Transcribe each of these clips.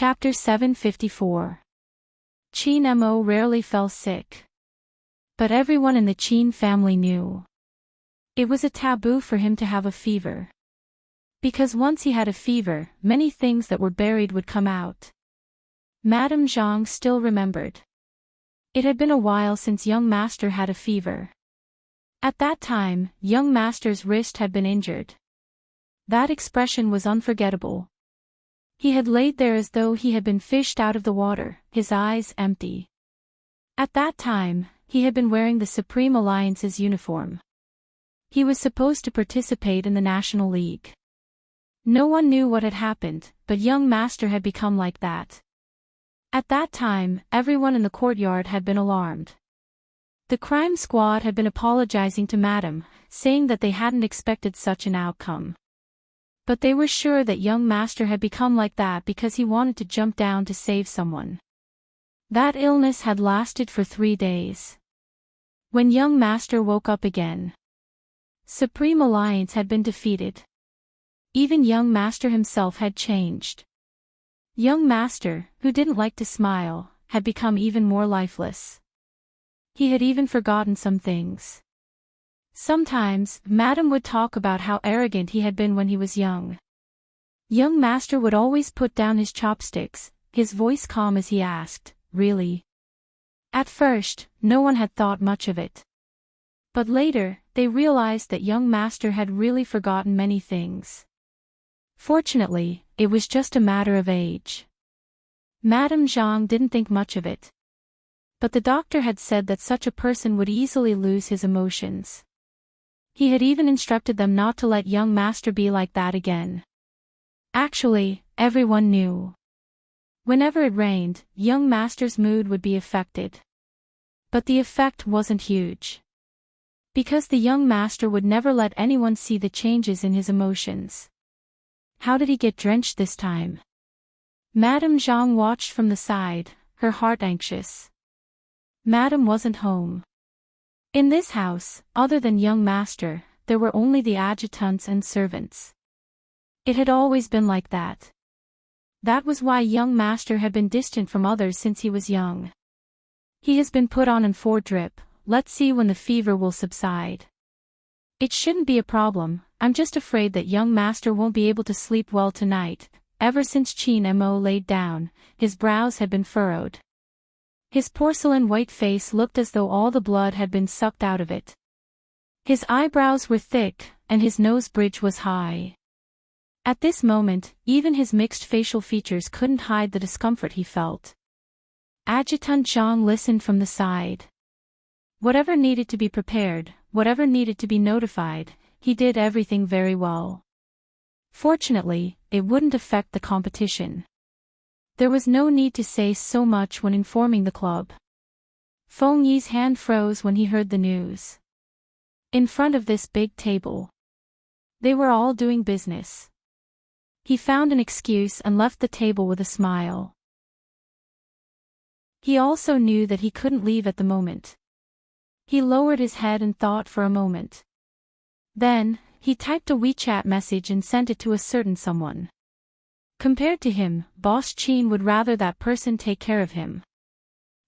Chapter 754. Qin Mo rarely fell sick. But everyone in the Qin family knew. It was a taboo for him to have a fever. Because once he had a fever, many things that were buried would come out. Madame Zhang still remembered. It had been a while since young master had a fever. At that time, young master's wrist had been injured. That expression was unforgettable. He had laid there as though he had been fished out of the water, his eyes empty. At that time, he had been wearing the Supreme Alliance's uniform. He was supposed to participate in the National League. No one knew what had happened, but young master had become like that. At that time, everyone in the courtyard had been alarmed. The crime squad had been apologizing to Madame, saying that they hadn't expected such an outcome. But they were sure that young master had become like that because he wanted to jump down to save someone. That illness had lasted for 3 days. When young master woke up again, Supreme Alliance had been defeated. Even young master himself had changed. Young master, who didn't like to smile, had become even more lifeless. He had even forgotten some things. Sometimes, Madame would talk about how arrogant he had been when he was young. Young master would always put down his chopsticks, his voice calm as he asked, "Really?" At first, no one had thought much of it. But later, they realized that young master had really forgotten many things. Fortunately, it was just a matter of age. Madame Zhang didn't think much of it. But the doctor had said that such a person would easily lose his emotions. He had even instructed them not to let young master be like that again. Actually, everyone knew. Whenever it rained, young master's mood would be affected. But the effect wasn't huge. Because the young master would never let anyone see the changes in his emotions. How did he get drenched this time? Madame Zhang watched from the side, her heart anxious. Madame wasn't home. In this house, other than young master, there were only the adjutants and servants. It had always been like that. That was why young master had been distant from others since he was young. He has been put on an 4 drip, let's see when the fever will subside. It shouldn't be a problem, I'm just afraid that young master won't be able to sleep well tonight. Ever since Qin Mo laid down, his brows had been furrowed. His porcelain white face looked as though all the blood had been sucked out of it. His eyebrows were thick, and his nose bridge was high. At this moment, even his mixed facial features couldn't hide the discomfort he felt. Adjutant Zhang listened from the side. Whatever needed to be prepared, whatever needed to be notified, he did everything very well. Fortunately, it wouldn't affect the competition. There was no need to say so much when informing the club. Feng Yi's hand froze when he heard the news. In front of this big table, they were all doing business. He found an excuse and left the table with a smile. He also knew that he couldn't leave at the moment. He lowered his head and thought for a moment. Then, he typed a WeChat message and sent it to a certain someone. Compared to him, Boss Qin would rather that person take care of him.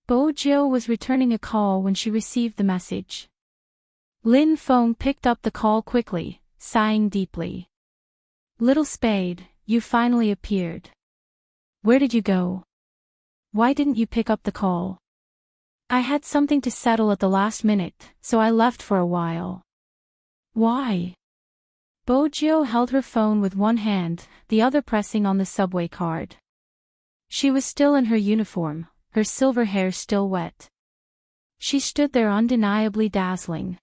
Bo Jiu was returning a call when she received the message. Lin Feng picked up the call quickly, sighing deeply. "Little Spade, you finally appeared. Where did you go? Why didn't you pick up the call?" "I had something to settle at the last minute, so I left for a while." "Why?" Bo Jiu held her phone with one hand, the other pressing on the subway card. She was still in her uniform, her silver hair still wet. She stood there undeniably dazzling.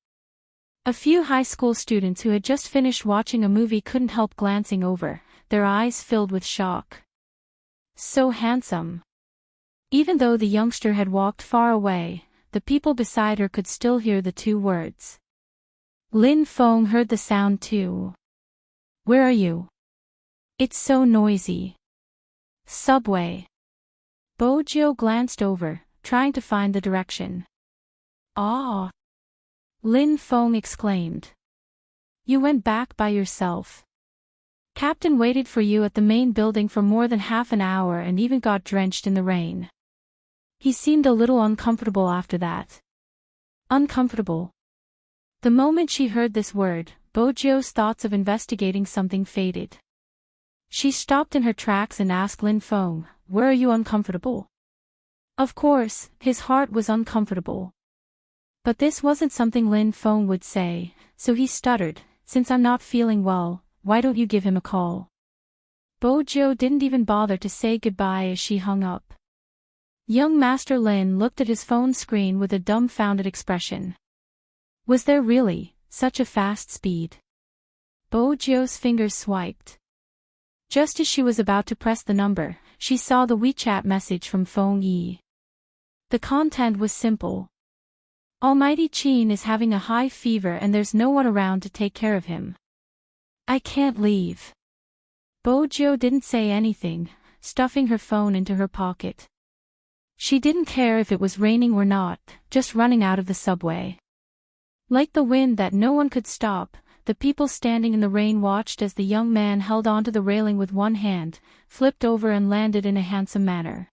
A few high school students who had just finished watching a movie couldn't help glancing over, their eyes filled with shock. So handsome. Even though the youngster had walked far away, the people beside her could still hear the 2 words. Lin Feng heard the sound too. "Where are you? It's so noisy." "Subway." Bo Jiu glanced over, trying to find the direction. "Ah!" Lin Feng exclaimed. "You went back by yourself?" Captain waited for you at the main building for more than half an hour and even got drenched in the rain. He seemed a little uncomfortable after that. Uncomfortable. The moment she heard this word, Bojio's thoughts of investigating something faded. She stopped in her tracks and asked Lin Feng, "Where are you uncomfortable?" Of course, his heart was uncomfortable. But this wasn't something Lin Feng would say, so he stuttered, "Since I'm not feeling well, why don't you give him a call?" Bojio didn't even bother to say goodbye as she hung up. Young Master Lin looked at his phone screen with a dumbfounded expression. Was there really such a fast speed? Bojio's fingers swiped. Just as she was about to press the number, she saw the WeChat message from Feng Yi. The content was simple. Almighty Qin is having a high fever and there's no one around to take care of him. I can't leave. Bojio didn't say anything, stuffing her phone into her pocket. She didn't care if it was raining or not, just running out of the subway. Like the wind that no one could stop, the people standing in the rain watched as the young man held onto the railing with one hand, flipped over and landed in a handsome manner.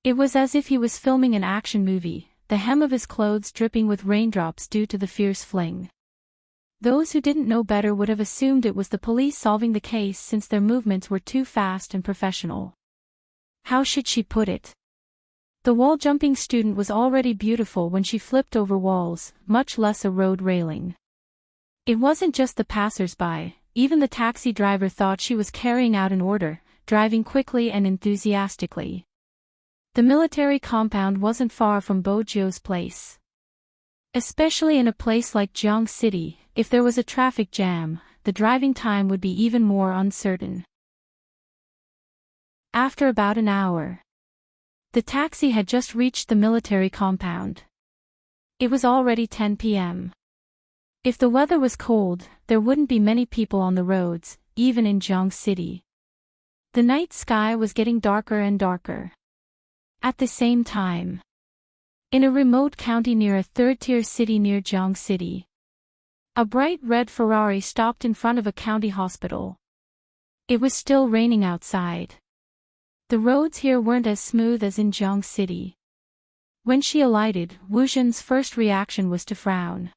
It was as if he was filming an action movie, the hem of his clothes dripping with raindrops due to the fierce fling. Those who didn't know better would have assumed it was the police solving the case since their movements were too fast and professional. How should she put it? The wall-jumping student was already beautiful when she flipped over walls, much less a road railing. It wasn't just the passers-by, even the taxi driver thought she was carrying out an order, driving quickly and enthusiastically. The military compound wasn't far from Bojio's place. Especially in a place like Jiang City, if there was a traffic jam, the driving time would be even more uncertain. After about an hour, the taxi had just reached the military compound. It was already 10 p.m. If the weather was cold, there wouldn't be many people on the roads, even in Jiang City. The night sky was getting darker and darker. At the same time, in a remote county near a third-tier city near Jiang City, a bright red Ferrari stopped in front of a county hospital. It was still raining outside. The roads here weren't as smooth as in Jiang City. When she alighted, Wu Zhen's first reaction was to frown.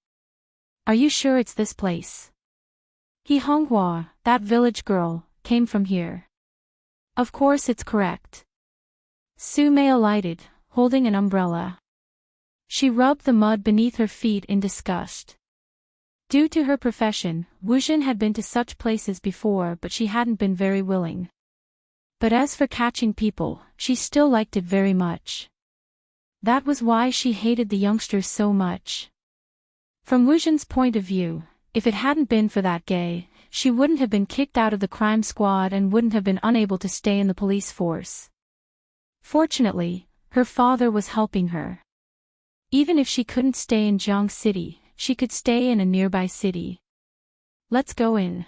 Are you sure it's this place? He Honghua, that village girl, came from here. Of course it's correct. Su Mei alighted, holding an umbrella. She rubbed the mud beneath her feet in disgust. Due to her profession, Wu Zhen had been to such places before but she hadn't been very willing. But as for catching people, she still liked it very much. That was why she hated the youngsters so much. From Wu Zhen's point of view, if it hadn't been for that gay, she wouldn't have been kicked out of the crime squad and wouldn't have been unable to stay in the police force. Fortunately, her father was helping her. Even if she couldn't stay in Jiang City, she could stay in a nearby city. Let's go in.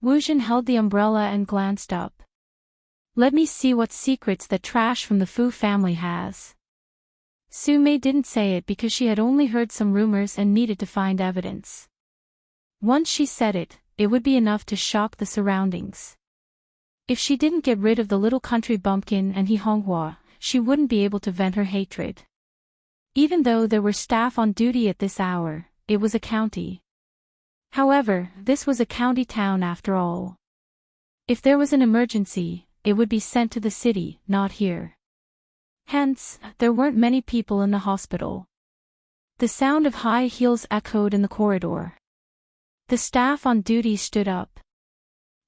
Wu Zhen held the umbrella and glanced up. Let me see what secrets that trash from the Fu family has. Su Mei didn't say it because she had only heard some rumors and needed to find evidence. Once she said it, it would be enough to shock the surroundings. If she didn't get rid of the little country bumpkin and He Honghua, she wouldn't be able to vent her hatred. Even though there were staff on duty at this hour, it was a county. However, this was a county town after all. If there was an emergency, it would be sent to the city, not here. Hence, there weren't many people in the hospital. The sound of high heels echoed in the corridor. The staff on duty stood up.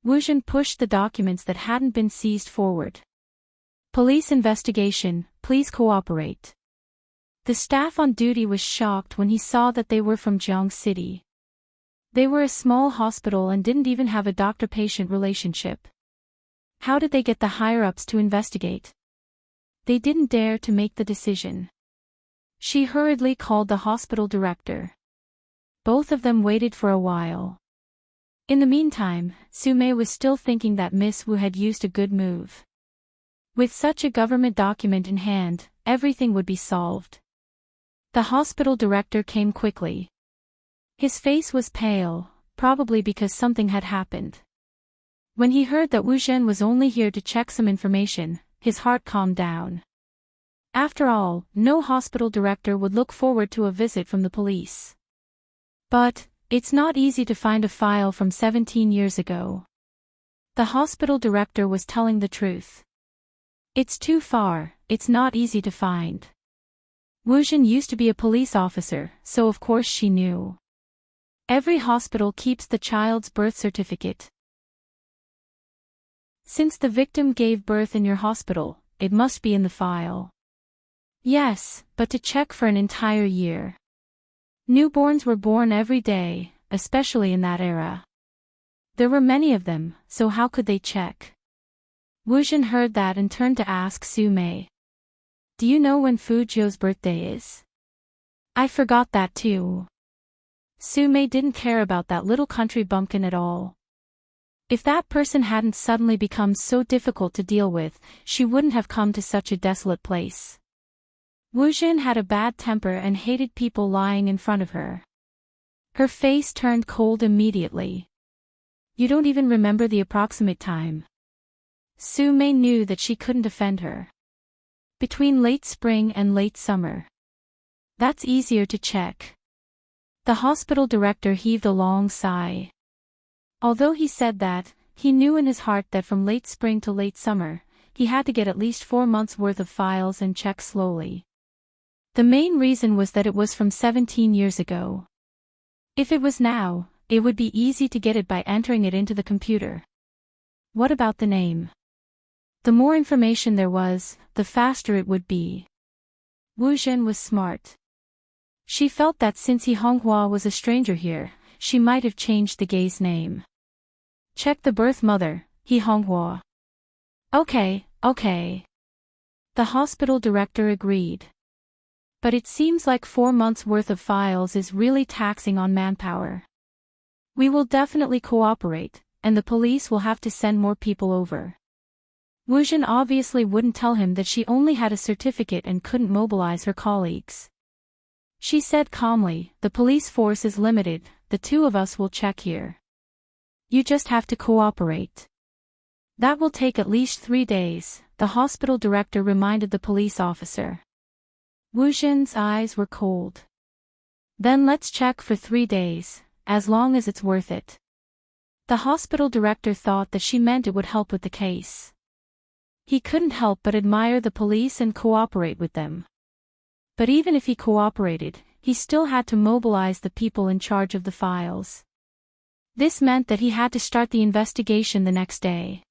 Wu Zhen pushed the documents that hadn't been seized forward. Police investigation, please cooperate. The staff on duty was shocked when he saw that they were from Jiang City. They were a small hospital and didn't even have a doctor-patient relationship. How did they get the higher-ups to investigate? They didn't dare to make the decision. She hurriedly called the hospital director. Both of them waited for a while. In the meantime, Su Mei was still thinking that Miss Wu had used a good move. With such a government document in hand, everything would be solved. The hospital director came quickly. His face was pale, probably because something had happened. When he heard that Wu Zhen was only here to check some information, his heart calmed down. After all, no hospital director would look forward to a visit from the police. But it's not easy to find a file from 17 years ago. The hospital director was telling the truth. It's too far, it's not easy to find. Wu Zhen used to be a police officer, so of course she knew. Every hospital keeps the child's birth certificate. Since the victim gave birth in your hospital, it must be in the file. Yes, but to check for an entire year. Newborns were born every day, especially in that era. There were many of them, so how could they check? Wu Zhen heard that and turned to ask Su Mei. Do you know when Fu Jiu's birthday is? I forgot that too. Su Mei didn't care about that little country bumpkin at all. If that person hadn't suddenly become so difficult to deal with, she wouldn't have come to such a desolate place. Wu Zhen had a bad temper and hated people lying in front of her. Her face turned cold immediately. You don't even remember the approximate time. Su Mei knew that she couldn't offend her. Between late spring and late summer. That's easier to check. The hospital director heaved a long sigh. Although he said that, he knew in his heart that from late spring to late summer, he had to get at least 4 months' worth of files and check slowly. The main reason was that it was from 17 years ago. If it was now, it would be easy to get it by entering it into the computer. What about the name? The more information there was, the faster it would be. Wu Zhen was smart. She felt that since He Honghua was a stranger here, she might have changed the gay's name. Check the birth mother, He Honghua. Okay. The hospital director agreed. But it seems like 4 months' worth of files is really taxing on manpower. We will definitely cooperate, and the police will have to send more people over. Wu Zhen obviously wouldn't tell him that she only had a certificate and couldn't mobilize her colleagues. She said calmly, the police force is limited, the 2 of us will check here. You just have to cooperate. That will take at least 3 days, the hospital director reminded the police officer. Wu Zhen's eyes were cold. Then let's check for 3 days, as long as it's worth it. The hospital director thought that she meant it would help with the case. He couldn't help but admire the police and cooperate with them. But even if he cooperated, he still had to mobilize the people in charge of the files. This meant that he had to start the investigation the next day.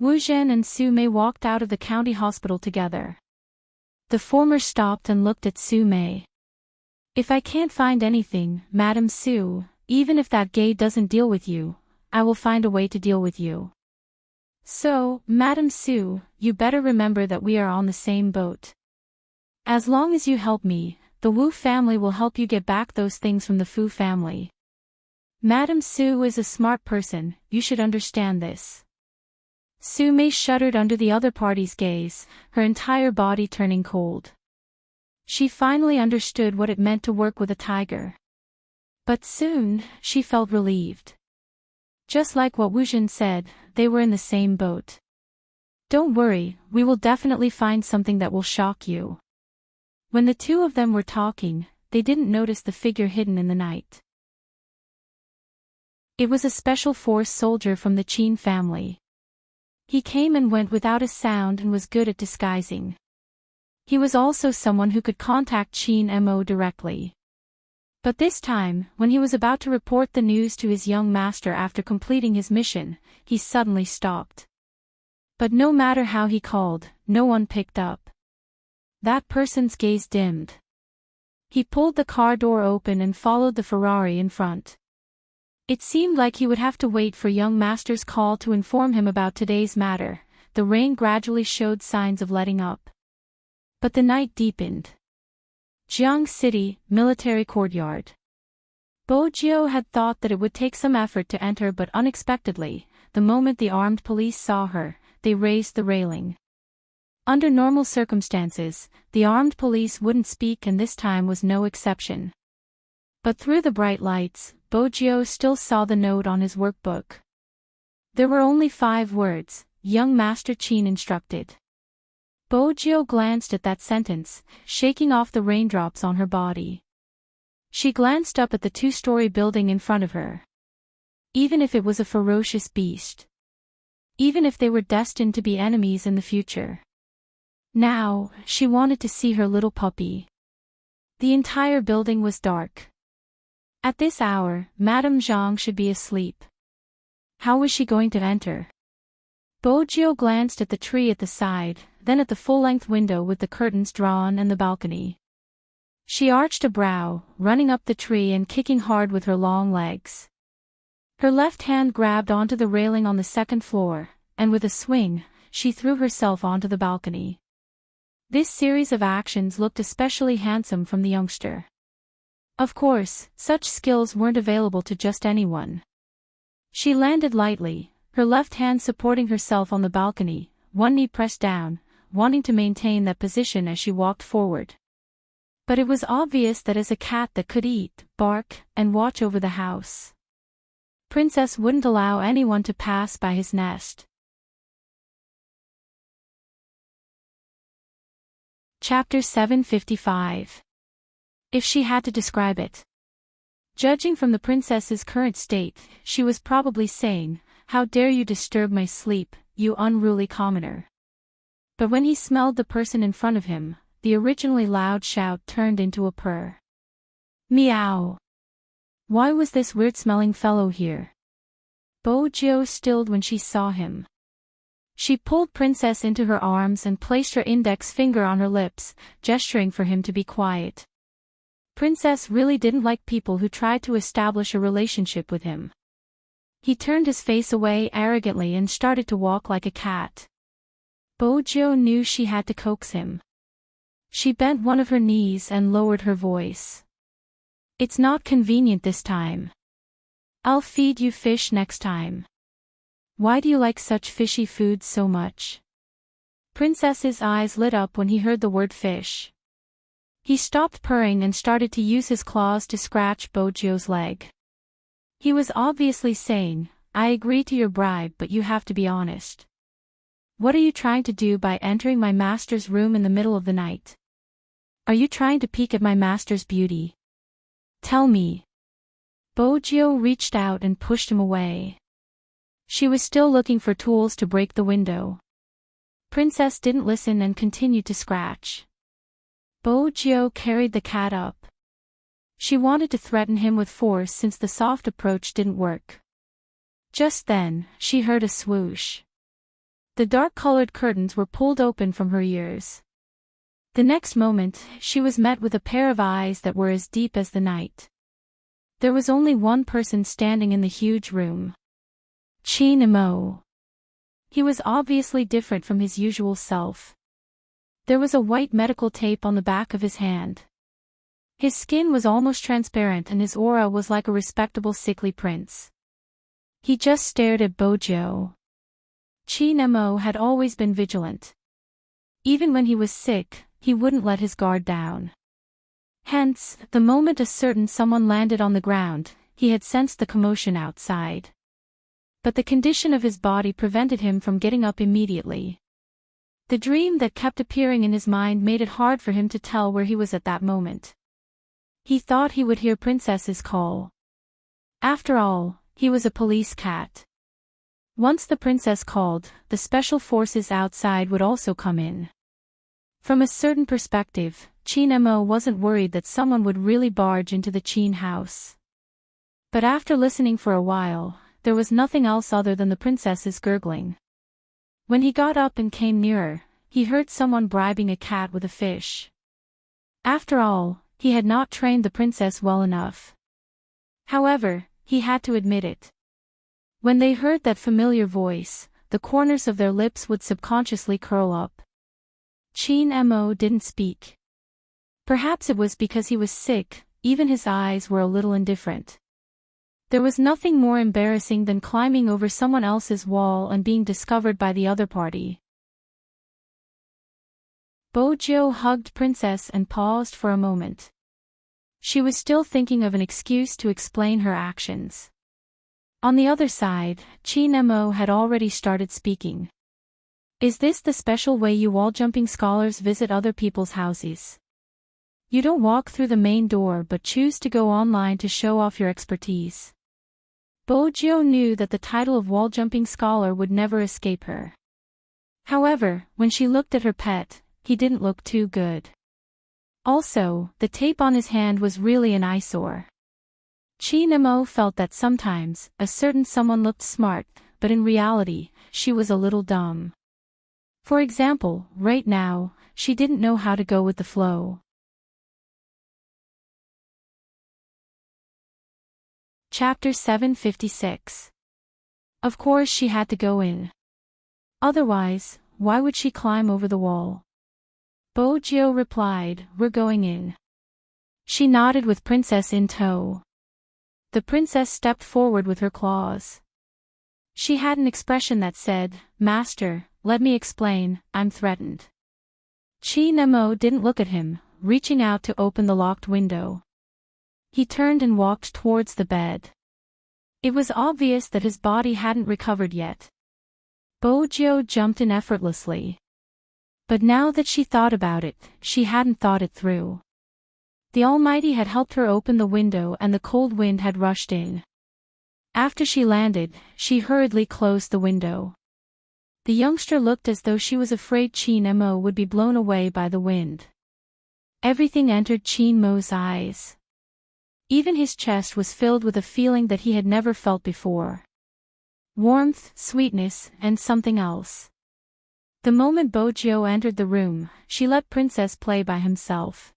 Wu Zhen and Su Mei walked out of the county hospital together. The former stopped and looked at Su Mei. If I can't find anything, Madam Su, even if that gay doesn't deal with you, I will find a way to deal with you. So, Madam Su, you better remember that we are on the same boat. As long as you help me, the Wu family will help you get back those things from the Fu family. Madam Su is a smart person, you should understand this. Su Mei shuddered under the other party's gaze, her entire body turning cold. She finally understood what it meant to work with a tiger. But soon, she felt relieved. Just like what Wu Zhen said, they were in the same boat. Don't worry, we will definitely find something that will shock you. When the 2 of them were talking, they didn't notice the figure hidden in the night. It was a special force soldier from the Qin family. He came and went without a sound and was good at disguising. He was also someone who could contact Qin Mo directly. But this time, when he was about to report the news to his young master after completing his mission, he suddenly stopped. But no matter how he called, no one picked up. That person's gaze dimmed. He pulled the car door open and followed the Ferrari in front. It seemed like he would have to wait for young master's call to inform him about today's matter. The rain gradually showed signs of letting up. But the night deepened. Jiang City, military courtyard. Bo Jiu had thought that it would take some effort to enter, but unexpectedly, the moment the armed police saw her, they raised the railing. Under normal circumstances, the armed police wouldn't speak, and this time was no exception. But through the bright lights, Bo Jiu still saw the note on his workbook. There were only 5 words, young Master Qin instructed. Bojo glanced at that sentence, shaking off the raindrops on her body. She glanced up at the 2-story building in front of her. Even if it was a ferocious beast. Even if they were destined to be enemies in the future. Now, she wanted to see her little puppy. The entire building was dark. At this hour, Madame Zhang should be asleep. How was she going to enter? Bojo glanced at the tree at the side, then at the full-length window with the curtains drawn and the balcony. She arched a brow, running up the tree and kicking hard with her long legs. Her left hand grabbed onto the railing on the 2nd floor, and with a swing, she threw herself onto the balcony. This series of actions looked especially handsome from the youngster. Of course, such skills weren't available to just anyone. She landed lightly, her left hand supporting herself on the balcony, one knee pressed down, wanting to maintain that position as she walked forward. But it was obvious that as a cat that could eat, bark, and watch over the house, Princess wouldn't allow anyone to pass by his nest. Chapter 755. If she had to describe it. Judging from the princess's current state, she was probably saying, "How dare you disturb my sleep, you unruly commoner." But when he smelled the person in front of him, the originally loud shout turned into a purr. Meow. Why was this weird-smelling fellow here? Bojo stilled when she saw him. She pulled Princess into her arms and placed her index finger on her lips, gesturing for him to be quiet. Princess really didn't like people who tried to establish a relationship with him. He turned his face away arrogantly and started to walk like a cat. Bojo knew she had to coax him. She bent one of her knees and lowered her voice. "It's not convenient this time. I'll feed you fish next time. Why do you like such fishy foods so much?" Princess's eyes lit up when he heard the word fish. He stopped purring and started to use his claws to scratch Bojo's leg. He was obviously saying, "I agree to your bribe, but you have to be honest. What are you trying to do by entering my master's room in the middle of the night? Are you trying to peek at my master's beauty? Tell me." Bojo reached out and pushed him away. She was still looking for tools to break the window. Princess didn't listen and continued to scratch. Bojo carried the cat up. She wanted to threaten him with force since the soft approach didn't work. Just then, she heard a swoosh. The dark-colored curtains were pulled open from her ears. The next moment, she was met with a pair of eyes that were as deep as the night. There was only one person standing in the huge room. Qin Imo. He was obviously different from his usual self. There was a white medical tape on the back of his hand. His skin was almost transparent and his aura was like a respectable sickly prince. He just stared at Bojo. Qin Imo had always been vigilant. Even when he was sick, he wouldn't let his guard down. Hence, the moment a certain someone landed on the ground, he had sensed the commotion outside. But the condition of his body prevented him from getting up immediately. The dream that kept appearing in his mind made it hard for him to tell where he was at that moment. He thought he would hear Princess's call. After all, he was a police cat. Once the princess called, the special forces outside would also come in. From a certain perspective, Qin Imo wasn't worried that someone would really barge into the Qin house. But after listening for a while, there was nothing else other than the princess's gurgling. When he got up and came nearer, he heard someone bribing a cat with a fish. After all, he had not trained the princess well enough. However, he had to admit it. When they heard that familiar voice, the corners of their lips would subconsciously curl up. Qin Imo didn't speak. Perhaps it was because he was sick, even his eyes were a little indifferent. There was nothing more embarrassing than climbing over someone else's wall and being discovered by the other party. Bojo hugged Princess and paused for a moment. She was still thinking of an excuse to explain her actions. On the other side, Chinemo had already started speaking. Is this the special way you wall-jumping scholars visit other people's houses? You don't walk through the main door but choose to go online to show off your expertise. Bojo knew that the title of wall-jumping scholar would never escape her. However, when she looked at her pet, he didn't look too good. Also, the tape on his hand was really an eyesore. Chinemo felt that sometimes, a certain someone looked smart, but in reality, she was a little dumb. For example, right now, she didn't know how to go with the flow. Chapter 756. Of course she had to go in. Otherwise, why would she climb over the wall? Bojo replied, "We're going in." She nodded with Princess in tow. The princess stepped forward with her claws. She had an expression that said, "Master, let me explain, I'm threatened." Chinemo didn't look at him, reaching out to open the locked window. He turned and walked towards the bed. It was obvious that his body hadn't recovered yet. Bojo jumped in effortlessly. But now that she thought about it, she hadn't thought it through. The Almighty had helped her open the window and the cold wind had rushed in. After she landed, she hurriedly closed the window. The youngster looked as though she was afraid Chinemo would be blown away by the wind. Everything entered Chinmo's eyes. Even his chest was filled with a feeling that he had never felt before. Warmth, sweetness, and something else. The moment Bojo entered the room, she let Princess play by himself.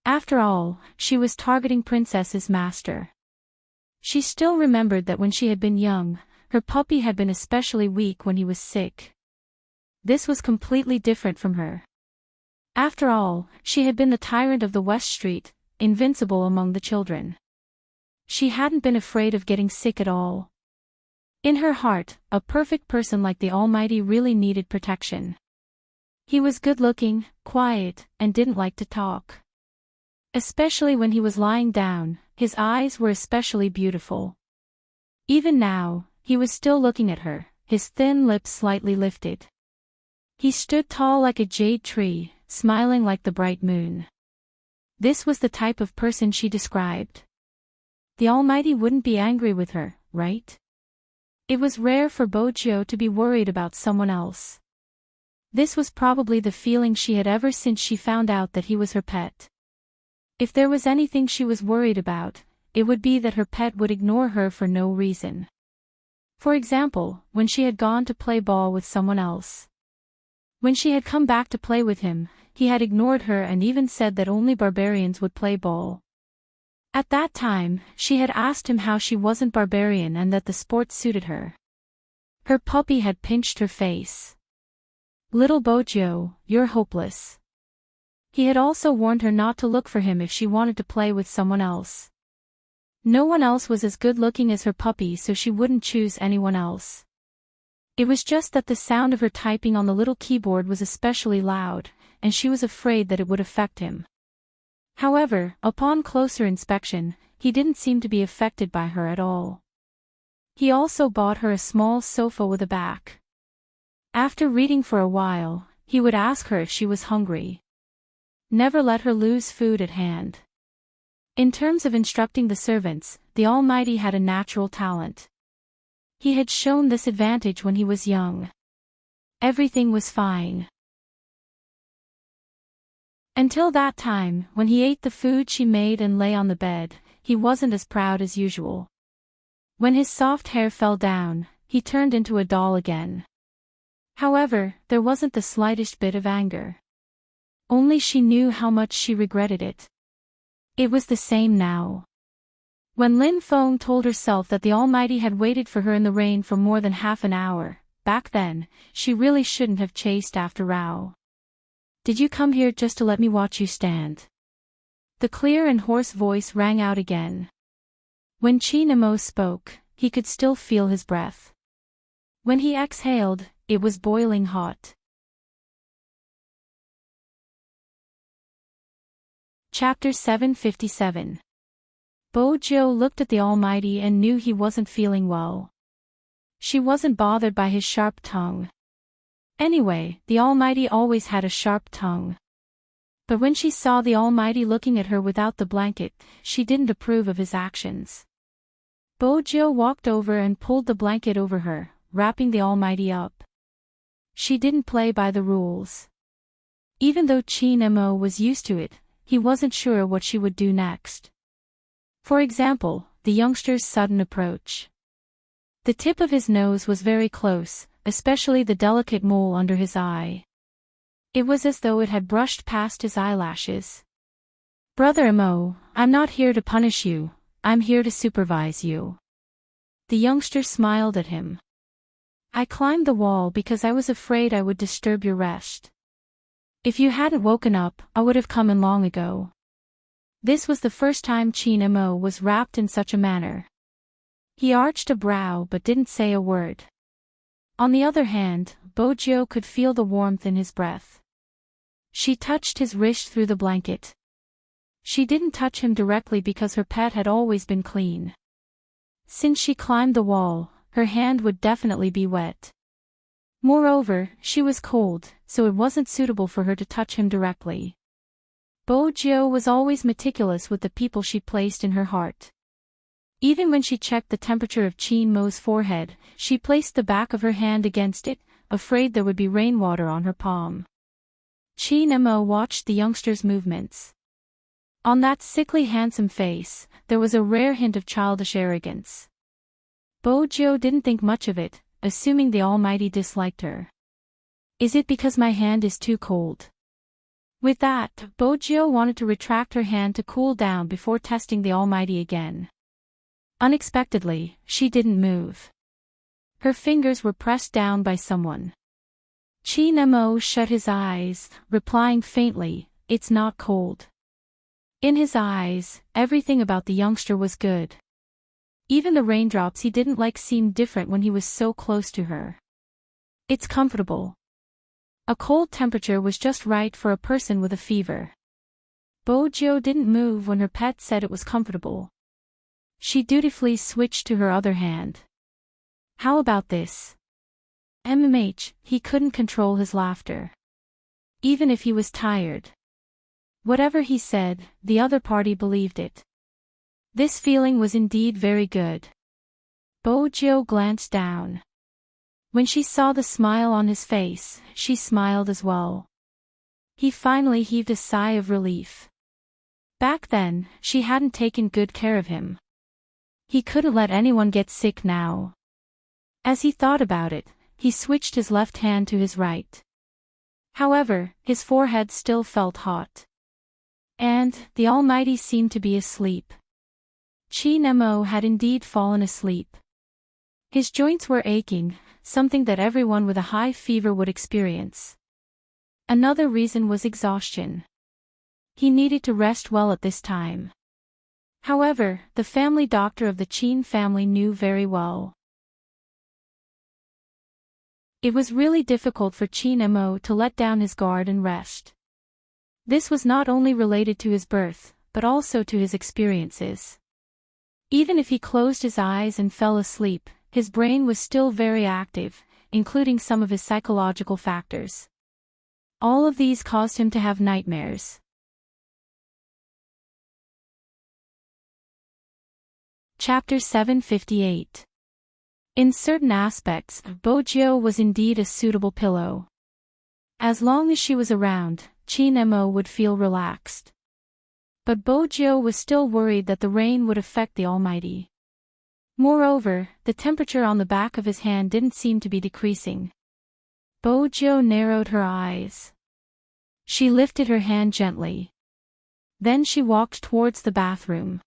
After all, she was targeting Princess's master. She still remembered that when she had been young, her puppy had been especially weak when he was sick. This was completely different from her. After all, she had been the tyrant of the West Street, invincible among the children. She hadn't been afraid of getting sick at all. In her heart, a perfect person like the Almighty really needed protection. He was good-looking, quiet, and didn't like to talk. Especially when he was lying down, his eyes were especially beautiful. Even now, he was still looking at her, his thin lips slightly lifted. He stood tall like a jade tree, smiling like the bright moon. This was the type of person she described. The Almighty wouldn't be angry with her, right? It was rare for Bojo to be worried about someone else. This was probably the feeling she had ever since she found out that he was her pet. If there was anything she was worried about, it would be that her pet would ignore her for no reason. For example, when she had gone to play ball with someone else. When she had come back to play with him, he had ignored her and even said that only barbarians would play ball. At that time, she had asked him how she wasn't barbarian and that the sport suited her. Her puppy had pinched her face. "Little Bojo, you're hopeless." He had also warned her not to look for him if she wanted to play with someone else. No one else was as good-looking as her puppy, so she wouldn't choose anyone else. It was just that the sound of her typing on the little keyboard was especially loud, and she was afraid that it would affect him. However, upon closer inspection, he didn't seem to be affected by her at all. He also bought her a small sofa with a back. After reading for a while, he would ask her if she was hungry. Never let her lose food at hand. In terms of instructing the servants, the Almighty had a natural talent. He had shown this advantage when he was young. Everything was fine. Until that time, when he ate the food she made and lay on the bed, he wasn't as proud as usual. When his soft hair fell down, he turned into a doll again. However, there wasn't the slightest bit of anger. Only she knew how much she regretted it. It was the same now. When Lin Feng told herself that the Almighty had waited for her in the rain for more than half an hour, back then, she really shouldn't have chased after Rao. "Did you come here just to let me watch you stand?" The clear and hoarse voice rang out again. When Chinemo spoke, he could still feel his breath. When he exhaled, it was boiling hot. Chapter 757. Bojo looked at the Almighty and knew he wasn't feeling well. She wasn't bothered by his sharp tongue. Anyway, the Almighty always had a sharp tongue. But when she saw the Almighty looking at her without the blanket, she didn't approve of his actions. Bojo walked over and pulled the blanket over her, wrapping the Almighty up. She didn't play by the rules. Even though Chinemo was used to it, he wasn't sure what she would do next. For example, the youngster's sudden approach. The tip of his nose was very close, especially the delicate mole under his eye. It was as though it had brushed past his eyelashes. "Brother Emo, I'm not here to punish you, I'm here to supervise you." The youngster smiled at him. "I climbed the wall because I was afraid I would disturb your rest. If you hadn't woken up, I would have come in long ago." This was the first time Chinemo was wrapped in such a manner. He arched a brow but didn't say a word. On the other hand, Bojo could feel the warmth in his breath. She touched his wrist through the blanket. She didn't touch him directly because her pet had always been clean. Since she climbed the wall, her hand would definitely be wet. Moreover, she was cold, so it wasn't suitable for her to touch him directly. Bojo was always meticulous with the people she placed in her heart. Even when she checked the temperature of Chinmo's forehead, she placed the back of her hand against it, afraid there would be rainwater on her palm. Chinmo watched the youngster's movements. On that sickly handsome face, there was a rare hint of childish arrogance. Bojo didn't think much of it, assuming the Almighty disliked her. "Is it because my hand is too cold?" With that, Bojo wanted to retract her hand to cool down before testing the Almighty again. Unexpectedly, she didn't move. Her fingers were pressed down by someone. Chinemo shut his eyes, replying faintly, "It's not cold." In his eyes, everything about the youngster was good. Even the raindrops he didn't like seemed different when he was so close to her. "It's comfortable." A cold temperature was just right for a person with a fever. Bojo didn't move when her pet said it was comfortable. She dutifully switched to her other hand. "How about this?" He couldn't control his laughter. Even if he was tired. Whatever he said, the other party believed it. This feeling was indeed very good. Bojo glanced down. When she saw the smile on his face, she smiled as well. He finally heaved a sigh of relief. Back then, she hadn't taken good care of him. He couldn't let anyone get sick now. As he thought about it, he switched his left hand to his right. However, his forehead still felt hot. And, the Almighty seemed to be asleep. Chinemo had indeed fallen asleep. His joints were aching, something that everyone with a high fever would experience. Another reason was exhaustion. He needed to rest well at this time. However, the family doctor of the Chin family knew very well. It was really difficult for Chinemo to let down his guard and rest. This was not only related to his birth, but also to his experiences. Even if he closed his eyes and fell asleep, his brain was still very active, including some of his psychological factors. All of these caused him to have nightmares. Chapter 758. In certain aspects, Bojo was indeed a suitable pillow. As long as she was around, Chinemo would feel relaxed. But Bojo was still worried that the rain would affect the Almighty. Moreover, the temperature on the back of his hand didn't seem to be decreasing. Bojo narrowed her eyes. She lifted her hand gently. Then she walked towards the bathroom.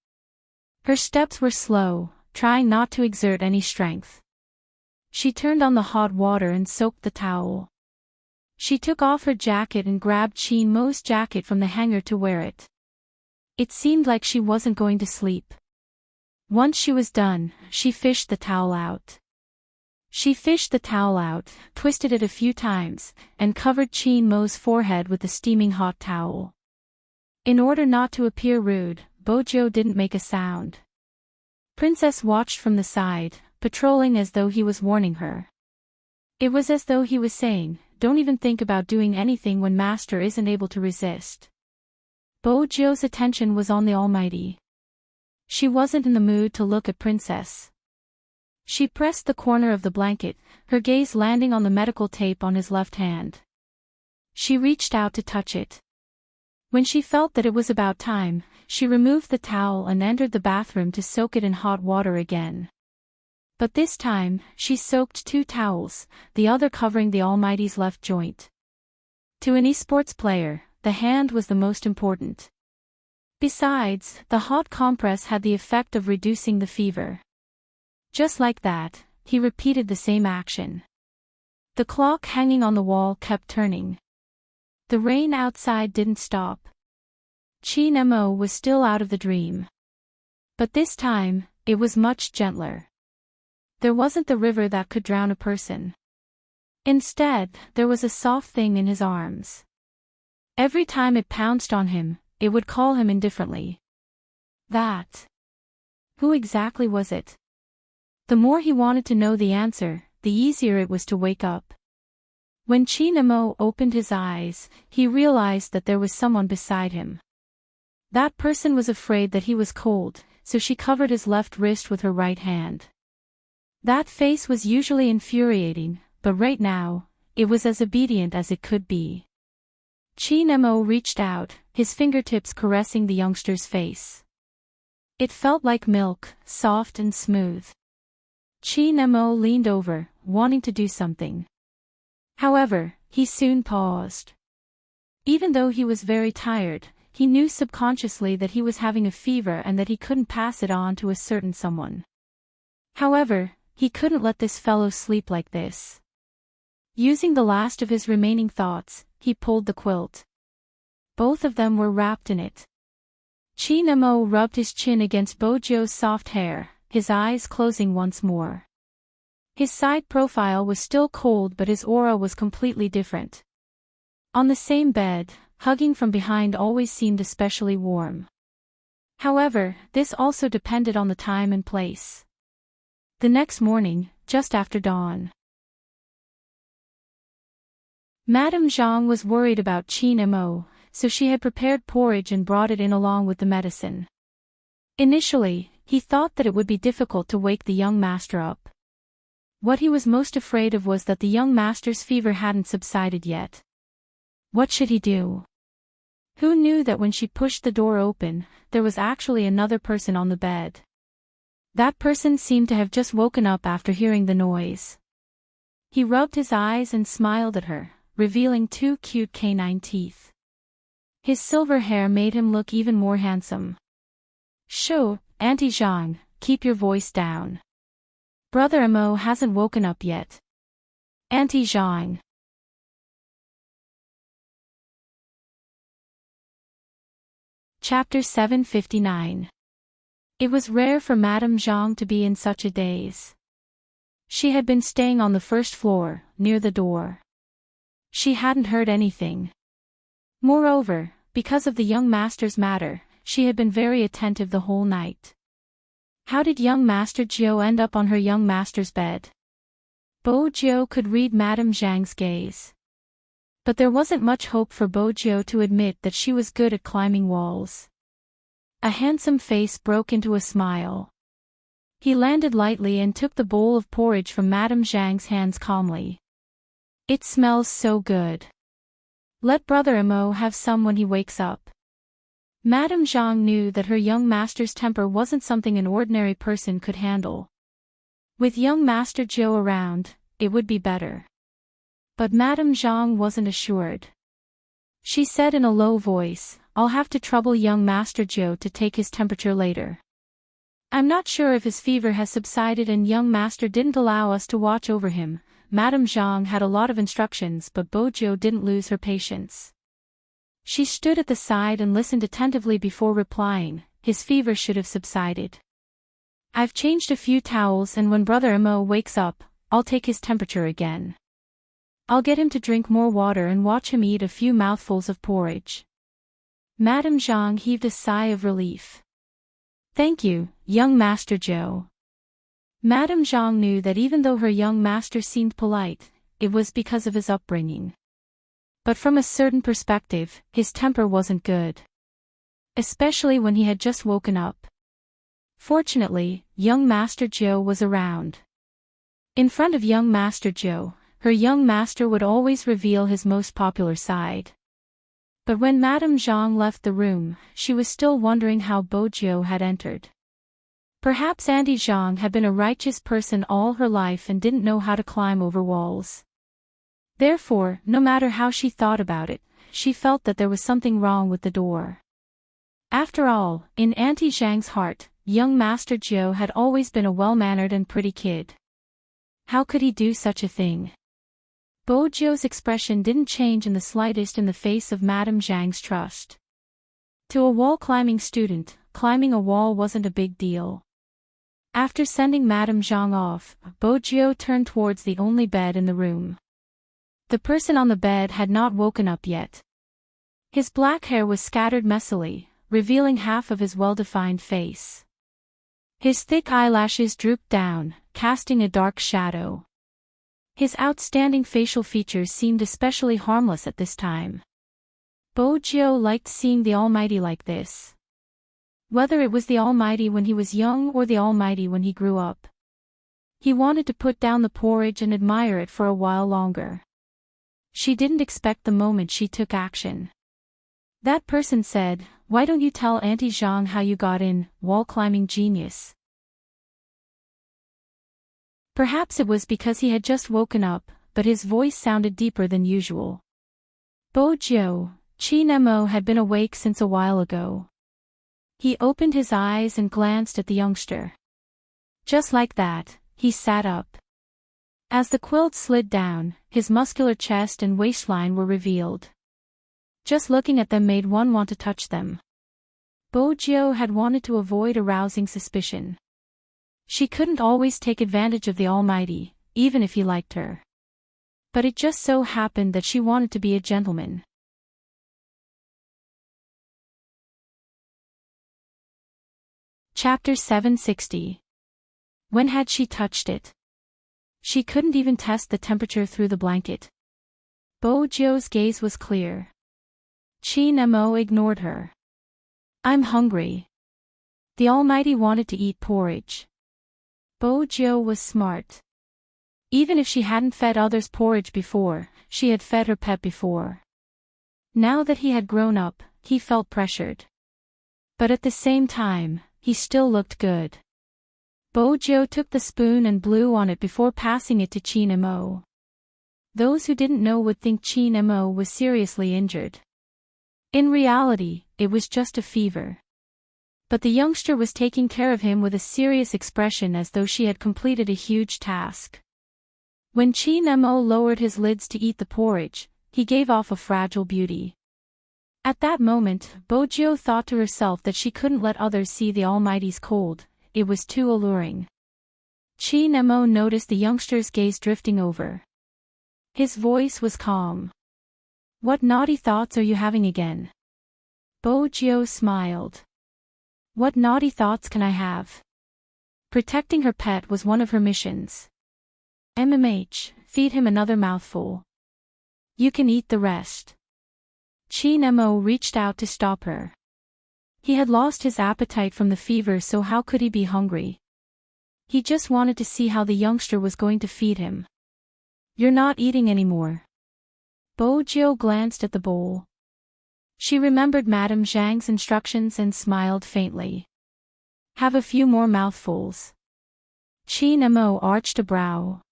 Her steps were slow, trying not to exert any strength. She turned on the hot water and soaked the towel. She took off her jacket and grabbed Chinmo's jacket from the hanger to wear it. It seemed like she wasn't going to sleep. Once she was done, she fished the towel out. Twisted it a few times, and covered Chinmo's forehead with the steaming hot towel. In order not to appear rude, Bojo didn't make a sound. Princess watched from the side, patrolling as though he was warning her. It was as though he was saying, "Don't even think about doing anything when Master isn't able to resist." Bojo's attention was on the Almighty. She wasn't in the mood to look at Princess. She pressed the corner of the blanket, her gaze landing on the medical tape on his left hand. She reached out to touch it. When she felt that it was about time, she removed the towel and entered the bathroom to soak it in hot water again. But this time, she soaked 2 towels, the other covering the Almighty's left joint. To an esports player, the hand was the most important. Besides, the hot compress had the effect of reducing the fever. Just like that, he repeated the same action. The clock hanging on the wall kept turning. The rain outside didn't stop. Mo was still out of the dream. But this time, it was much gentler. There wasn't the river that could drown a person. Instead, there was a soft thing in his arms. Every time it pounced on him, it would call him indifferently. That. Who exactly was it? The more he wanted to know the answer, the easier it was to wake up. When Mo opened his eyes, he realized that there was someone beside him. That person was afraid that he was cold, so she covered his left wrist with her right hand. That face was usually infuriating, but right now, it was as obedient as it could be. Mo reached out, his fingertips caressing the youngster's face. It felt like milk, soft and smooth. Mo leaned over, wanting to do something. However, he soon paused. Even though he was very tired, he knew subconsciously that he was having a fever and that he couldn't pass it on to a certain someone. However, he couldn't let this fellow sleep like this. Using the last of his remaining thoughts, he pulled the quilt. Both of them were wrapped in it. Mo rubbed his chin against Bojo's soft hair, his eyes closing once more. His side profile was still cold, but his aura was completely different. On the same bed, hugging from behind always seemed especially warm. However, this also depended on the time and place. The next morning, just after dawn. Madame Zhang was worried about Mo, so she had prepared porridge and brought it in along with the medicine. Initially, he thought that it would be difficult to wake the young master up. What he was most afraid of was that the young master's fever hadn't subsided yet. What should he do? Who knew that when she pushed the door open, there was actually another person on the bed? That person seemed to have just woken up after hearing the noise. He rubbed his eyes and smiled at her, revealing 2 cute canine teeth. His silver hair made him look even more handsome. "Shoo, Auntie Zhang, keep your voice down. Brother Mo hasn't woken up yet. Auntie Zhang." Chapter 759. It was rare for Madame Zhang to be in such a daze. She had been staying on the first floor, near the door. She hadn't heard anything. Moreover, because of the young master's matter, she had been very attentive the whole night. How did young Master Jiu end up on her young master's bed? Bojo could read Madame Zhang's gaze. But there wasn't much hope for Bojo to admit that she was good at climbing walls. A handsome face broke into a smile. He landed lightly and took the bowl of porridge from Madame Zhang's hands calmly. "It smells so good. Let Brother Mo have some when he wakes up." Madame Zhang knew that her young master's temper wasn't something an ordinary person could handle. With young Master Jiu around, it would be better. But Madame Zhang wasn't assured. She said in a low voice, "I'll have to trouble young Master Jiu to take his temperature later. I'm not sure if his fever has subsided and young master didn't allow us to watch over him." Madame Zhang had a lot of instructions, but Bojo didn't lose her patience. She stood at the side and listened attentively before replying, "His fever should have subsided. I've changed a few towels and when Brother Mo wakes up, I'll take his temperature again. I'll get him to drink more water and watch him eat a few mouthfuls of porridge." Madame Zhang heaved a sigh of relief. Thank you, young Master Joe. Madame Zhang knew that even though her young master seemed polite, it was because of his upbringing. But from a certain perspective, his temper wasn't good. Especially when he had just woken up. Fortunately, young Master Joe was around. In front of young Master Joe, her young master would always reveal his most popular side. But when Madame Zhang left the room, she was still wondering how Bojo had entered. Perhaps Auntie Zhang had been a righteous person all her life and didn't know how to climb over walls. Therefore, no matter how she thought about it, she felt that there was something wrong with the door. After all, in Auntie Zhang's heart, young Master Joe had always been a well-mannered and pretty kid. How could he do such a thing? Bojo's expression didn't change in the slightest in the face of Madame Zhang's trust. To a wall-climbing student, climbing a wall wasn't a big deal. After sending Madame Zhang off, Bojo turned towards the only bed in the room. The person on the bed had not woken up yet. His black hair was scattered messily, revealing half of his well-defined face. His thick eyelashes drooped down, casting a dark shadow. His outstanding facial features seemed especially harmless at this time. Bojo liked seeing the Almighty like this. Whether it was the Almighty when he was young or the Almighty when he grew up. He wanted to put down the porridge and admire it for a while longer. She didn't expect the moment she took action. That person said, "Why don't you tell Auntie Zhang how you got in, wall-climbing genius?" Perhaps it was because he had just woken up, but his voice sounded deeper than usual. Bojo, Chi Nemo had been awake since a while ago. He opened his eyes and glanced at the youngster. Just like that, he sat up. As the quilt slid down, his muscular chest and waistline were revealed. Just looking at them made one want to touch them. Bojo had wanted to avoid arousing suspicion. She couldn't always take advantage of the Almighty, even if he liked her. But it just so happened that she wanted to be a gentleman. Chapter 760. When had she touched it? She couldn't even test the temperature through the blanket. Bojo's gaze was clear. Chi Nemo ignored her. "I'm hungry." The Almighty wanted to eat porridge. Bojo was smart. Even if she hadn't fed others porridge before, she had fed her pet before. Now that he had grown up, he felt pressured. But at the same time, he still looked good. Bojo took the spoon and blew on it before passing it to Chi Nemo. Those who didn't know would think Chi Nemo was seriously injured. In reality, it was just a fever. But the youngster was taking care of him with a serious expression as though she had completed a huge task. When Chi Nemo lowered his lids to eat the porridge, he gave off a fragile beauty. At that moment, Bojo thought to herself that she couldn't let others see the Almighty's cold, it was too alluring. Chi Nemo noticed the youngster's gaze drifting over. His voice was calm. "What naughty thoughts are you having again?" Bojo smiled. "What naughty thoughts can I have?" Protecting her pet was one of her missions. Feed him another mouthful. You can eat the rest. Chi Nemo reached out to stop her. He had lost his appetite from the fever, so how could he be hungry? He just wanted to see how the youngster was going to feed him. "You're not eating anymore." Bojo glanced at the bowl. She remembered Madame Zhang's instructions and smiled faintly. "Have a few more mouthfuls." Chi Nemo arched a brow.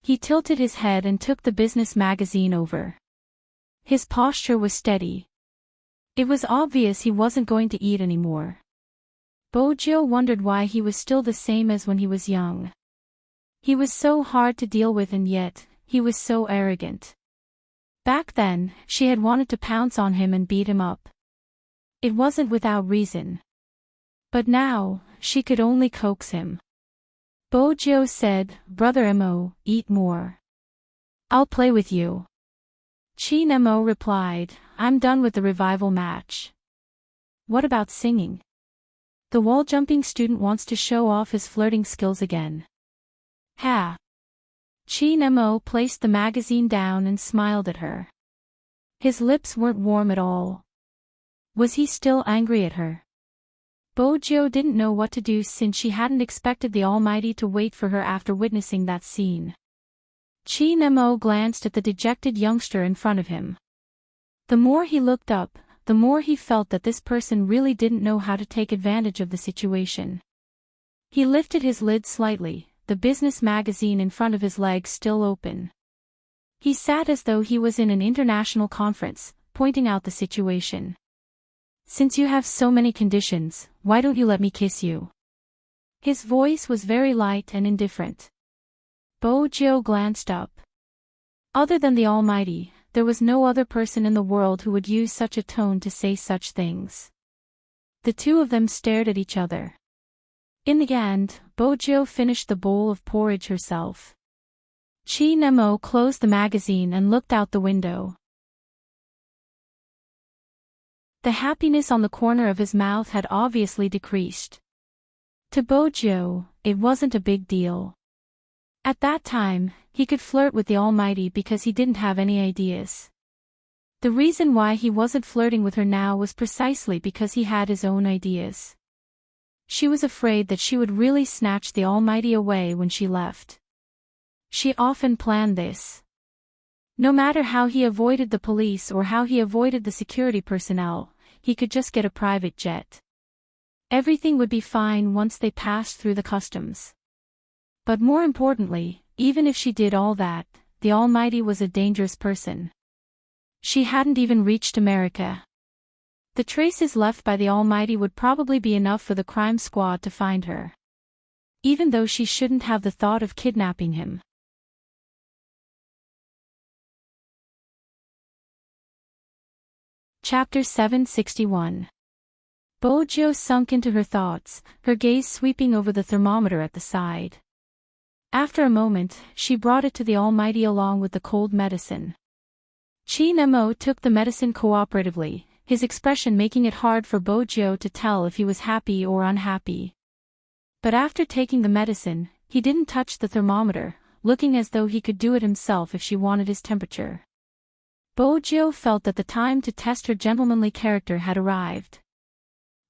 He tilted his head and took the business magazine over. His posture was steady. It was obvious he wasn't going to eat anymore. Bojo wondered why he was still the same as when he was young. He was so hard to deal with and yet, he was so arrogant. Back then, she had wanted to pounce on him and beat him up. It wasn't without reason. But now, she could only coax him. Bojo said, "Brother Emo, eat more. I'll play with you." Chi Nemo replied, "I'm done with the revival match." "What about singing?" The wall-jumping student wants to show off his flirting skills again. Ha! Chi-Nemo placed the magazine down and smiled at her. His lips weren't warm at all. Was he still angry at her? Bojo didn't know what to do since she hadn't expected the Almighty to wait for her after witnessing that scene. Chi-Nemo glanced at the dejected youngster in front of him. The more he looked up, the more he felt that this person really didn't know how to take advantage of the situation. He lifted his lid slightly, the business magazine in front of his legs still open. He sat as though he was in an international conference, pointing out the situation. Since you have so many conditions, why don't you let me kiss you? His voice was very light and indifferent. Bojo glanced up. Other than the Almighty, there was no other person in the world who would use such a tone to say such things. The two of them stared at each other. In the end, Bojo finished the bowl of porridge herself. Chi-Nemo closed the magazine and looked out the window. The happiness on the corner of his mouth had obviously decreased. To Bojo, it wasn't a big deal. At that time, he could flirt with the Almighty because he didn't have any ideas. The reason why he wasn't flirting with her now was precisely because he had his own ideas. She was afraid that she would really snatch the Almighty away when she left. She often planned this. No matter how he avoided the police or how he avoided the security personnel, he could just get a private jet. Everything would be fine once they passed through the customs. But more importantly, even if she did all that, the Almighty was a dangerous person. She hadn't even reached America. The traces left by the Almighty would probably be enough for the crime squad to find her. Even though she shouldn't have the thought of kidnapping him. Chapter 761. Bojo sunk into her thoughts, her gaze sweeping over the thermometer at the side. After a moment, she brought it to the Almighty along with the cold medicine. Chi-Nemo took the medicine cooperatively, his expression making it hard for Bojo to tell if he was happy or unhappy. But after taking the medicine, he didn't touch the thermometer, looking as though he could do it himself if she wanted his temperature. Bojo felt that the time to test her gentlemanly character had arrived.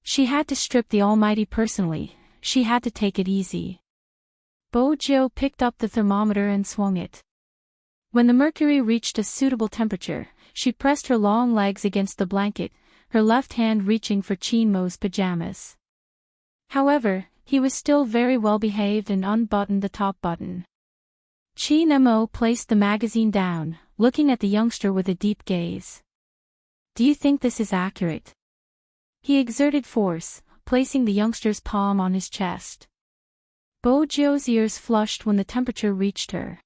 She had to strip the Almighty personally, she had to take it easy. Bojo picked up the thermometer and swung it. When the mercury reached a suitable temperature, she pressed her long legs against the blanket, her left hand reaching for Chi-Nemo's pajamas. However, he was still very well behaved and unbuttoned the top button. Chi-Nemo placed the magazine down, looking at the youngster with a deep gaze. Do you think this is accurate? He exerted force, placing the youngster's palm on his chest. Bojo's ears flushed when the temperature reached her.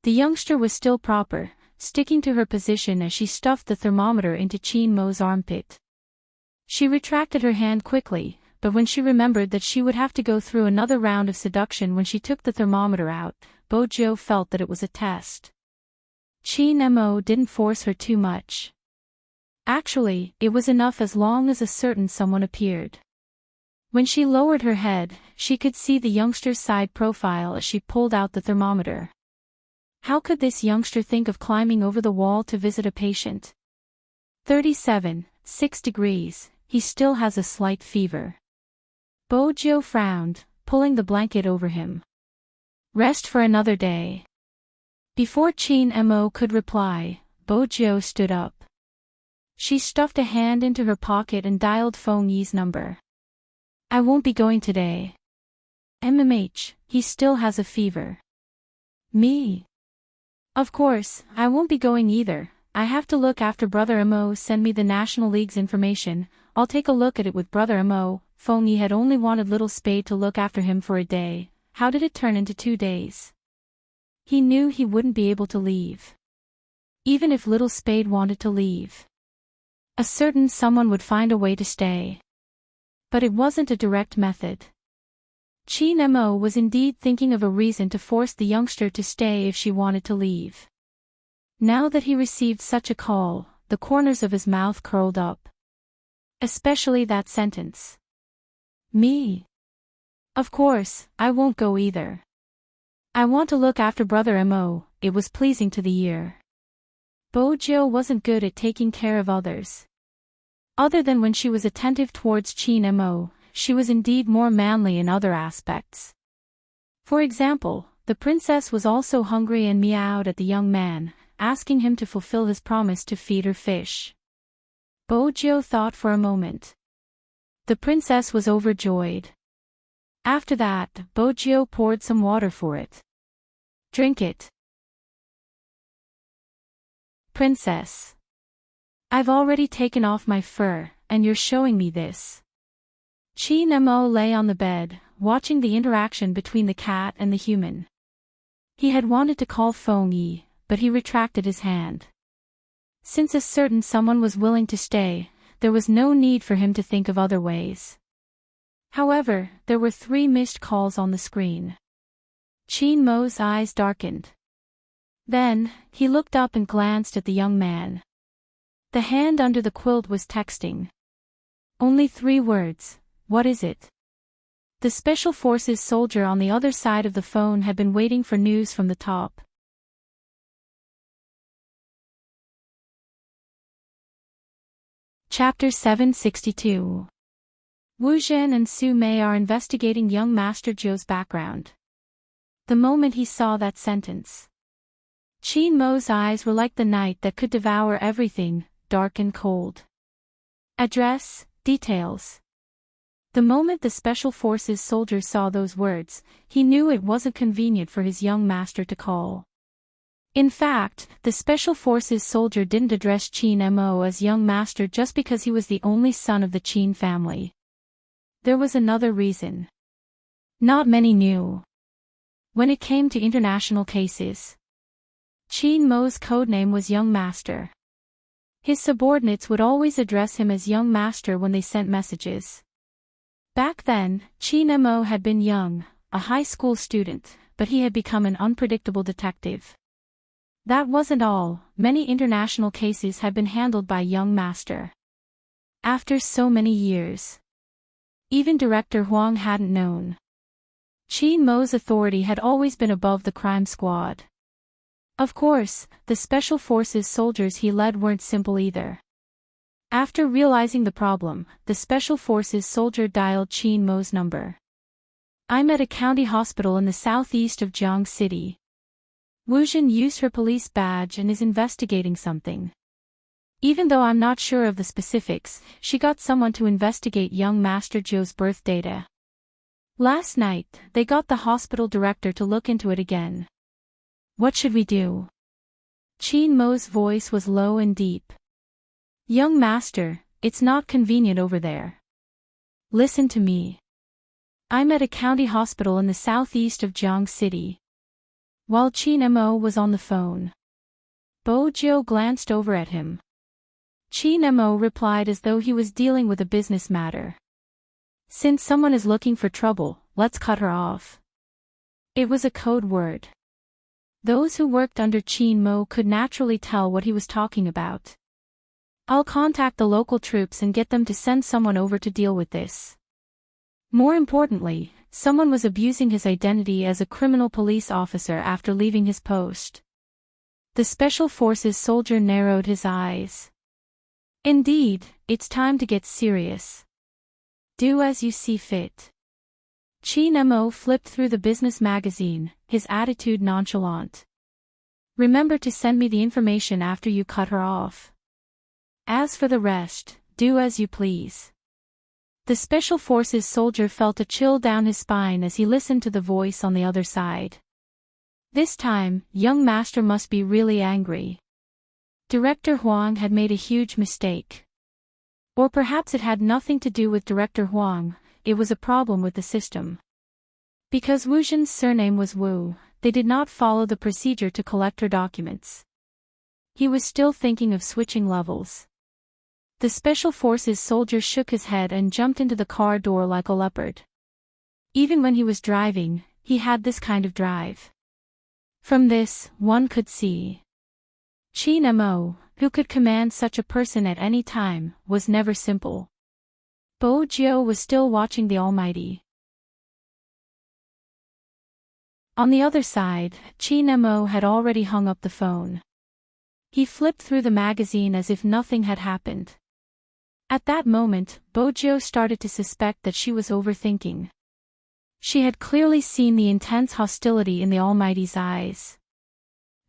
The youngster was still proper, sticking to her position as she stuffed the thermometer into Chi-Nemo's armpit. She retracted her hand quickly, but when she remembered that she would have to go through another round of seduction when she took the thermometer out, Bojo felt that it was a test. Chi-Nemo didn't force her too much. Actually, it was enough as long as a certain someone appeared. When she lowered her head, she could see the youngster's side profile as she pulled out the thermometer. How could this youngster think of climbing over the wall to visit a patient? 37.6 degrees, he still has a slight fever. Bojo frowned, pulling the blanket over him. Rest for another day. Before Chi-Nemo could reply, Bojo stood up. She stuffed a hand into her pocket and dialed Feng Yi's number. I won't be going today. He still has a fever. Me? Of course, I won't be going either. I have to look after Brother Mo. Send me the National League's information, I'll take a look at it with Brother Mo. Feng Yi had only wanted Little Spade to look after him for a day. How did it turn into 2 days? He knew he wouldn't be able to leave. Even if Little Spade wanted to leave. A certain someone would find a way to stay. But it wasn't a direct method. Chi-Nemo was indeed thinking of a reason to force the youngster to stay if she wanted to leave. Now that he received such a call, the corners of his mouth curled up. Especially that sentence. Me? Of course, I won't go either. I want to look after Brother Mo, it was pleasing to the ear. Bojo wasn't good at taking care of others. Other than when she was attentive towards Chin Mo, she was indeed more manly in other aspects. For example, the princess was also hungry and meowed at the young man, asking him to fulfill his promise to feed her fish. Bojo thought for a moment. The princess was overjoyed. After that, Bojo poured some water for it. Drink it. Princess. I've already taken off my fur, and you're showing me this. Chin Mo lay on the bed, watching the interaction between the cat and the human. He had wanted to call Feng Yi, but he retracted his hand. Since a certain someone was willing to stay, there was no need for him to think of other ways. However, there were 3 missed calls on the screen. Chin Mo's eyes darkened. Then, he looked up and glanced at the young man. The hand under the quilt was texting. Only 3 words, what is it? The Special Forces soldier on the other side of the phone had been waiting for news from the top. Chapter 762. Wu Zhen and Su Mei are investigating young Master Zhou's background. The moment he saw that sentence, Chin Mo's eyes were like the night that could devour everything, dark and cold. Address, details. The moment the Special Forces soldier saw those words, he knew it wasn't convenient for his young master to call. In fact, the Special Forces soldier didn't address Chin Mo as young master just because he was the only son of the Chin family. There was another reason. Not many knew. When it came to international cases, Chin Mo's codename was Young Master. His subordinates would always address him as Young Master when they sent messages. Back then, Chin Mo had been young, a high school student, but he had become an unpredictable detective. That wasn't all, many international cases had been handled by Young Master. After so many years, even Director Huang hadn't known. Chin Mo's authority had always been above the crime squad. Of course, the Special Forces soldiers he led weren't simple either. After realizing the problem, the Special Forces soldier dialed Chin Mo's number. I'm at a county hospital in the southeast of Jiang City. Wu Zhen used her police badge and is investigating something. Even though I'm not sure of the specifics, she got someone to investigate young Master Zhou's birth data. Last night, they got the hospital director to look into it again. What should we do? Chin Mo's voice was low and deep. Young Master, it's not convenient over there. Listen to me. I'm at a county hospital in the southeast of Jiang City. While Chin Mo was on the phone, Bojo glanced over at him. Chin Mo replied as though he was dealing with a business matter. Since someone is looking for trouble, let's cut her off. It was a code word. Those who worked under Chin Mo could naturally tell what he was talking about. I'll contact the local troops and get them to send someone over to deal with this. More importantly, someone was abusing his identity as a criminal police officer after leaving his post. The Special Forces soldier narrowed his eyes. Indeed, it's time to get serious. Do as you see fit. Chin Mo flipped through the business magazine, his attitude nonchalant. Remember to send me the information after you cut her off. As for the rest, do as you please. The Special Forces soldier felt a chill down his spine as he listened to the voice on the other side. This time, young master must be really angry. Director Huang had made a huge mistake. Or perhaps it had nothing to do with Director Huang, it was a problem with the system. Because Wu Zhen's surname was Wu, they did not follow the procedure to collect her documents. He was still thinking of switching levels. The Special Forces soldier shook his head and jumped into the car door like a leopard. Even when he was driving, he had this kind of drive. From this, one could see. Chin Mo, who could command such a person at any time, was never simple. Bo Jiu was still watching the Almighty. On the other side, Chi Nemo had already hung up the phone. He flipped through the magazine as if nothing had happened. At that moment, Bo Jiu started to suspect that she was overthinking. She had clearly seen the intense hostility in the Almighty's eyes.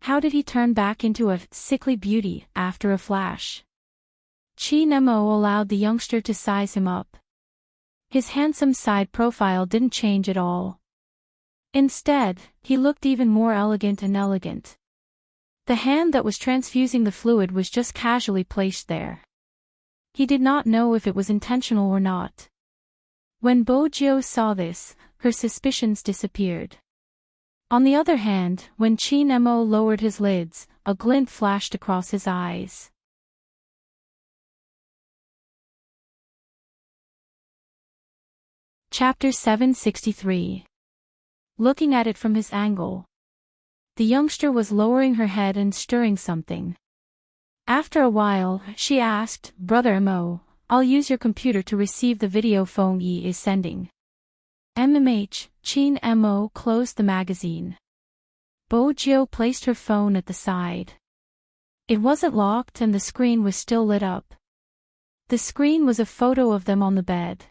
How did he turn back into a sickly beauty after a flash? Chi Nemo allowed the youngster to size him up. His handsome side profile didn't change at all. Instead, he looked even more elegant and elegant. The hand that was transfusing the fluid was just casually placed there. He did not know if it was intentional or not. When Bo Jiu saw this, her suspicions disappeared. On the other hand, when Chi Nemo lowered his lids, a glint flashed across his eyes. Chapter 763. Looking at it from his angle. The youngster was lowering her head and stirring something. After a while, she asked, "Brother Mo, I'll use your computer to receive the video phone E is sending." Chin Mo closed the magazine. Bo Jiu placed her phone at the side. It wasn't locked and the screen was still lit up. The screen was a photo of them on the bed.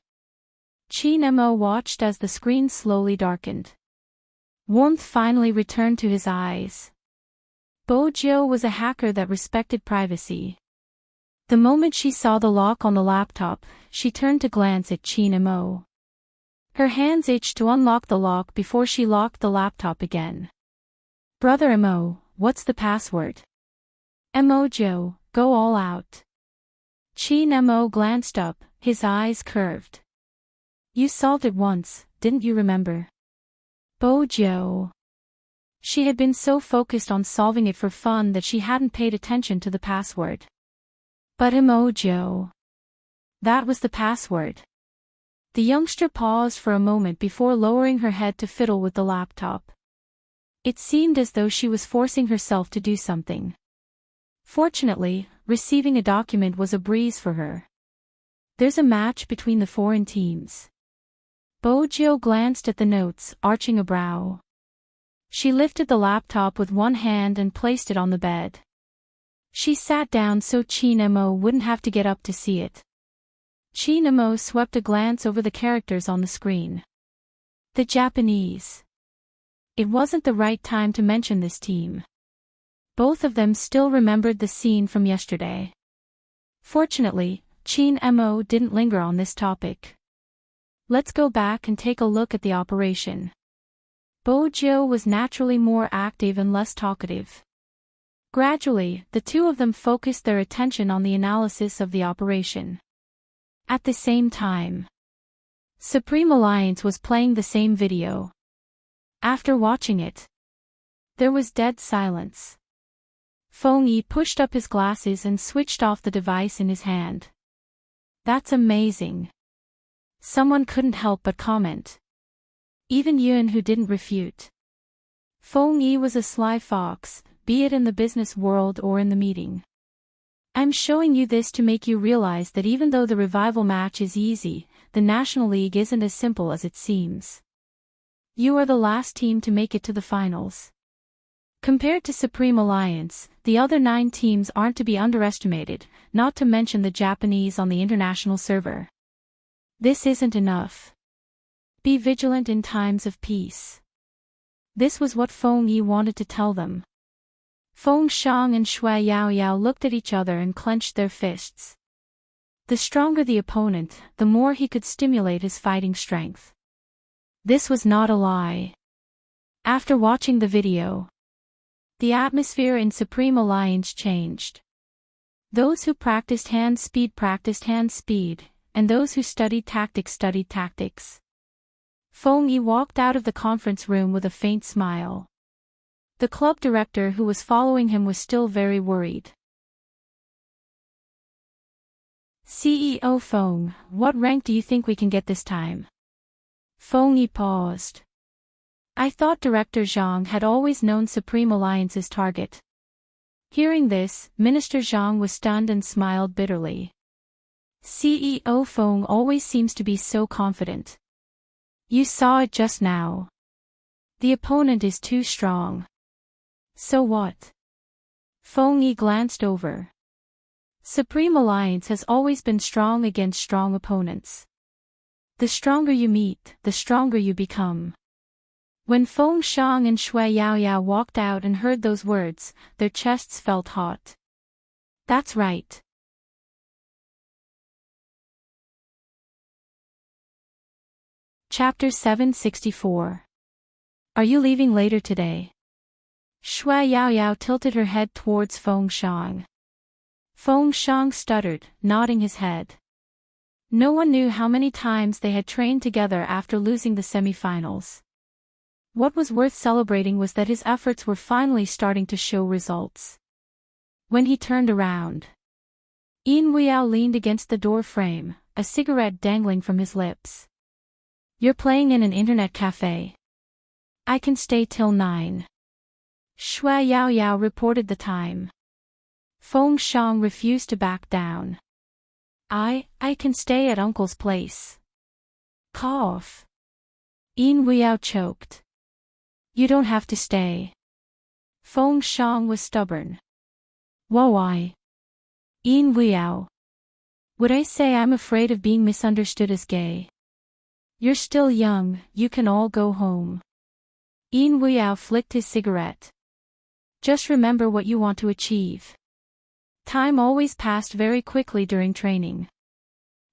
Chin Mo watched as the screen slowly darkened. Warmth finally returned to his eyes. Bo Jiu was a hacker that respected privacy. The moment she saw the lock on the laptop, she turned to glance at Chin Mo. Her hands itched to unlock the lock before she locked the laptop again. "Brother Mo, what's the password?" "Mo Jiu, go all out." Chin Mo glanced up, his eyes curved. "You solved it once, didn't you remember?" Bo Jiu. She had been so focused on solving it for fun that she hadn't paid attention to the password. But Mo Jiu. That was the password. The youngster paused for a moment before lowering her head to fiddle with the laptop. It seemed as though she was forcing herself to do something. Fortunately, receiving a document was a breeze for her. There's a match between the foreign teams. Bo Jiu glanced at the notes, arching a brow. She lifted the laptop with one hand and placed it on the bed. She sat down so Chin Mo wouldn't have to get up to see it. Chin Mo swept a glance over the characters on the screen. The Japanese. It wasn't the right time to mention this team. Both of them still remembered the scene from yesterday. Fortunately, Chin Mo didn't linger on this topic. Let's go back and take a look at the operation. Bo Jiu was naturally more active and less talkative. Gradually, the two of them focused their attention on the analysis of the operation. At the same time, Supreme Alliance was playing the same video. After watching it, there was dead silence. Feng Yi pushed up his glasses and switched off the device in his hand. "That's amazing." Someone couldn't help but comment. Even Yun, who didn't refute. Feng Yi was a sly fox, be it in the business world or in the meeting. "I'm showing you this to make you realize that even though the revival match is easy, the National League isn't as simple as it seems. You are the last team to make it to the finals. Compared to Supreme Alliance, the other 9 teams aren't to be underestimated, not to mention the Japanese on the international server. This isn't enough. Be vigilant in times of peace." This was what Feng Yi wanted to tell them. Feng Shang and Shui Yaoyao looked at each other and clenched their fists. The stronger the opponent, the more he could stimulate his fighting strength. This was not a lie. After watching the video, the atmosphere in Supreme Alliance changed. Those who practiced hand speed, and those who studied tactics. Feng Yi walked out of the conference room with a faint smile. The club director who was following him was still very worried. "CEO Feng, what rank do you think we can get this time?" Feng Yi paused. "I thought Director Zhang had always known Supreme Alliance's target." Hearing this, Minister Zhang was stunned and smiled bitterly. CEO Feng always seems to be so confident. You saw it just now. The opponent is too strong. So what? Feng Yi glanced over. Supreme Alliance has always been strong against strong opponents. The stronger you meet, the stronger you become. When Feng Shang and Shui Yaoyao walked out and heard those words, their chests felt hot. That's right. Chapter 764. Are you leaving later today? Shui Yaoyao tilted her head towards Feng Shang. Feng Shang stuttered, nodding his head. No one knew how many times they had trained together after losing the semi-finals. What was worth celebrating was that his efforts were finally starting to show results. When he turned around, Yin Weiyao leaned against the door frame, a cigarette dangling from his lips. You're playing in an internet cafe. I can stay till 9. Shui Yaoyao reported the time. Feng Shang refused to back down. I can stay at Uncle's place. Cough. Yin Weiyao choked. You don't have to stay. Feng Shang was stubborn. Why? Yin Weiyao. Would I say I'm afraid of being misunderstood as gay? You're still young, you can all go home. Yin Weiyao flicked his cigarette. Just remember what you want to achieve. Time always passed very quickly during training.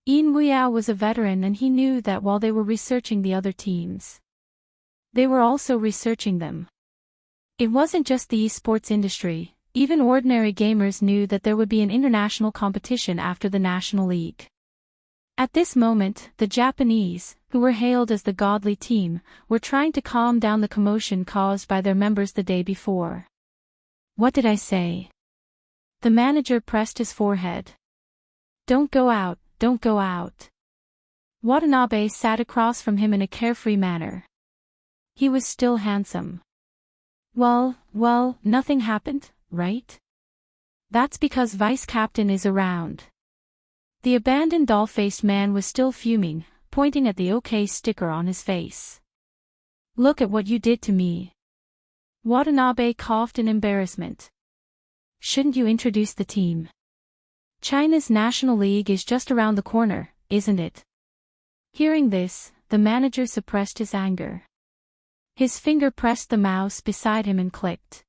Yin Weiyao was a veteran and he knew that while they were researching the other teams, they were also researching them. It wasn't just the esports industry, even ordinary gamers knew that there would be an international competition after the National League. At this moment, the Japanese, who were hailed as the godly team, were trying to calm down the commotion caused by their members the day before. What did I say? The manager pressed his forehead. Don't go out, don't go out. Watanabe sat across from him in a carefree manner. He was still handsome. Well, nothing happened, right? That's because Vice Captain is around. The abandoned doll-faced man was still fuming, pointing at the OK sticker on his face. Look at what you did to me. Watanabe coughed in embarrassment. Shouldn't you introduce the team? China's National League is just around the corner, isn't it? Hearing this, the manager suppressed his anger. His finger pressed the mouse beside him and clicked.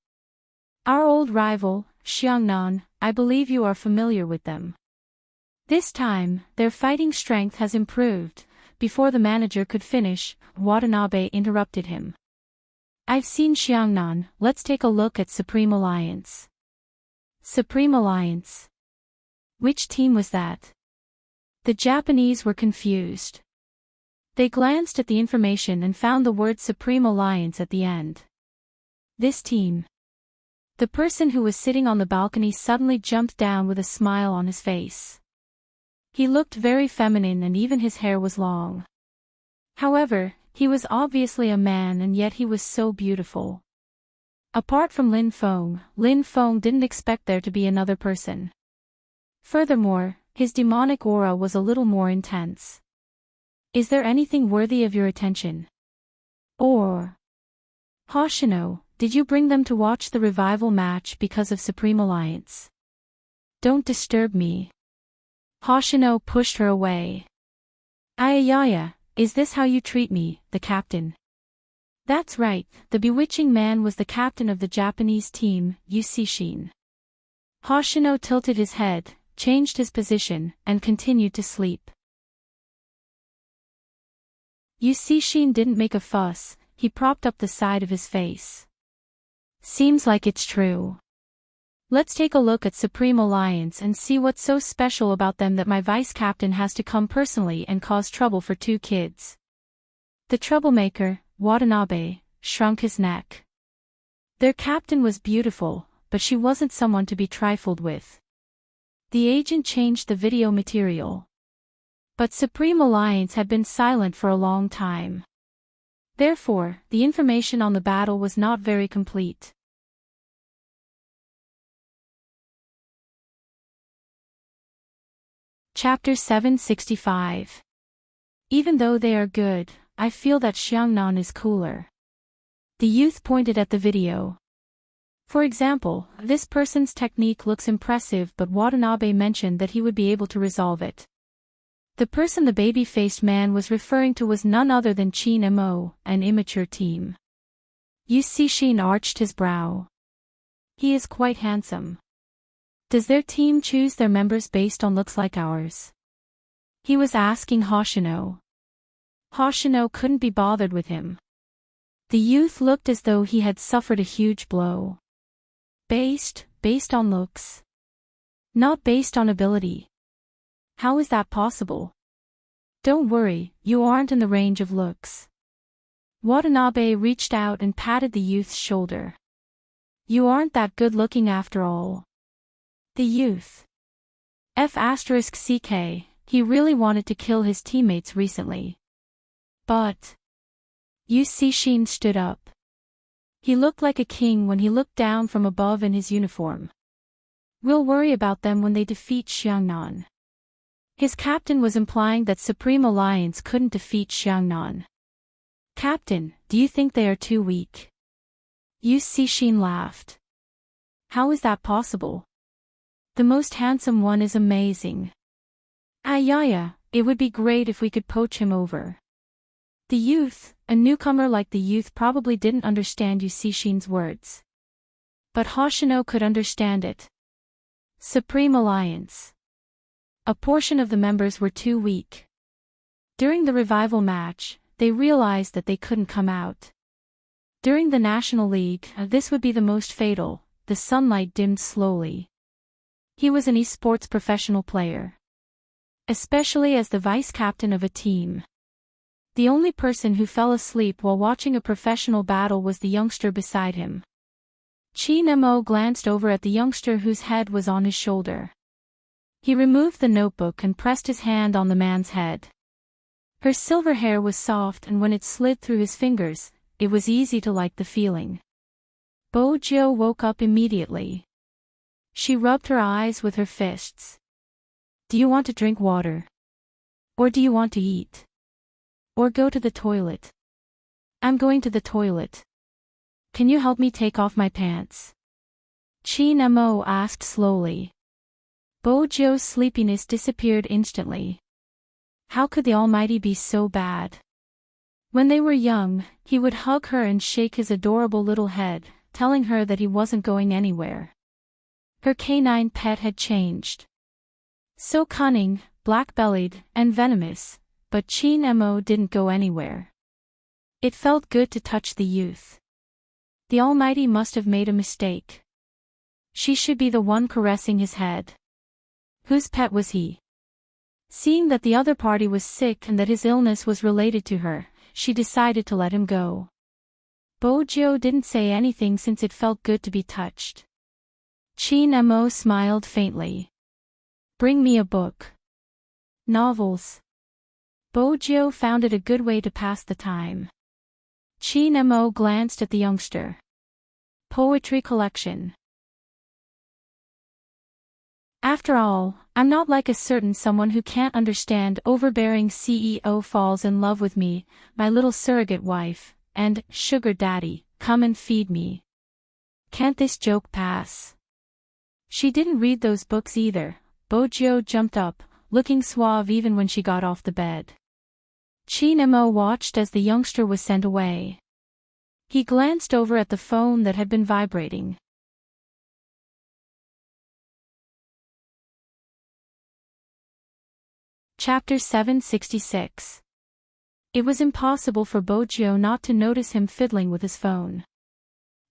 Our old rival, Xiangnan, I believe you are familiar with them. This time, their fighting strength has improved. Before the manager could finish, Watanabe interrupted him. I've seen Xiangnan, let's take a look at Supreme Alliance. Supreme Alliance? Which team was that? The Japanese were confused. They glanced at the information and found the word Supreme Alliance at the end. This team. The person who was sitting on the balcony suddenly jumped down with a smile on his face. He looked very feminine and even his hair was long. However, he was obviously a man and yet he was so beautiful. Apart from Lin Feng didn't expect there to be another person. Furthermore, his demonic aura was a little more intense. Is there anything worthy of your attention? Or, Hoshino, did you bring them to watch the revival match because of Supreme Alliance? Don't disturb me. Hoshino pushed her away. Ayayaya, is this how you treat me, the captain? That's right, the bewitching man was the captain of the Japanese team, Yusishin. Hoshino tilted his head, changed his position, and continued to sleep. Yusishin didn't make a fuss, he propped up the side of his face. Seems like it's true. Let's take a look at Supreme Alliance and see what's so special about them that my vice captain has to come personally and cause trouble for 2 kids. The troublemaker, Watanabe, shrunk his neck. Their captain was beautiful, but she wasn't someone to be trifled with. The agent changed the video material. But Supreme Alliance had been silent for a long time. Therefore, the information on the battle was not very complete. Chapter 765. Even though they are good, I feel that Xiangnan is cooler. The youth pointed at the video. For example, this person's technique looks impressive, but Watanabe mentioned that he would be able to resolve it. The person the baby-faced man was referring to was none other than Qin Mo, an immature team. Yu Cixin arched his brow. He is quite handsome. Does their team choose their members based on looks like ours? He was asking Hoshino. Hoshino couldn't be bothered with him. The youth looked as though he had suffered a huge blow. Based on looks. Not based on ability. How is that possible? Don't worry, you aren't in the range of looks. Watanabe reached out and patted the youth's shoulder. You aren't that good looking after all. The youth. F*CK, he really wanted to kill his teammates recently. But. Yu Cixin stood up. He looked like a king when he looked down from above in his uniform. We'll worry about them when they defeat Xiangnan. His captain was implying that Supreme Alliance couldn't defeat Xiangnan. Captain, do you think they are too weak? Yu Cixin laughed. How is that possible? The most handsome one is amazing. Ayaya, it would be great if we could poach him over. The youth, a newcomer like the youth, probably didn't understand Yu Cixin's words. But Hoshino could understand it. Supreme Alliance. A portion of the members were too weak. During the revival match, they realized that they couldn't come out. During the National League, this would be the most fatal. The sunlight dimmed slowly. He was an esports professional player. Especially as the vice-captain of a team. The only person who fell asleep while watching a professional battle was the youngster beside him. Qin Mo glanced over at the youngster whose head was on his shoulder. He removed the notebook and pressed his hand on the man's head. Her silver hair was soft, and when it slid through his fingers, it was easy to like the feeling. Bo Jiu woke up immediately. She rubbed her eyes with her fists. Do you want to drink water? Or do you want to eat? Or go to the toilet? I'm going to the toilet. Can you help me take off my pants? Qin Mo asked slowly. Bo Jiu's sleepiness disappeared instantly. How could the Almighty be so bad? When they were young, he would hug her and shake his adorable little head, telling her that he wasn't going anywhere. Her canine pet had changed. So cunning, black-bellied, and venomous, but Qin Mo didn't go anywhere. It felt good to touch the youth. The Almighty must have made a mistake. She should be the one caressing his head. Whose pet was he? Seeing that the other party was sick and that his illness was related to her, she decided to let him go. Bo Jiu didn't say anything since it felt good to be touched. Qin Mo smiled faintly. Bring me a book. Novels. Bo Jiu found it a good way to pass the time. Qin Mo glanced at the youngster. Poetry collection. After all, I'm not like a certain someone who can't understand overbearing CEO falls in love with me, my little surrogate wife, and sugar daddy, come and feed me. Can't this joke pass? She didn't read those books either. Bo Jiu jumped up, looking suave even when she got off the bed. Qin Mo watched as the youngster was sent away. He glanced over at the phone that had been vibrating. Chapter 766. It was impossible for Bo Jiu not to notice him fiddling with his phone.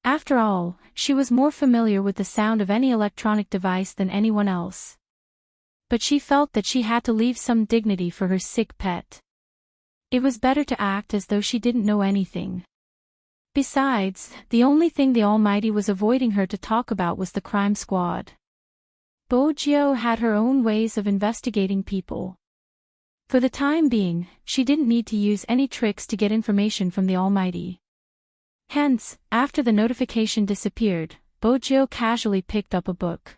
After all, she was more familiar with the sound of any electronic device than anyone else. But she felt that she had to leave some dignity for her sick pet. It was better to act as though she didn't know anything. Besides, the only thing the Almighty was avoiding her to talk about was the crime squad. Bo Jiu had her own ways of investigating people. For the time being, she didn't need to use any tricks to get information from the Almighty. Hence, after the notification disappeared, Bo Jiu casually picked up a book.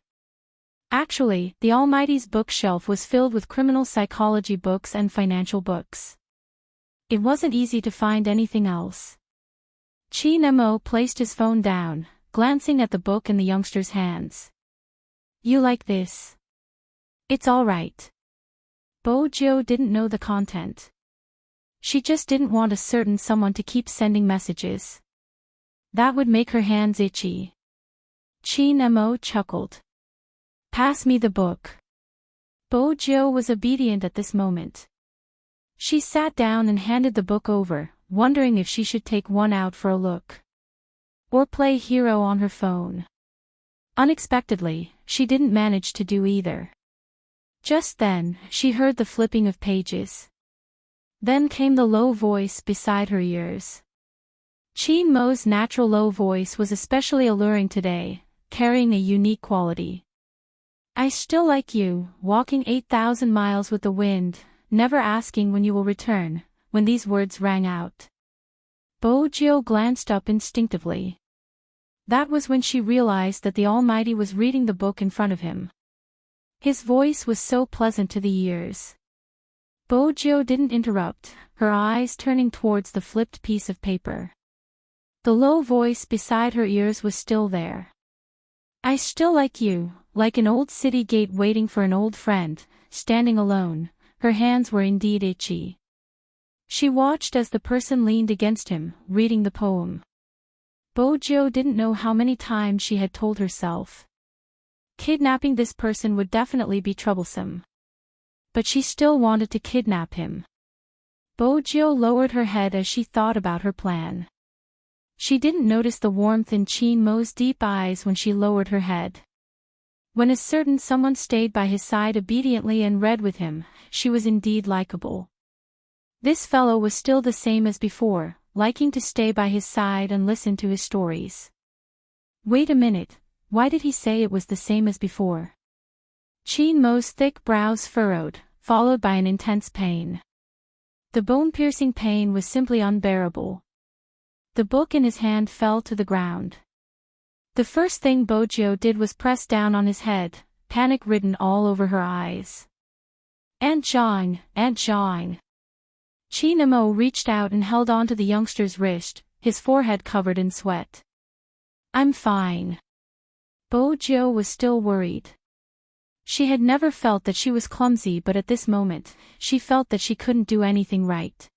Actually, the Almighty's bookshelf was filled with criminal psychology books and financial books. It wasn't easy to find anything else. Chin-mo placed his phone down, glancing at the book in the youngster's hands. You like this? It's all right. Bo-jo didn't know the content. She just didn't want a certain someone to keep sending messages. That would make her hands itchy. Chin-mo chuckled. Pass me the book. Bo-jo was obedient at this moment. She sat down and handed the book over, wondering if she should take one out for a look. Or play hero on her phone. Unexpectedly, she didn't manage to do either. Just then, she heard the flipping of pages. Then came the low voice beside her ears. Chin-mo's natural low voice was especially alluring today, carrying a unique quality. I still like you, walking 8,000 miles with the wind, never asking when you will return. When these words rang out, Bo-jo glanced up instinctively. That was when she realized that the Almighty was reading the book in front of him. His voice was so pleasant to the ears. Bo-jo didn't interrupt, her eyes turning towards the flipped piece of paper. The low voice beside her ears was still there. I still like you, like an old city gate waiting for an old friend, standing alone. Her hands were indeed itchy. She watched as the person leaned against him, reading the poem. Bo-jo didn't know how many times she had told herself. Kidnapping this person would definitely be troublesome. But she still wanted to kidnap him. Bo-jo lowered her head as she thought about her plan. She didn't notice the warmth in Chin-mo's deep eyes when she lowered her head. When a certain someone stayed by his side obediently and read with him, she was indeed likable. This fellow was still the same as before, liking to stay by his side and listen to his stories. Wait a minute, why did he say it was the same as before? Chin-mo's thick brows furrowed, followed by an intense pain. The bone-piercing pain was simply unbearable. The book in his hand fell to the ground. The first thing Bo-jo did was press down on his head, panic written all over her eyes. Aunt Zhang, Aunt Zhang. Chin-mo reached out and held onto the youngster's wrist, his forehead covered in sweat. I'm fine. Bo-jo was still worried. She had never felt that she was clumsy, but at this moment, she felt that she couldn't do anything right.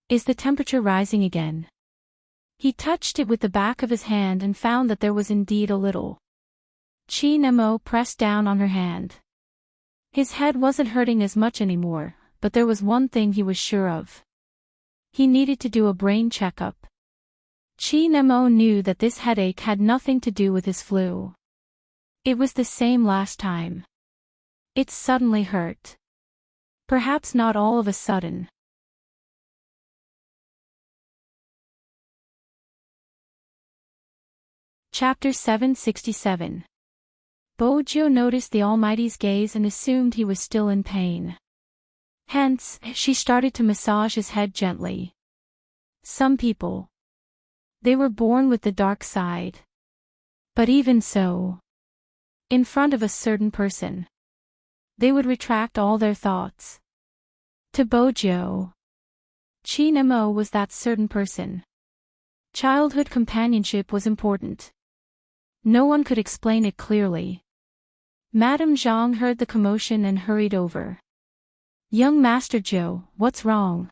Is the temperature rising again? He touched it with the back of his hand and found that there was indeed a little. Chin-mo pressed down on her hand. His head wasn't hurting as much anymore, but there was one thing he was sure of. He needed to do a brain checkup. Chin-mo knew that this headache had nothing to do with his flu. It was the same last time. It suddenly hurt. Perhaps not all of a sudden. Chapter 767. Bo-jo noticed the Almighty's gaze and assumed he was still in pain. Hence, she started to massage his head gently. Some people. They were born with the dark side. But even so, in front of a certain person, they would retract all their thoughts. To Bo-jo, Chin-mo was that certain person. Childhood companionship was important. No one could explain it clearly. Madame Zhang heard the commotion and hurried over. Young Master Zhou, what's wrong?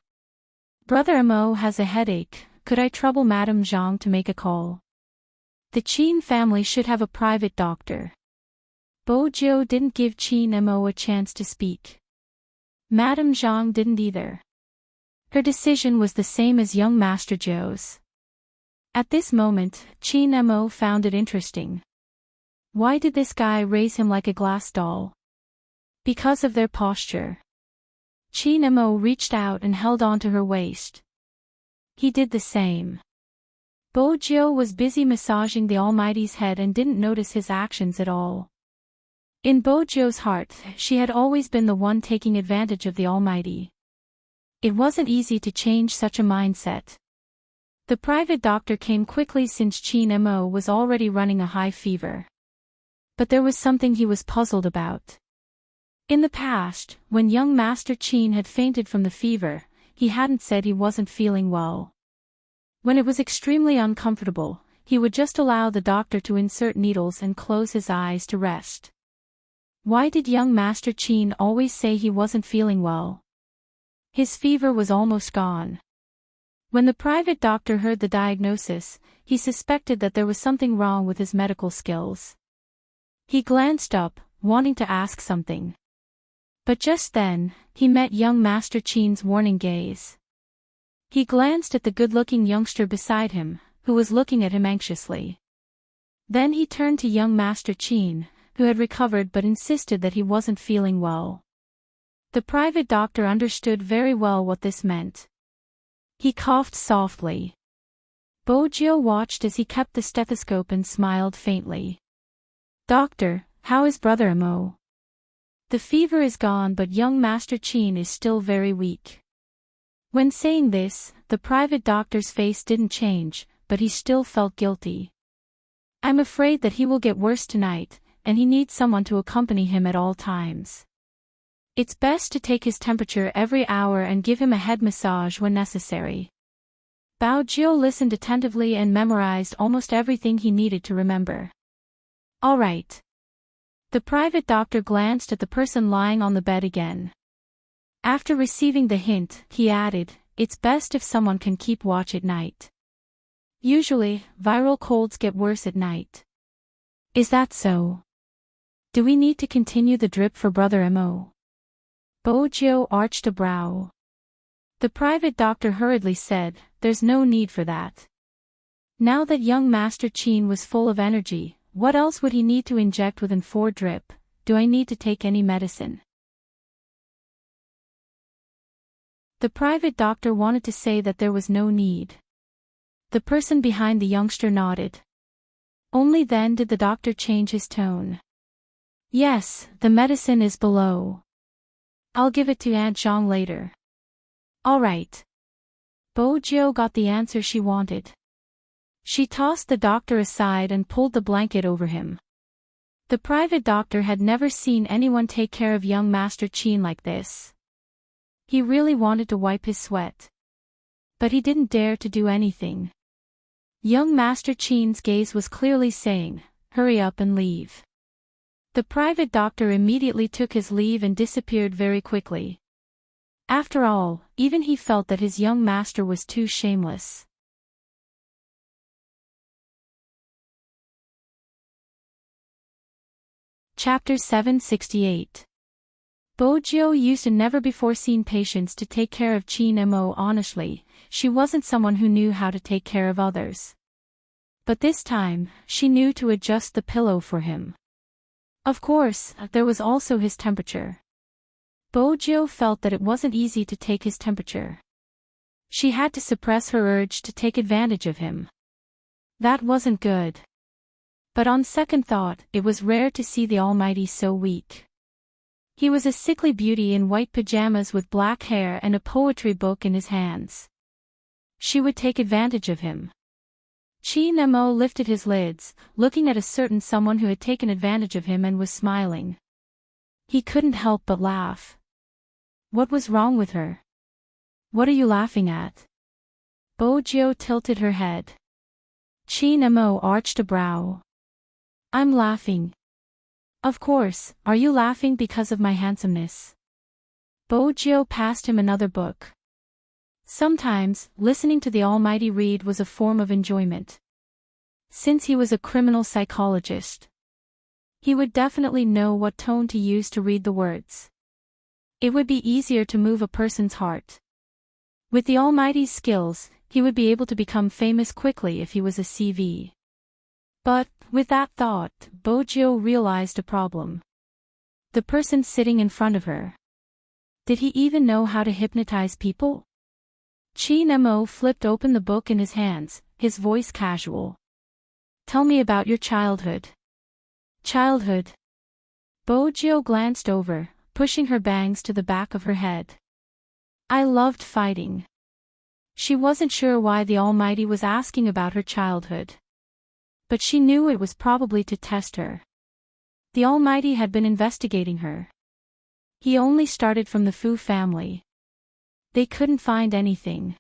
Brother Mo has a headache, could I trouble Madame Zhang to make a call? The Qin family should have a private doctor. Bo-jo didn't give Chin-mo a chance to speak. Madame Zhang didn't either. Her decision was the same as young Master Zhou's. At this moment, Chin-mo found it interesting. Why did this guy raise him like a glass doll? Because of their posture. Chin-mo reached out and held onto her waist. He did the same. Bo-jo was busy massaging the Almighty's head and didn't notice his actions at all. In Bo-jo's heart, she had always been the one taking advantage of the Almighty. It wasn't easy to change such a mindset. The private doctor came quickly since Chin-mo was already running a high fever. But there was something he was puzzled about. In the past, when young Master Qin had fainted from the fever, he hadn't said he wasn't feeling well. When it was extremely uncomfortable, he would just allow the doctor to insert needles and close his eyes to rest. Why did young Master Qin always say he wasn't feeling well? His fever was almost gone. When the private doctor heard the diagnosis, he suspected that there was something wrong with his medical skills. He glanced up, wanting to ask something. But just then, he met young Master Qin's warning gaze. He glanced at the good-looking youngster beside him, who was looking at him anxiously. Then he turned to young Master Qin, who had recovered but insisted that he wasn't feeling well. The private doctor understood very well what this meant. He coughed softly. Bojiu watched as he kept the stethoscope and smiled faintly. "Doctor, how is Brother Mo?" "The fever is gone, but young Master Qin is still very weak." When saying this, the private doctor's face didn't change, but he still felt guilty. "I'm afraid that he will get worse tonight, and he needs someone to accompany him at all times. It's best to take his temperature every hour and give him a head massage when necessary." Bao Jiu listened attentively and memorized almost everything he needed to remember. "All right." The private doctor glanced at the person lying on the bed again. After receiving the hint, he added, "It's best if someone can keep watch at night. Usually, viral colds get worse at night." "Is that so? Do we need to continue the drip for Brother Mo?" Bojiu arched a brow. The private doctor hurriedly said, "There's no need for that." Now that young Master Qin was full of energy, what else would he need to inject within 4 drip? "Do I need to take any medicine?" The private doctor wanted to say that there was no need. The person behind the youngster nodded. Only then did the doctor change his tone. "Yes, the medicine is below. I'll give it to Aunt Zhang later." "All right." Bojiu got the answer she wanted. She tossed the doctor aside and pulled the blanket over him. The private doctor had never seen anyone take care of young Master Qin like this. He really wanted to wipe his sweat. But he didn't dare to do anything. Young Master Qin's gaze was clearly saying, "Hurry up and leave." The private doctor immediately took his leave and disappeared very quickly. After all, even he felt that his young master was too shameless. Chapter 768. Bojiu used a never-before-seen patience to take care of Qin Mo. Honestly, she wasn't someone who knew how to take care of others. But this time, she knew to adjust the pillow for him. Of course, there was also his temperature. Bojiu felt that it wasn't easy to take his temperature. She had to suppress her urge to take advantage of him. That wasn't good. But on second thought, it was rare to see the Almighty so weak. He was a sickly beauty in white pajamas with black hair and a poetry book in his hands. She would take advantage of him. Qin Mo lifted his lids, looking at a certain someone who had taken advantage of him and was smiling. He couldn't help but laugh. What was wrong with her? "What are you laughing at?" Bojiu tilted her head. Qin Mo arched a brow. "I'm laughing." "Of course, are you laughing because of my handsomeness?" Bojiu passed him another book. Sometimes, listening to the Almighty read was a form of enjoyment. Since he was a criminal psychologist, he would definitely know what tone to use to read the words. It would be easier to move a person's heart. With the Almighty's skills, he would be able to become famous quickly if he was a CV. But, with that thought, Bojiu realized a problem. The person sitting in front of her. Did he even know how to hypnotize people? Qin Mo flipped open the book in his hands, his voice casual. "Tell me about your childhood." "Childhood?" Bojiu glanced over, pushing her bangs to the back of her head. "I loved fighting." She wasn't sure why the Almighty was asking about her childhood. But she knew it was probably to test her. The Almighty had been investigating her. He only started from the Fu family. They couldn't find anything.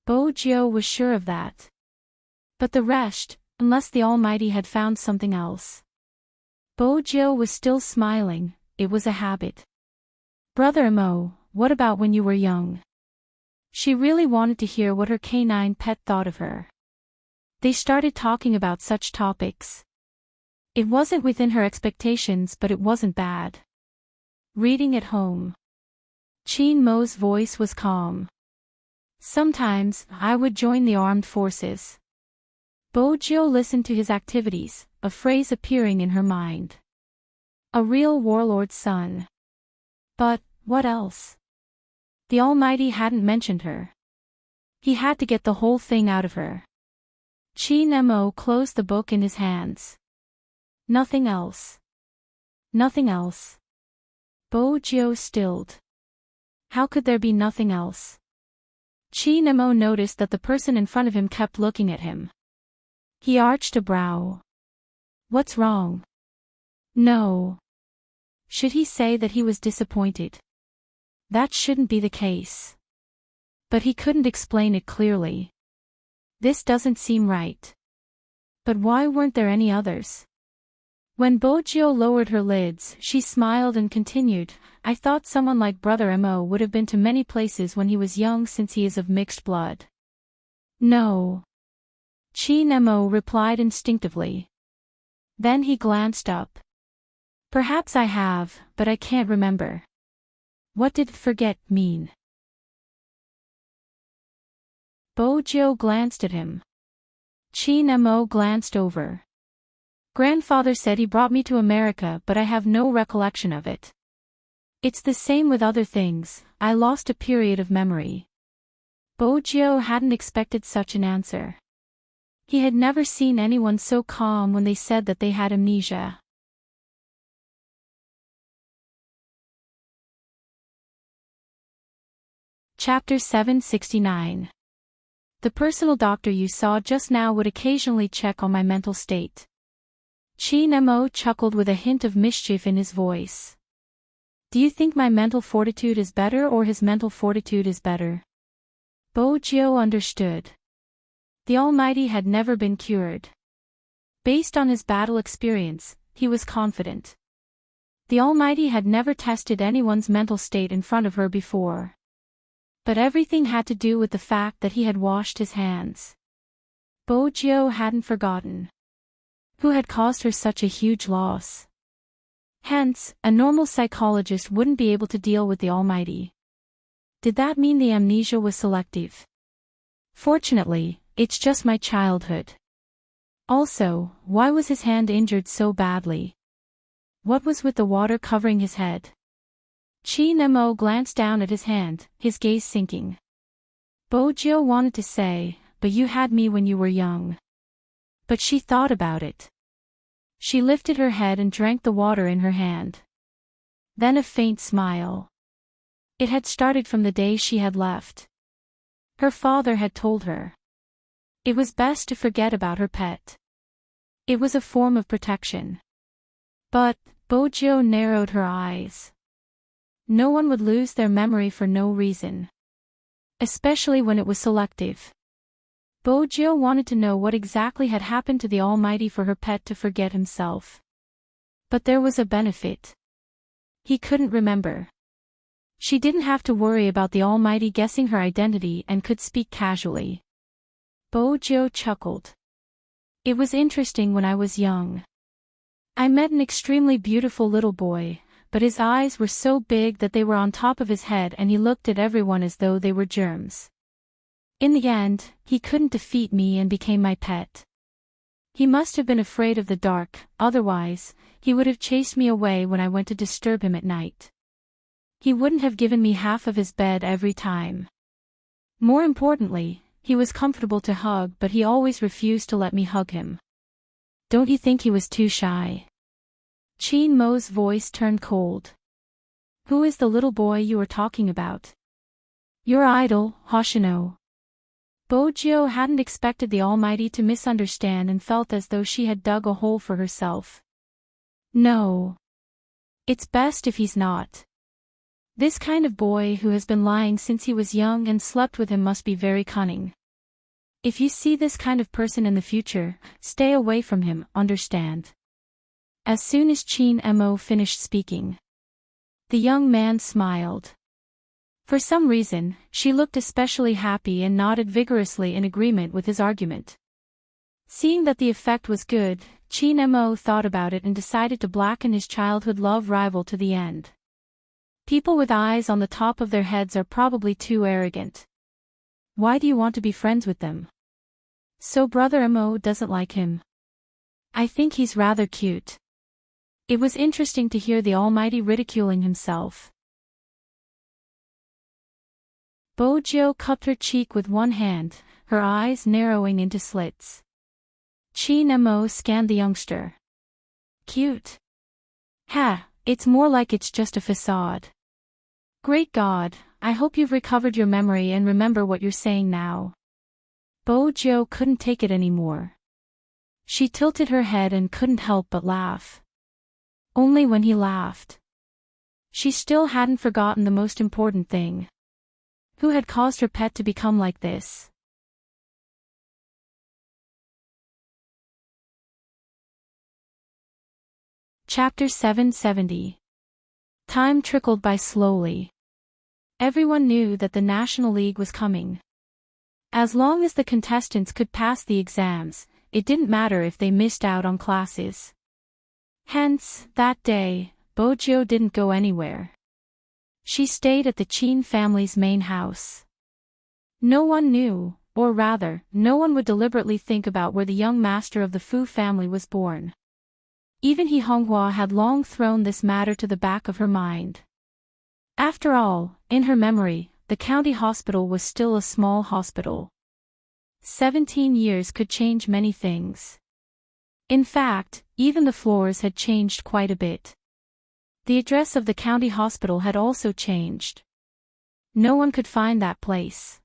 Bojiu was sure of that. But the rest, unless the Almighty had found something else. Bojiu was still smiling, it was a habit. Brother Mo, what about when you were young? She really wanted to hear what her canine pet thought of her. They started talking about such topics. It wasn't within her expectations, but it wasn't bad. Reading at home. Qin Mo's voice was calm. Sometimes, I would join the armed forces. Bojiu listened to his activities, a phrase appearing in her mind. A real warlord's son. But, what else? The Almighty hadn't mentioned her. He had to get the whole thing out of her. Qin Mo closed the book in his hands. Nothing else. Nothing else. Bojiu stilled. How could there be nothing else? Qin Mo noticed that the person in front of him kept looking at him. He arched a brow. What's wrong? No. Should he say that he was disappointed? That shouldn't be the case. But he couldn't explain it clearly. This doesn't seem right. But why weren't there any others? When Bojiu lowered her lids, she smiled and continued, I thought someone like Brother Mo would have been to many places when he was young since he is of mixed blood. No. Qin Mo replied instinctively. Then he glanced up. Perhaps I have, but I can't remember. What did forget mean? Bojiu glanced at him. Qin Mo glanced over. Grandfather said he brought me to America, but I have no recollection of it. It's the same with other things, I lost a period of memory. Bojiu hadn't expected such an answer. He had never seen anyone so calm when they said that they had amnesia. Chapter 769. The personal doctor you saw just now would occasionally check on my mental state. Qin Mo chuckled with a hint of mischief in his voice. Do you think my mental fortitude is better or his mental fortitude is better? Bojiu understood. The Almighty had never been cured. Based on his battle experience, he was confident. The Almighty had never tested anyone's mental state in front of her before. But everything had to do with the fact that he had washed his hands. Bojiu hadn't forgotten. Who had caused her such a huge loss? Hence, a normal psychologist wouldn't be able to deal with the Almighty. Did that mean the amnesia was selective? Fortunately, it's just my childhood. Also, why was his hand injured so badly? What was with the water covering his head? Qin Mo glanced down at his hand, his gaze sinking. Bojiu wanted to say, but you had me when you were young. But she thought about it. She lifted her head and drank the water in her hand. Then a faint smile. It had started from the day she had left. Her father had told her. It was best to forget about her pet. It was a form of protection. But, Bojiu narrowed her eyes. No one would lose their memory for no reason. Especially when it was selective. Bojiu wanted to know what exactly had happened to the Almighty for her pet to forget himself. But there was a benefit. He couldn't remember. She didn't have to worry about the Almighty guessing her identity and could speak casually. Bojiu chuckled. It was interesting when I was young. I met an extremely beautiful little boy, but his eyes were so big that they were on top of his head and he looked at everyone as though they were germs. In the end, he couldn't defeat me and became my pet. He must have been afraid of the dark, otherwise, he would have chased me away when I went to disturb him at night. He wouldn't have given me half of his bed every time. More importantly, he was comfortable to hug, but he always refused to let me hug him. Don't you think he was too shy? Qin Mo's voice turned cold. Who is the little boy you are talking about? Your idol, Hoshino. Bojiu hadn't expected the Almighty to misunderstand and felt as though she had dug a hole for herself. No. It's best if he's not. This kind of boy who has been lying since he was young and slept with him must be very cunning. If you see this kind of person in the future, stay away from him, understand? As soon as Chin Mo finished speaking, the young man smiled. For some reason, she looked especially happy and nodded vigorously in agreement with his argument. Seeing that the effect was good, Chin Mo thought about it and decided to blacken his childhood love rival to the end. People with eyes on the top of their heads are probably too arrogant. Why do you want to be friends with them? So Brother Mo doesn't like him. I think he's rather cute. It was interesting to hear the Almighty ridiculing himself. Bojo cupped her cheek with one hand, her eyes narrowing into slits. Chin Mo scanned the youngster. Cute. Ha, it's more like it's just a facade. Great God, I hope you've recovered your memory and remember what you're saying now. Bojo couldn't take it anymore. She tilted her head and couldn't help but laugh. Only when he laughed. She still hadn't forgotten the most important thing. Who had caused her pet to become like this? Chapter 770. Time trickled by slowly. Everyone knew that the National League was coming. As long as the contestants could pass the exams, it didn't matter if they missed out on classes. Hence, that day, Bojo didn't go anywhere. She stayed at the Chin family's main house. No one knew, or rather, no one would deliberately think about where the young master of the Fu family was born. Even He Honghua had long thrown this matter to the back of her mind. After all, in her memory, the county hospital was still a small hospital. 17 years could change many things. In fact, even the floors had changed quite a bit. The address of the county hospital had also changed. No one could find that place.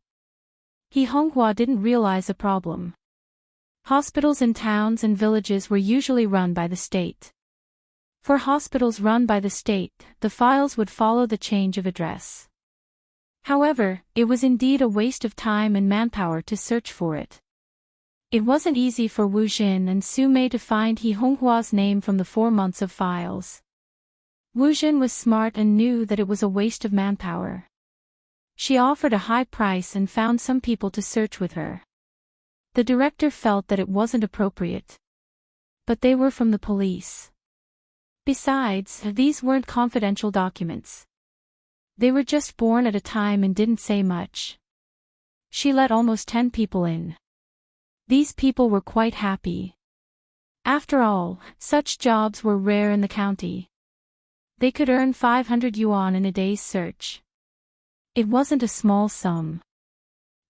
He Honghua didn't realize a problem. Hospitals in towns and villages were usually run by the state. For hospitals run by the state, the files would follow the change of address. However, it was indeed a waste of time and manpower to search for it. It wasn't easy for Wu Jin and Su Mei to find He Honghua's name from the 4 months of files. Wu Jin was smart and knew that it was a waste of manpower. She offered a high price and found some people to search with her. The director felt that it wasn't appropriate. But they were from the police. Besides, these weren't confidential documents. They were just born at a time and didn't say much. She let almost 10 people in. These people were quite happy. After all, such jobs were rare in the county. They could earn 500 yuan in a day's search. It wasn't a small sum.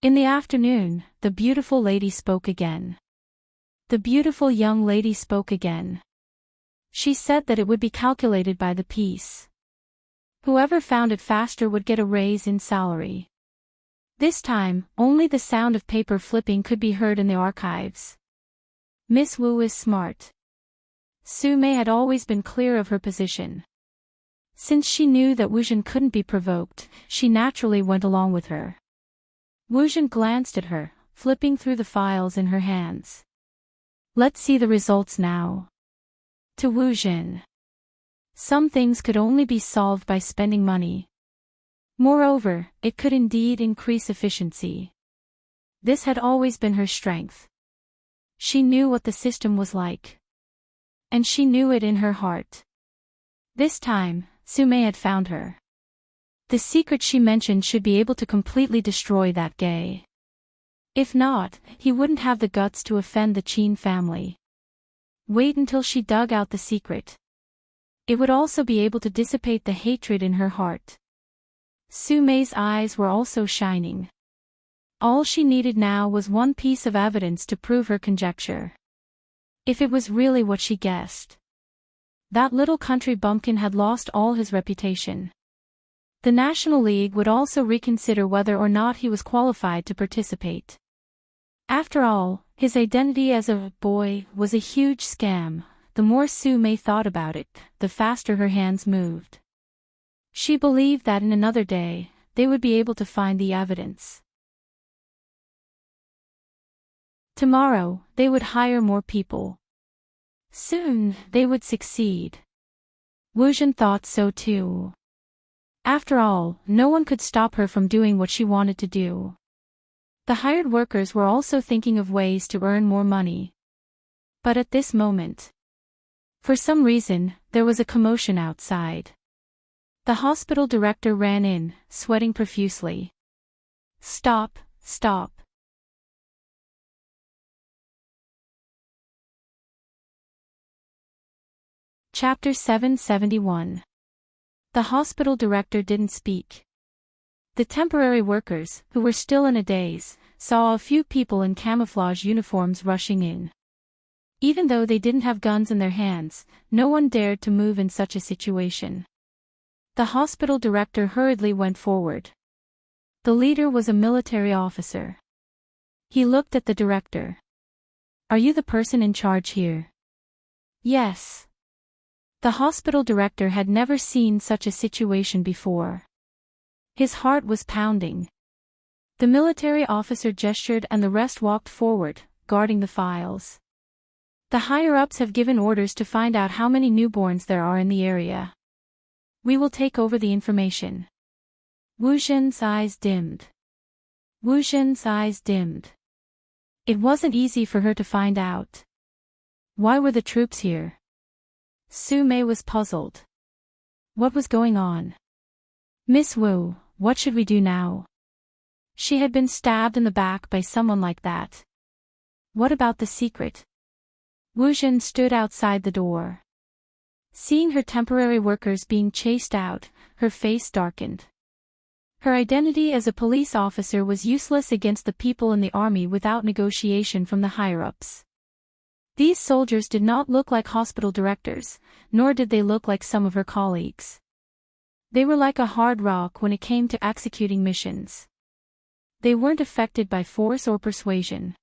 In the afternoon, the beautiful lady spoke again. The beautiful young lady spoke again. She said that it would be calculated by the piece. Whoever found it faster would get a raise in salary. This time, only the sound of paper flipping could be heard in the archives. Miss Wu is smart. Su Mei had always been clear of her position. Since she knew that Wu Jin couldn't be provoked, she naturally went along with her. Wu Jin glanced at her, flipping through the files in her hands. Let's see the results now. To Wu Jin. Some things could only be solved by spending money. Moreover, it could indeed increase efficiency. This had always been her strength. She knew what the system was like. And she knew it in her heart. This time, Su Mei had found her. The secret she mentioned should be able to completely destroy that gay. If not, he wouldn't have the guts to offend the Chin family. Wait until she dug out the secret. It would also be able to dissipate the hatred in her heart. Su Mei's eyes were also shining. All she needed now was one piece of evidence to prove her conjecture. If it was really what she guessed. That little country bumpkin had lost all his reputation. The National League would also reconsider whether or not he was qualified to participate. After all, his identity as a boy was a huge scam. the more Su Mei thought about it, the faster her hands moved. She believed that in another day, they would be able to find the evidence. Tomorrow, they would hire more people. Soon, they would succeed. Wu Zhen thought so too. After all, no one could stop her from doing what she wanted to do. The hired workers were also thinking of ways to earn more money. But at this moment, for some reason, there was a commotion outside. The hospital director ran in, sweating profusely. "Stop, stop." Chapter 771. The hospital director didn't speak. The temporary workers, who were still in a daze, saw a few people in camouflage uniforms rushing in. Even though they didn't have guns in their hands, no one dared to move in such a situation. The hospital director hurriedly went forward. The leader was a military officer. He looked at the director. "Are you the person in charge here?" "Yes." The hospital director had never seen such a situation before. His heart was pounding. The military officer gestured and the rest walked forward, guarding the files. "The higher-ups have given orders to find out how many newborns there are in the area. We will take over the information." Wu Zhen's eyes dimmed. Wu Zhen's eyes dimmed. It wasn't easy for her to find out. Why were the troops here? Su Mei was puzzled. What was going on? "Miss Wu, what should we do now?" She had been stabbed in the back by someone like that. What about the secret? Wu Zhen stood outside the door. Seeing her temporary workers being chased out, her face darkened. Her identity as a police officer was useless against the people in the army without negotiation from the higher-ups. These soldiers did not look like hospital directors, nor did they look like some of her colleagues. They were like a hard rock when it came to executing missions. They weren't affected by force or persuasion.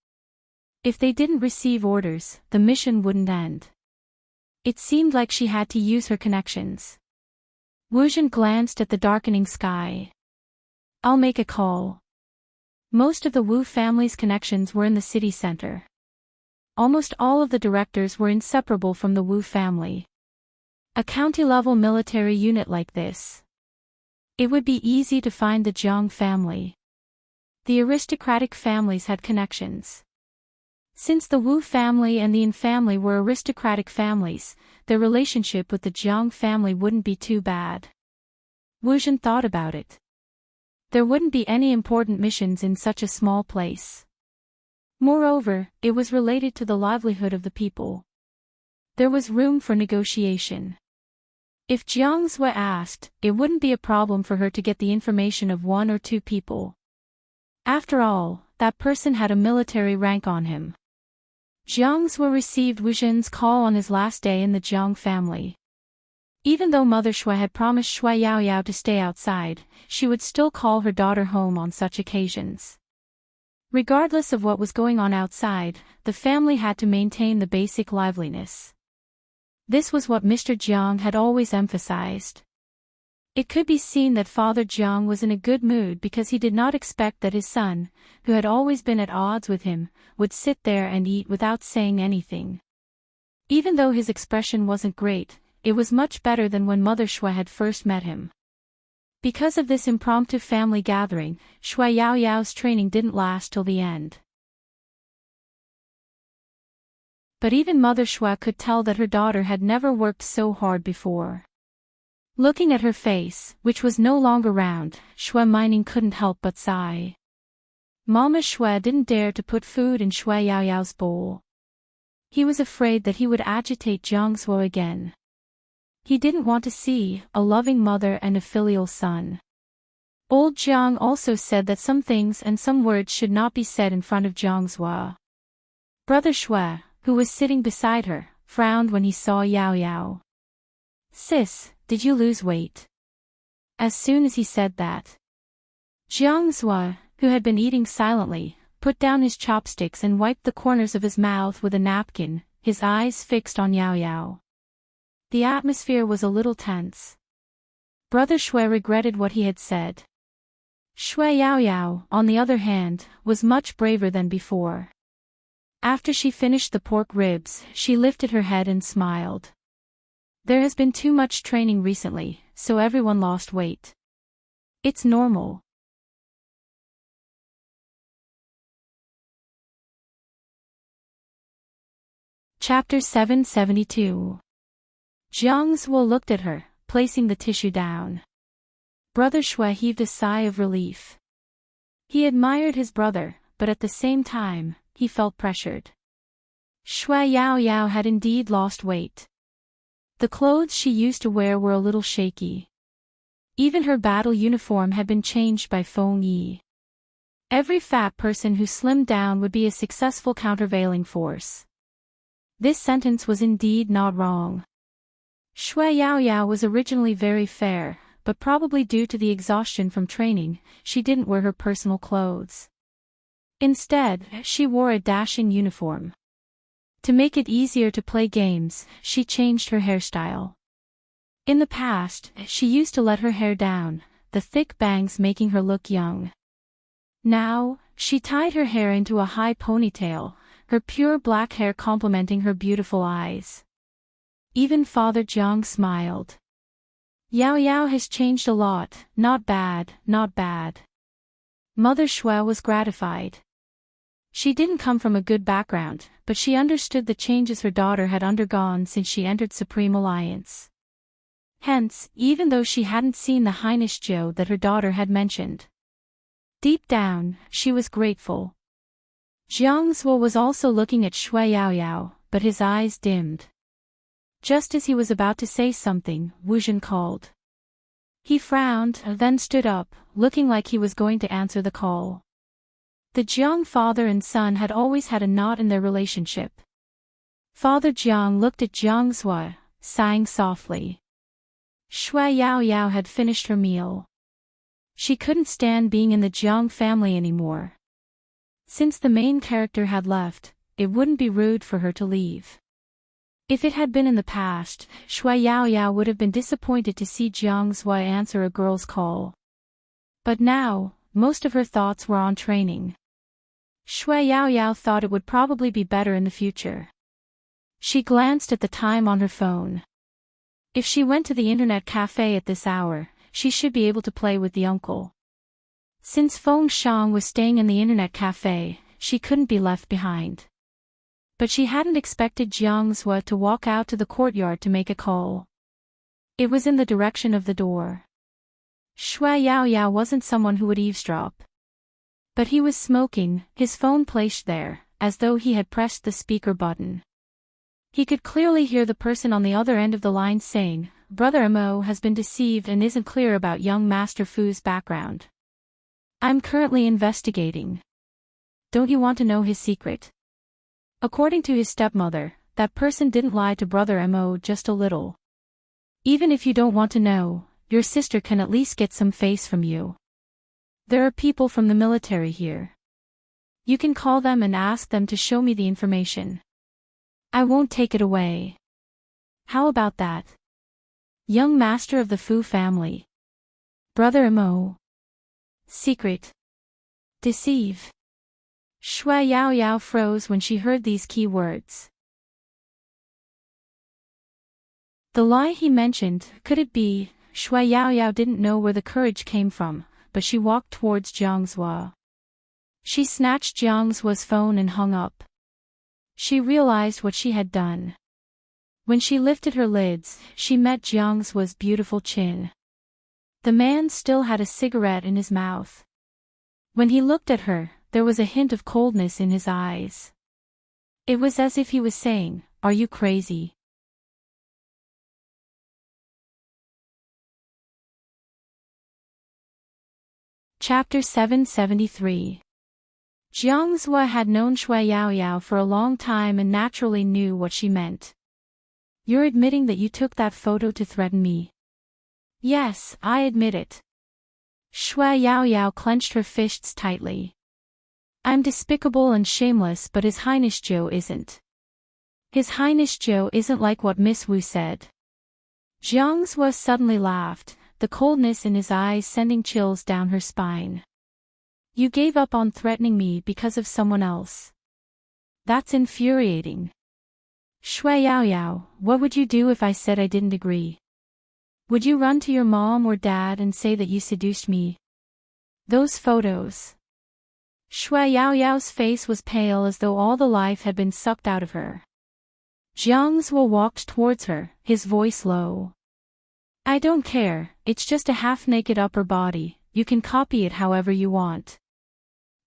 If they didn't receive orders, the mission wouldn't end. It seemed like she had to use her connections. Wu Zhen glanced at the darkening sky. "I'll make a call." Most of the Wu family's connections were in the city center. Almost all of the directors were inseparable from the Wu family. A county-level military unit like this. It would be easy to find the Jiang family. The aristocratic families had connections. Since the Wu family and the Yin family were aristocratic families, their relationship with the Jiang family wouldn't be too bad. Wu Zhen thought about it. There wouldn't be any important missions in such a small place. Moreover, it was related to the livelihood of the people. There was room for negotiation. If Jiang Zue asked, it wouldn't be a problem for her to get the information of one or two people. After all, that person had a military rank on him. Jiang Zue received Wu Zhen's call on his last day in the Jiang family. Even though Mother Shui had promised Shui Yaoyao to stay outside, she would still call her daughter home on such occasions. Regardless of what was going on outside, the family had to maintain the basic liveliness. This was what Mr. Jiang had always emphasized. It could be seen that Father Jiang was in a good mood because he did not expect that his son, who had always been at odds with him, would sit there and eat without saying anything. Even though his expression wasn't great, it was much better than when Mother Shui had first met him. Because of this impromptu family gathering, Shui Yaoyao's training didn't last till the end. But even Mother Shui could tell that her daughter had never worked so hard before. Looking at her face, which was no longer round, Shui Mining couldn't help but sigh. Mama Shui didn't dare to put food in Shui Yaoyao's bowl. He was afraid that he would agitate Jiang Zue again. He didn't want to see a loving mother and a filial son. Old Jiang also said that some things and some words should not be said in front of Jiang Zue. Brother Shui, who was sitting beside her, frowned when he saw Yao Yao. "Sis, did you lose weight?" As soon as he said that, Jiang Zue, who had been eating silently, put down his chopsticks and wiped the corners of his mouth with a napkin, his eyes fixed on Yao Yao. The atmosphere was a little tense. Brother Shui regretted what he had said. Shui Yao Yao, on the other hand, was much braver than before. After she finished the pork ribs, she lifted her head and smiled. There has been too much training recently, so everyone lost weight. It's normal. Chapter 772. Jiang Zuo looked at her, placing the tissue down. Brother Shui heaved a sigh of relief. He admired his brother, but at the same time, he felt pressured. Shui Yao Yao had indeed lost weight. The clothes she used to wear were a little shaky. Even her battle uniform had been changed by Feng Yi. Every fat person who slimmed down would be a successful countervailing force. This sentence was indeed not wrong. Shui Yao Yao was originally very fair, but probably due to the exhaustion from training, she didn't wear her personal clothes. Instead, she wore a dashing uniform. To make it easier to play games, she changed her hairstyle. In the past, she used to let her hair down, the thick bangs making her look young. Now, she tied her hair into a high ponytail, her pure black hair complementing her beautiful eyes. Even Father Jiang smiled. Yao Yao has changed a lot, not bad, not bad. Mother Shui was gratified. She didn't come from a good background, but she understood the changes her daughter had undergone since she entered Supreme Alliance. Hence, even though she hadn't seen the Highness Zhou that her daughter had mentioned, deep down, she was grateful. Jiang Zuo was also looking at Shui Yao Yao, but his eyes dimmed. Just as he was about to say something, Wu Zhen called. He frowned, then stood up, looking like he was going to answer the call. The Jiang father and son had always had a knot in their relationship. Father Jiang looked at Jiang Zuo, sighing softly. Shui Yao Yao had finished her meal. She couldn't stand being in the Jiang family anymore. Since the main character had left, it wouldn't be rude for her to leave. If it had been in the past, Shui Yao Yao would have been disappointed to see Jiang Zuo answer a girl's call. But now, most of her thoughts were on training. Shui Yao Yao thought it would probably be better in the future. She glanced at the time on her phone. If she went to the internet cafe at this hour, she should be able to play with the uncle. Since Feng Shang was staying in the internet cafe, she couldn't be left behind. But she hadn't expected Jiang Zuo to walk out to the courtyard to make a call. It was in the direction of the door. Shui Yao Yao wasn't someone who would eavesdrop. But he was smoking, his phone placed there, as though he had pressed the speaker button. He could clearly hear the person on the other end of the line saying, "Brother Mo has been deceived and isn't clear about young Master Fu's background. I'm currently investigating. Don't you want to know his secret?" According to his stepmother, that person didn't lie to Brother Mo just a little. Even if you don't want to know, your sister can at least get some face from you. There are people from the military here. You can call them and ask them to show me the information. I won't take it away. How about that? Young master of the Fu family. Brother Mo. Secret. Deceive. Shui Yao Yao froze when she heard these key words. The lie he mentioned, could it be? Shui Yao Yao didn't know where the courage came from, but she walked towards Jiang Zuo. She snatched Jiang Zuo's phone and hung up. She realized what she had done. When she lifted her lids, she met Jiang Zuo's beautiful chin. The man still had a cigarette in his mouth. When he looked at her, there was a hint of coldness in his eyes. It was as if he was saying, "Are you crazy?" Chapter 773. Jiang Zuo had known Shui Yao Yao for a long time and naturally knew what she meant. "You're admitting that you took that photo to threaten me?" "Yes, I admit it." Shui Yao Yao clenched her fists tightly. "I'm despicable and shameless, but His Highness Zhou isn't. His Highness Joe isn't like what Miss Wu said. Jiang Zhua suddenly laughed, the coldness in his eyes sending chills down her spine. You gave up on threatening me because of someone else. That's infuriating. Shui Yao Yao, what would you do if I said I didn't agree? Would you run to your mom or dad and say that you seduced me? Those photos. Shui Yao Yao's face was pale as though all the life had been sucked out of her. Jiang Zhua walked towards her, his voice low. I don't care, it's just a half-naked upper body, you can copy it however you want.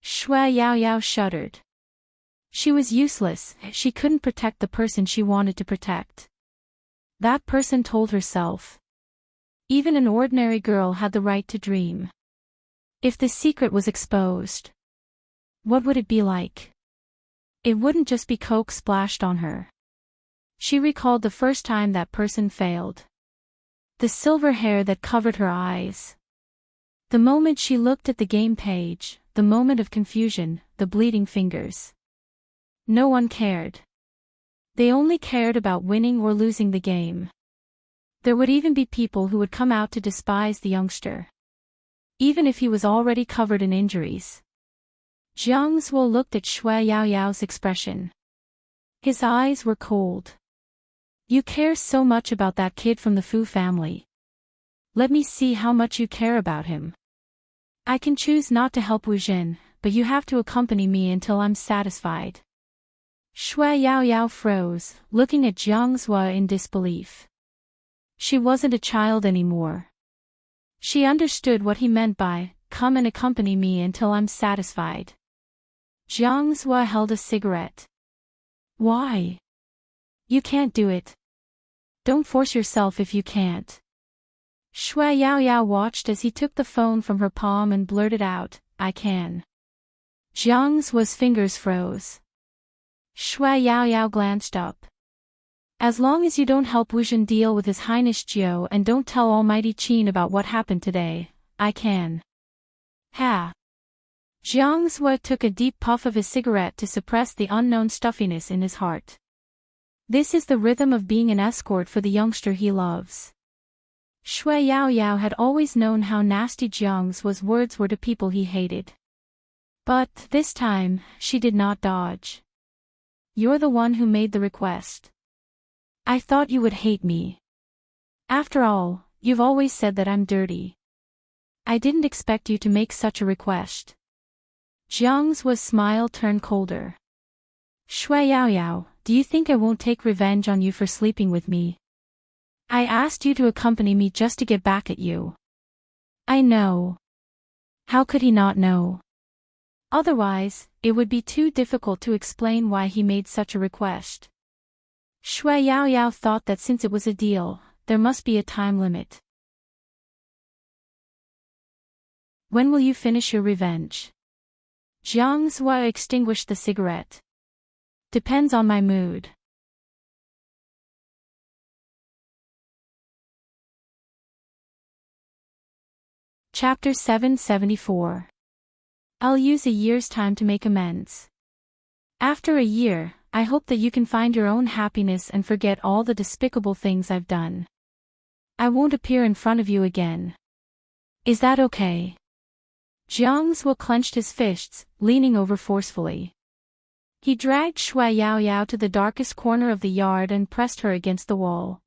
Shui Yao Yao shuddered. She was useless, she couldn't protect the person she wanted to protect. That person told herself. Even an ordinary girl had the right to dream. If the secret was exposed, what would it be like? It wouldn't just be coke splashed on her. She recalled the first time that person failed. The silver hair that covered her eyes. The moment she looked at the game page, the moment of confusion, the bleeding fingers. No one cared. They only cared about winning or losing the game. There would even be people who would come out to despise the youngster. Even if he was already covered in injuries. Jiang Zhua looked at Shui Yao Yao's expression. His eyes were cold. You care so much about that kid from the Fu family. Let me see how much you care about him. I can choose not to help Wu Jin, but you have to accompany me until I'm satisfied. Shui Yao Yao froze, looking at Jiang Zhua in disbelief. She wasn't a child anymore. She understood what he meant by, come and accompany me until I'm satisfied. Jiang Zhua held a cigarette. Why? You can't do it. Don't force yourself if you can't. Shui Yao Yao watched as he took the phone from her palm and blurted out, I can. Jiang Zhua's fingers froze. Shui Yao Yao glanced up. As long as you don't help Wu Jin deal with His Highness Jiao and don't tell Almighty Qin about what happened today, I can. Ha! Jiang Zhua took a deep puff of his cigarette to suppress the unknown stuffiness in his heart. This is the rhythm of being an escort for the youngster he loves. Shui Yao Yao had always known how nasty Jiang Zhua's words were to people he hated. But, this time, she did not dodge. You're the one who made the request. I thought you would hate me. After all, you've always said that I'm dirty. I didn't expect you to make such a request. Jiang Zhua's smile turned colder. Shui Yao Yao, do you think I won't take revenge on you for sleeping with me? I asked you to accompany me just to get back at you. I know. How could he not know? Otherwise, it would be too difficult to explain why he made such a request. Shui Yao Yao thought that since it was a deal, there must be a time limit. When will you finish your revenge? Jiang Zhua extinguished the cigarette. Depends on my mood. Chapter 774. I'll use a year's time to make amends. After a year, I hope that you can find your own happiness and forget all the despicable things I've done. I won't appear in front of you again. Is that okay? Jiang Zhua clenched his fists, leaning over forcefully. He dragged Shui Yao Yao to the darkest corner of the yard and pressed her against the wall.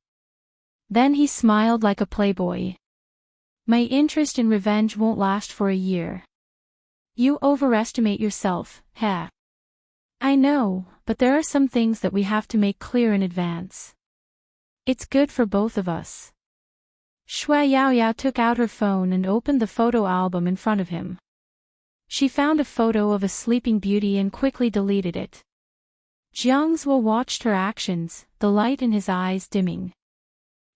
Then he smiled like a playboy. My interest in revenge won't last for a year. You overestimate yourself, heh. I know, but there are some things that we have to make clear in advance. It's good for both of us. Shui Yao Yao took out her phone and opened the photo album in front of him. She found a photo of a sleeping beauty and quickly deleted it. Jiang Zhua watched her actions, the light in his eyes dimming.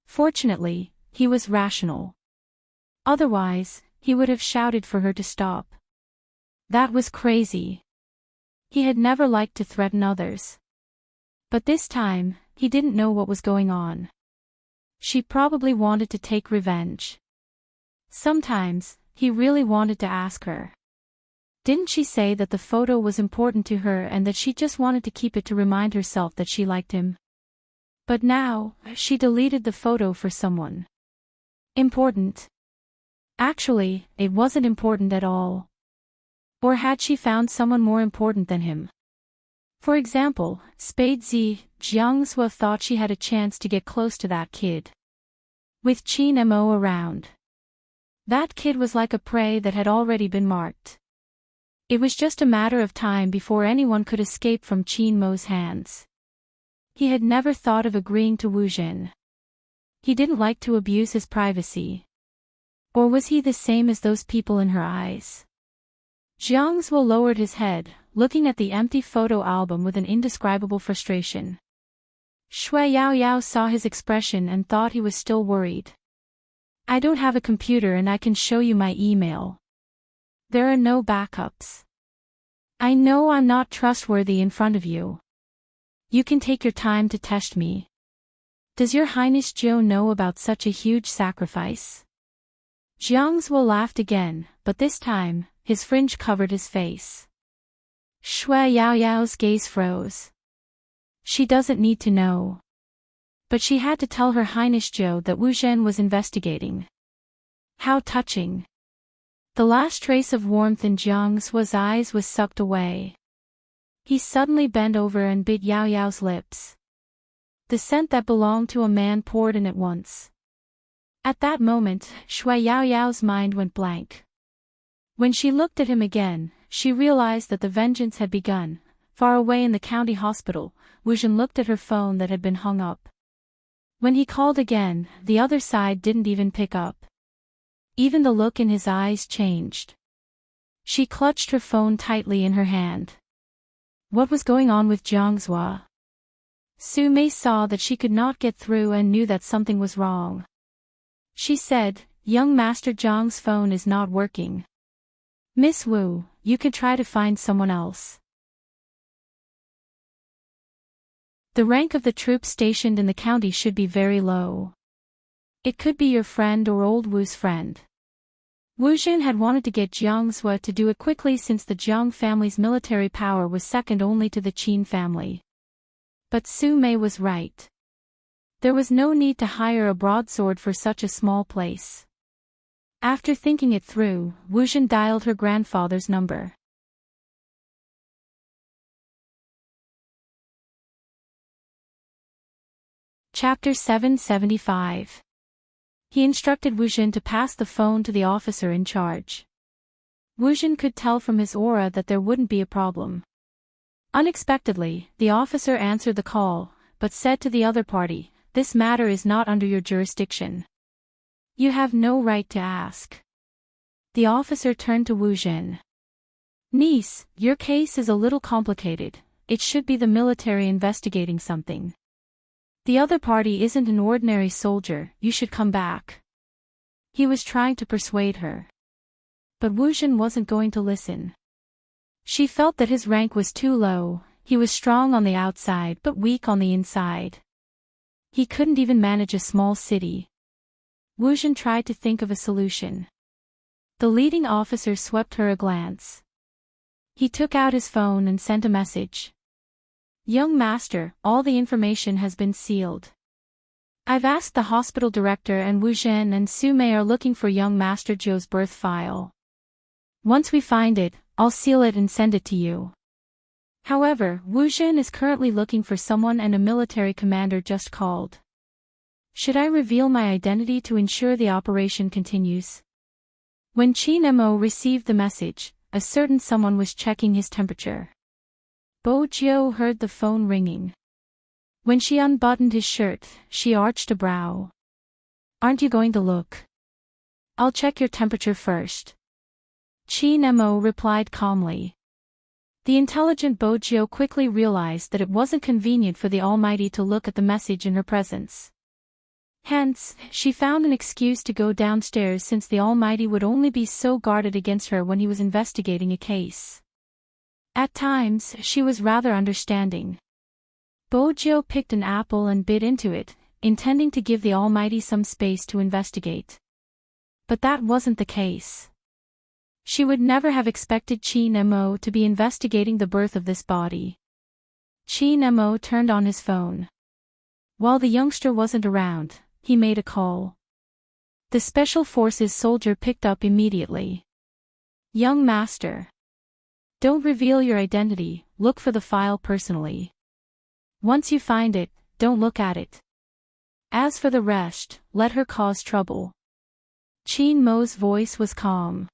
Fortunately, he was rational. Otherwise, he would have shouted for her to stop. That was crazy. He had never liked to threaten others. But this time, he didn't know what was going on. She probably wanted to take revenge. Sometimes, he really wanted to ask her. Didn't she say that the photo was important to her and that she just wanted to keep it to remind herself that she liked him? But now, she deleted the photo for someone important. Actually, it wasn't important at all. Or had she found someone more important than him? For example, Spadesy, Jiangswa thought she had a chance to get close to that kid. With Qin Mo around. That kid was like a prey that had already been marked. It was just a matter of time before anyone could escape from Qin Mo's hands. He had never thought of agreeing to Wu Jin. He didn't like to abuse his privacy. Or was he the same as those people in her eyes? Jiangswa lowered his head, looking at the empty photo album with an indescribable frustration. Shui Yaoyao saw his expression and thought he was still worried. I don't have a computer and I can show you my email. There are no backups. I know I'm not trustworthy in front of you. You can take your time to test me. Does your Highness Zhou know about such a huge sacrifice? Jiangswa laughed again, but this time, his fringe covered his face. Shui Yaoyao's gaze froze. She doesn't need to know. But she had to tell Her Highness Zhou that Wu Zhen was investigating. How touching. The last trace of warmth in Jiangswa's eyes was sucked away. He suddenly bent over and bit Yao Yao's lips. The scent that belonged to a man poured in at once. At that moment, Shui Yaoyao's mind went blank. When she looked at him again, she realized that the vengeance had begun. Far away in the county hospital, Wu Zhen looked at her phone that had been hung up. When he called again, the other side didn't even pick up. Even the look in his eyes changed. She clutched her phone tightly in her hand. What was going on with Jiangswa? Su Mei saw that she could not get through and knew that something was wrong. She said, "Young Master Zhang's phone is not working. Miss Wu, you could try to find someone else." The rank of the troops stationed in the county should be very low. It could be your friend or old Wu's friend. Wu Jin had wanted to get Jiangswa to do it quickly since the Jiang family's military power was second only to the Qin family. But Su Mei was right. There was no need to hire a broadsword for such a small place. After thinking it through, Wu Jin dialed her grandfather's number. Chapter 775. He instructed Wu Jin to pass the phone to the officer in charge. Wu Jin could tell from his aura that there wouldn't be a problem. Unexpectedly, the officer answered the call, but said to the other party, "This matter is not under your jurisdiction. You have no right to ask." The officer turned to Wu Jin. "Niece, your case is a little complicated. It should be the military investigating something. The other party isn't an ordinary soldier, you should come back." He was trying to persuade her. But Wu Jin wasn't going to listen. She felt that his rank was too low, he was strong on the outside but weak on the inside. He couldn't even manage a small city. Wu Jin tried to think of a solution. The leading officer swept her a glance. He took out his phone and sent a message. "Young Master, all the information has been sealed. I've asked the hospital director and Wu Zhen and Su Mei are looking for young Master Zhou's birth file. Once we find it, I'll seal it and send it to you. However, Wu Zhen is currently looking for someone and a military commander just called. Should I reveal my identity to ensure the operation continues?" When Qin Mo received the message, a certain someone was checking his temperature. Bo Jiu heard the phone ringing. When she unbuttoned his shirt, she arched a brow. "Aren't you going to look?" "I'll check your temperature first." Qin Mo replied calmly. The intelligent Bo Jiu quickly realized that it wasn't convenient for the Almighty to look at the message in her presence. Hence, she found an excuse to go downstairs since the Almighty would only be so guarded against her when he was investigating a case. At times, she was rather understanding. Bo Jiu picked an apple and bit into it, intending to give the Almighty some space to investigate. But that wasn't the case. She would never have expected Qin Mo to be investigating the birth of this body. Qin Mo turned on his phone. While the youngster wasn't around, he made a call. The Special Forces soldier picked up immediately. Young master. Don't reveal your identity, look for the file personally. Once you find it, don't look at it. As for the rest, let her cause trouble. Qin Mo's voice was calm.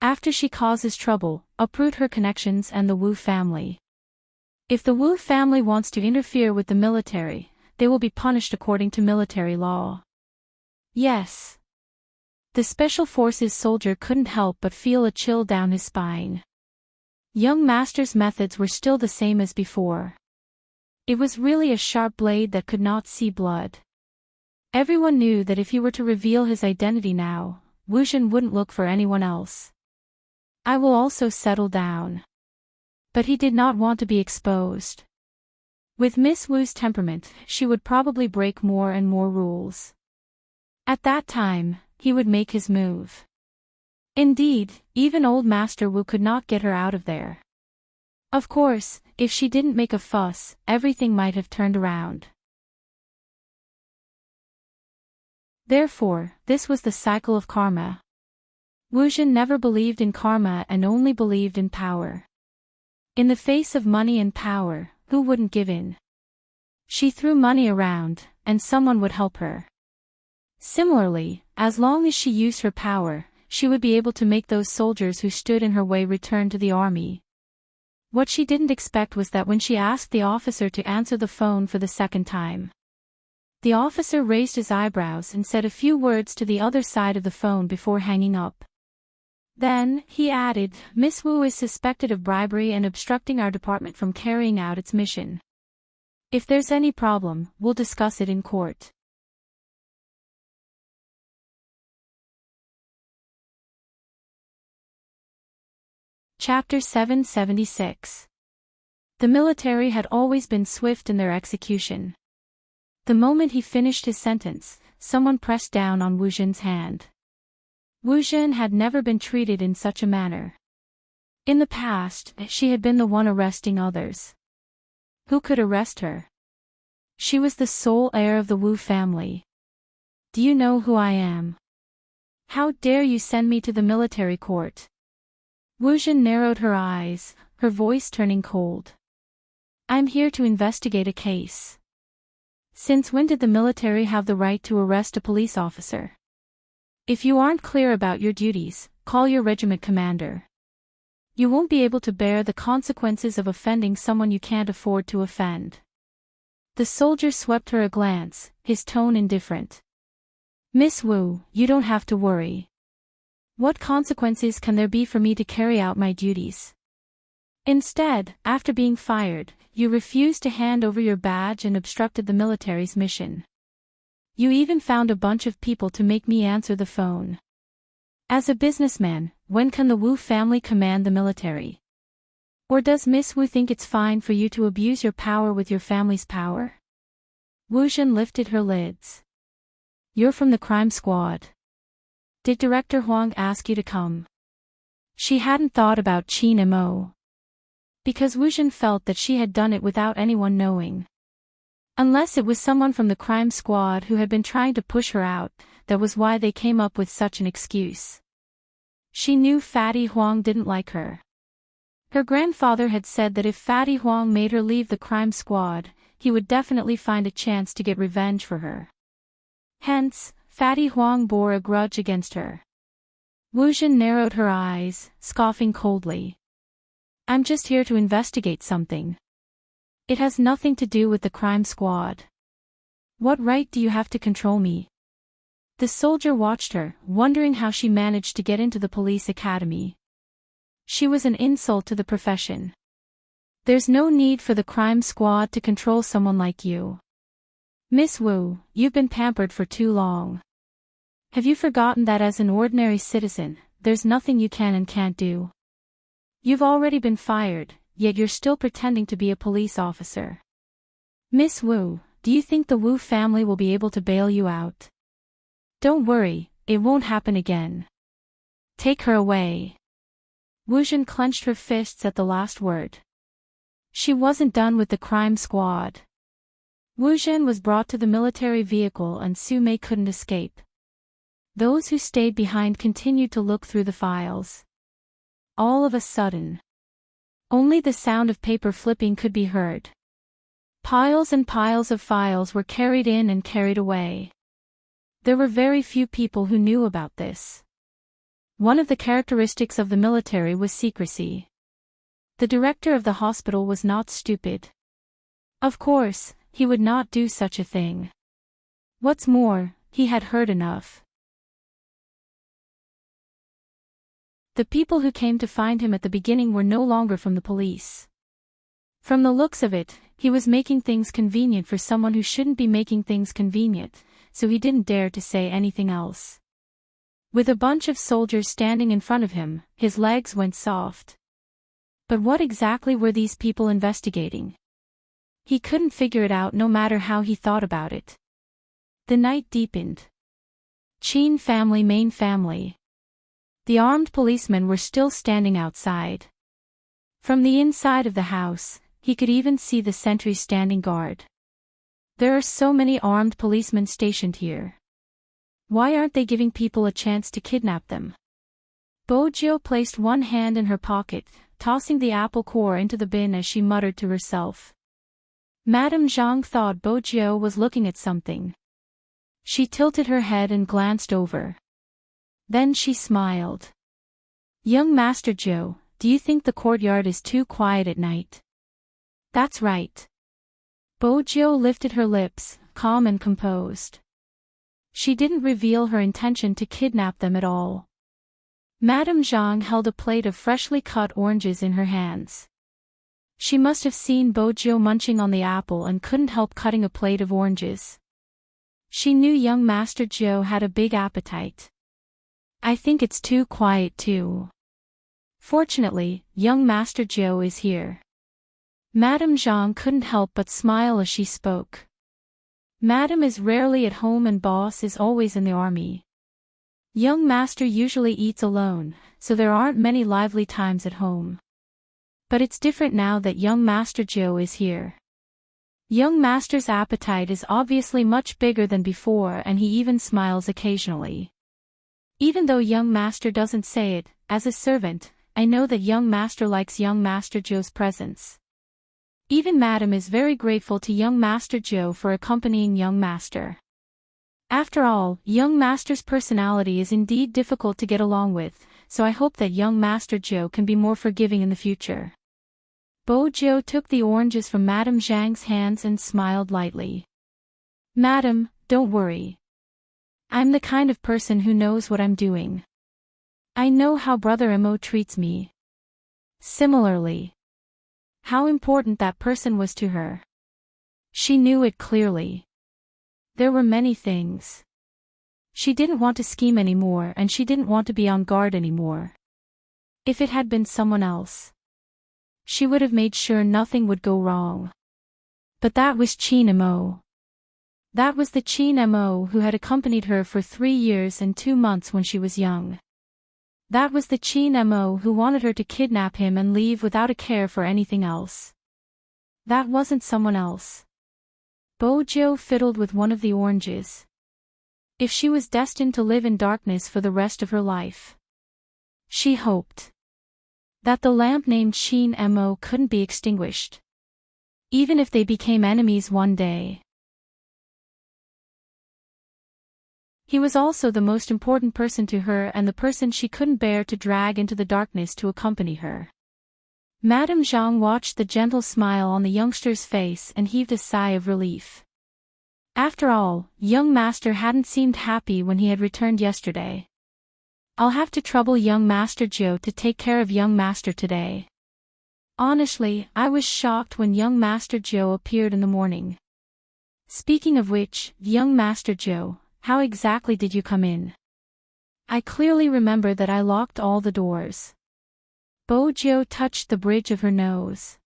After she causes trouble, uproot her connections and the Wu family. If the Wu family wants to interfere with the military, they will be punished according to military law. Yes. The Special Forces soldier couldn't help but feel a chill down his spine. Young master's methods were still the same as before. It was really a sharp blade that could not see blood. Everyone knew that if he were to reveal his identity now, Wu Zhen wouldn't look for anyone else. I will also settle down. But he did not want to be exposed. With Miss Wu's temperament, she would probably break more and more rules. At that time, he would make his move. Indeed, even old Master Wu could not get her out of there. Of course, if she didn't make a fuss, everything might have turned around. Therefore, this was the cycle of karma. Wu Zhen never believed in karma and only believed in power. In the face of money and power, who wouldn't give in? She threw money around, and someone would help her. Similarly, as long as she used her power, she would be able to make those soldiers who stood in her way return to the army. What she didn't expect was that when she asked the officer to answer the phone for the second time, the officer raised his eyebrows and said a few words to the other side of the phone before hanging up. Then, he added, Miss Wu is suspected of bribery and obstructing our department from carrying out its mission. If there's any problem, we'll discuss it in court. Chapter 776. The military had always been swift in their execution. The moment he finished his sentence, someone pressed down on Wu Zhen's hand. Wu Zhen had never been treated in such a manner. In the past, she had been the one arresting others. Who could arrest her? She was the sole heir of the Wu family. Do you know who I am? How dare you send me to the military court? Wu Zhen narrowed her eyes, her voice turning cold. I'm here to investigate a case. Since when did the military have the right to arrest a police officer? If you aren't clear about your duties, call your regiment commander. You won't be able to bear the consequences of offending someone you can't afford to offend. The soldier swept her a glance, his tone indifferent. Miss Wu, you don't have to worry. What consequences can there be for me to carry out my duties? Instead, after being fired, you refused to hand over your badge and obstructed the military's mission. You even found a bunch of people to make me answer the phone. As a businessman, when can the Wu family command the military? Or does Miss Wu think it's fine for you to abuse your power with your family's power? Wu Zhen lifted her lids. You're from the crime squad. Did Director Huang ask you to come? She hadn't thought about Qin Mo. Because Wu Zhen felt that she had done it without anyone knowing. Unless it was someone from the crime squad who had been trying to push her out, that was why they came up with such an excuse. She knew Fatty Huang didn't like her. Her grandfather had said that if Fatty Huang made her leave the crime squad, he would definitely find a chance to get revenge for her. Hence, Fatty Huang bore a grudge against her. Wu Zhen narrowed her eyes, scoffing coldly. I'm just here to investigate something. It has nothing to do with the crime squad. What right do you have to control me? The soldier watched her, wondering how she managed to get into the police academy. She was an insult to the profession. There's no need for the crime squad to control someone like you. Miss Wu, you've been pampered for too long. Have you forgotten that as an ordinary citizen, there's nothing you can and can't do? You've already been fired, yet you're still pretending to be a police officer. Miss Wu, do you think the Wu family will be able to bail you out? Don't worry, it won't happen again. Take her away. Wu Jin clenched her fists at the last word. She wasn't done with the crime squad. Wu Jin was brought to the military vehicle and Su Mei couldn't escape. Those who stayed behind continued to look through the files. All of a sudden, only the sound of paper flipping could be heard. Piles and piles of files were carried in and carried away. There were very few people who knew about this. One of the characteristics of the military was secrecy. The director of the hospital was not stupid. Of course, he would not do such a thing. What's more, he had heard enough. The people who came to find him at the beginning were no longer from the police. From the looks of it, he was making things convenient for someone who shouldn't be making things convenient, so he didn't dare to say anything else. With a bunch of soldiers standing in front of him, his legs went soft. But what exactly were these people investigating? He couldn't figure it out no matter how he thought about it. The night deepened. Qin family main family. The armed policemen were still standing outside. From the inside of the house, he could even see the sentries standing guard. There are so many armed policemen stationed here. Why aren't they giving people a chance to kidnap them? Bojio placed one hand in her pocket, tossing the apple core into the bin as she muttered to herself. Madame Zhang thought Bojio was looking at something. She tilted her head and glanced over. Then she smiled. Young Master Zhou, do you think the courtyard is too quiet at night? That's right. Bojio lifted her lips, calm and composed. She didn't reveal her intention to kidnap them at all. Madame Zhang held a plate of freshly cut oranges in her hands. She must have seen Bojio munching on the apple and couldn't help cutting a plate of oranges. She knew young Master Zhou had a big appetite. I think it's too quiet too. Fortunately, young Master Zhou is here. Madame Zhang couldn't help but smile as she spoke. Madame is rarely at home and boss is always in the army. Young Master usually eats alone, so there aren't many lively times at home. But it's different now that young Master Zhou is here. Young Master's appetite is obviously much bigger than before and he even smiles occasionally. Even though young Master doesn't say it, as a servant, I know that young Master likes young Master Zhou's presence. Even Madame is very grateful to young Master Zhou for accompanying young Master. After all, young Master's personality is indeed difficult to get along with, so I hope that young Master Zhou can be more forgiving in the future. Bojio took the oranges from Madame Zhang's hands and smiled lightly. Madame, don't worry. I'm the kind of person who knows what I'm doing. I know how Brother Mo treats me. Similarly, how important that person was to her. She knew it clearly. There were many things. She didn't want to scheme anymore and she didn't want to be on guard anymore. If it had been someone else, she would have made sure nothing would go wrong. But that was Qin Mo. That was the Qin Mo who had accompanied her for 3 years and 2 months when she was young. That was the Qin Mo who wanted her to kidnap him and leave without a care for anything else. That wasn't someone else. Bojio fiddled with one of the oranges. If she was destined to live in darkness for the rest of her life, she hoped that the lamp named Qin Mo couldn't be extinguished. Even if they became enemies one day. He was also the most important person to her and the person she couldn't bear to drag into the darkness to accompany her. Madame Zhang watched the gentle smile on the youngster's face and heaved a sigh of relief. After all, young Master hadn't seemed happy when he had returned yesterday. I'll have to trouble young Master Zhou to take care of young Master today. Honestly, I was shocked when young Master Zhou appeared in the morning. Speaking of which, young Master Zhou, how exactly did you come in? I clearly remember that I locked all the doors. Bojio touched the bridge of her nose.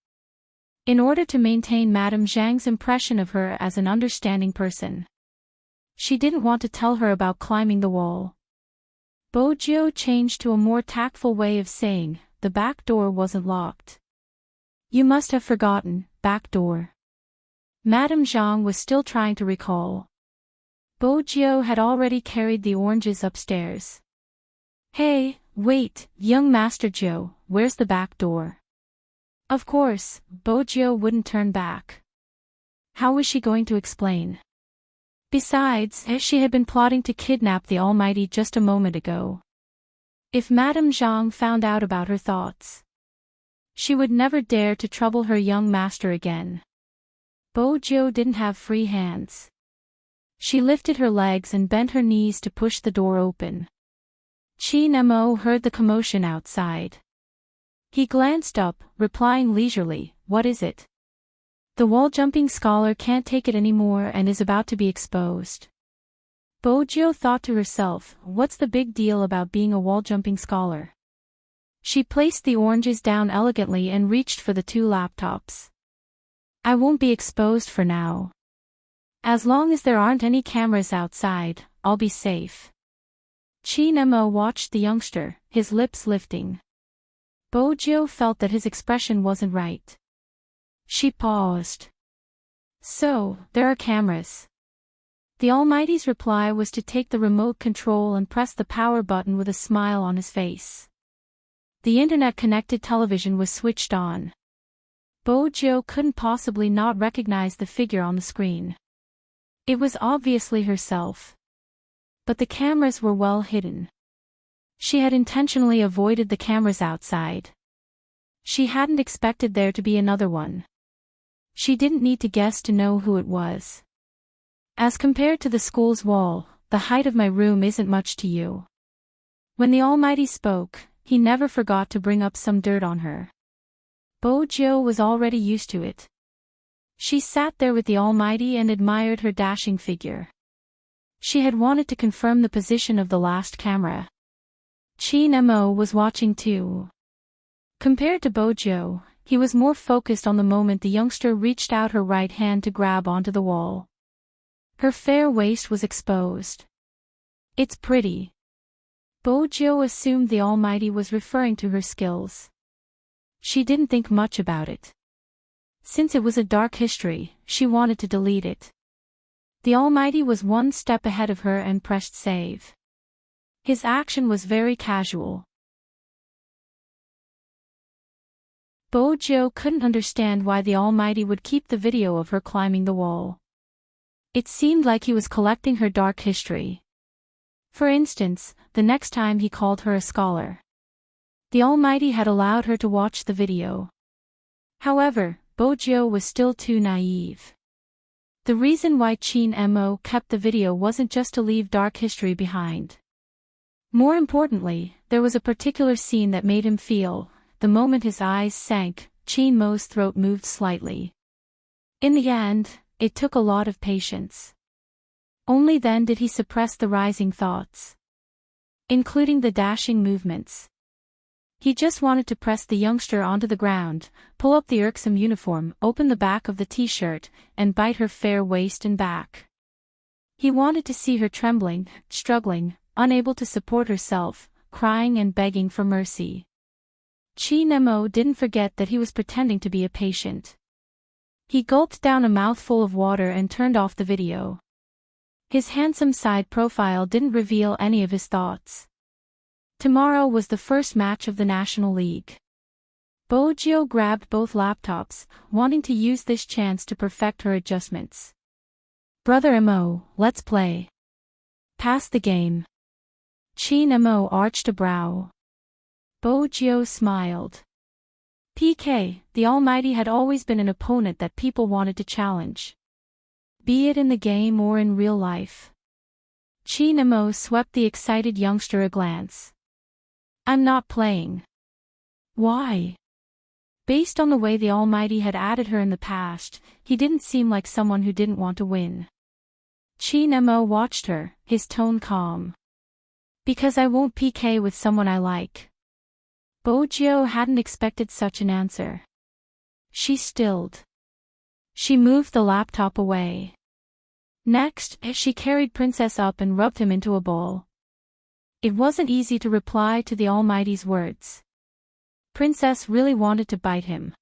In order to maintain Madame Zhang's impression of her as an understanding person, she didn't want to tell her about climbing the wall. Bojio changed to a more tactful way of saying, the back door wasn't locked. You must have forgotten, back door. Madame Zhang was still trying to recall. Bojiu had already carried the oranges upstairs. Hey, wait, young Master Zhou, where's the back door? Of course, Bojiu wouldn't turn back. How was she going to explain? Besides, she had been plotting to kidnap the Almighty just a moment ago. If Madame Zhang found out about her thoughts, she would never dare to trouble her young master again. Bojiu didn't have free hands. She lifted her legs and bent her knees to push the door open. Qin Mo heard the commotion outside. He glanced up, replying leisurely, "What is it?" The wall-jumping scholar can't take it anymore and is about to be exposed. Bojiu thought to herself, what's the big deal about being a wall-jumping scholar? She placed the oranges down elegantly and reached for the 2 laptops. I won't be exposed for now. As long as there aren't any cameras outside, I'll be safe. Qin Mo watched the youngster, his lips lifting. Bojiu felt that his expression wasn't right. She paused. So, there are cameras. The Almighty's reply was to take the remote control and press the power button with a smile on his face. The internet-connected television was switched on. Bojiu couldn't possibly not recognize the figure on the screen. It was obviously herself. But the cameras were well hidden. She had intentionally avoided the cameras outside. She hadn't expected there to be another one. She didn't need to guess to know who it was. As compared to the school's wall, the height of my room isn't much to you. When the Almighty spoke, he never forgot to bring up some dirt on her. Bojiu was already used to it. She sat there with the Almighty and admired her dashing figure. She had wanted to confirm the position of the last camera. Qin Mo was watching too. Compared to Bojiu, he was more focused on the moment the youngster reached out her right hand to grab onto the wall. Her fair waist was exposed. It's pretty. Bojiu assumed the Almighty was referring to her skills. She didn't think much about it. Since it was a dark history, she wanted to delete it. The Almighty was one step ahead of her and pressed save. His action was very casual. Bojiu couldn't understand why the Almighty would keep the video of her climbing the wall. It seemed like he was collecting her dark history. For instance, the next time he called her a scholar. The Almighty had allowed her to watch the video. However, Bojiu was still too naive. The reason why Qin Mo kept the video wasn't just to leave dark history behind. More importantly, there was a particular scene that made him feel, the moment his eyes sank, Qin Mo's throat moved slightly. In the end, it took a lot of patience. Only then did he suppress the rising thoughts, including the dashing movements. He just wanted to press the youngster onto the ground, pull up the irksome uniform, open the back of the t-shirt, and bite her fair waist and back. He wanted to see her trembling, struggling, unable to support herself, crying and begging for mercy. Qin Mo didn't forget that he was pretending to be a patient. He gulped down a mouthful of water and turned off the video. His handsome side profile didn't reveal any of his thoughts. Tomorrow was the first match of the National League. Bojiu grabbed both laptops, wanting to use this chance to perfect her adjustments. Brother Mo, let's play. Pass the game. Qin Mo arched a brow. Bojiu smiled. PK, the Almighty had always been an opponent that people wanted to challenge. Be it in the game or in real life. Qin Mo swept the excited youngster a glance. I'm not playing. Why? Based on the way the Almighty had added her in the past, he didn't seem like someone who didn't want to win. Qin Mo watched her, his tone calm. Because I won't PK with someone I like. Bojiu hadn't expected such an answer. She stilled. She moved the laptop away. Next, she carried Princess up and rubbed him into a bowl. It wasn't easy to reply to the Almighty's words. Princess really wanted to bite him.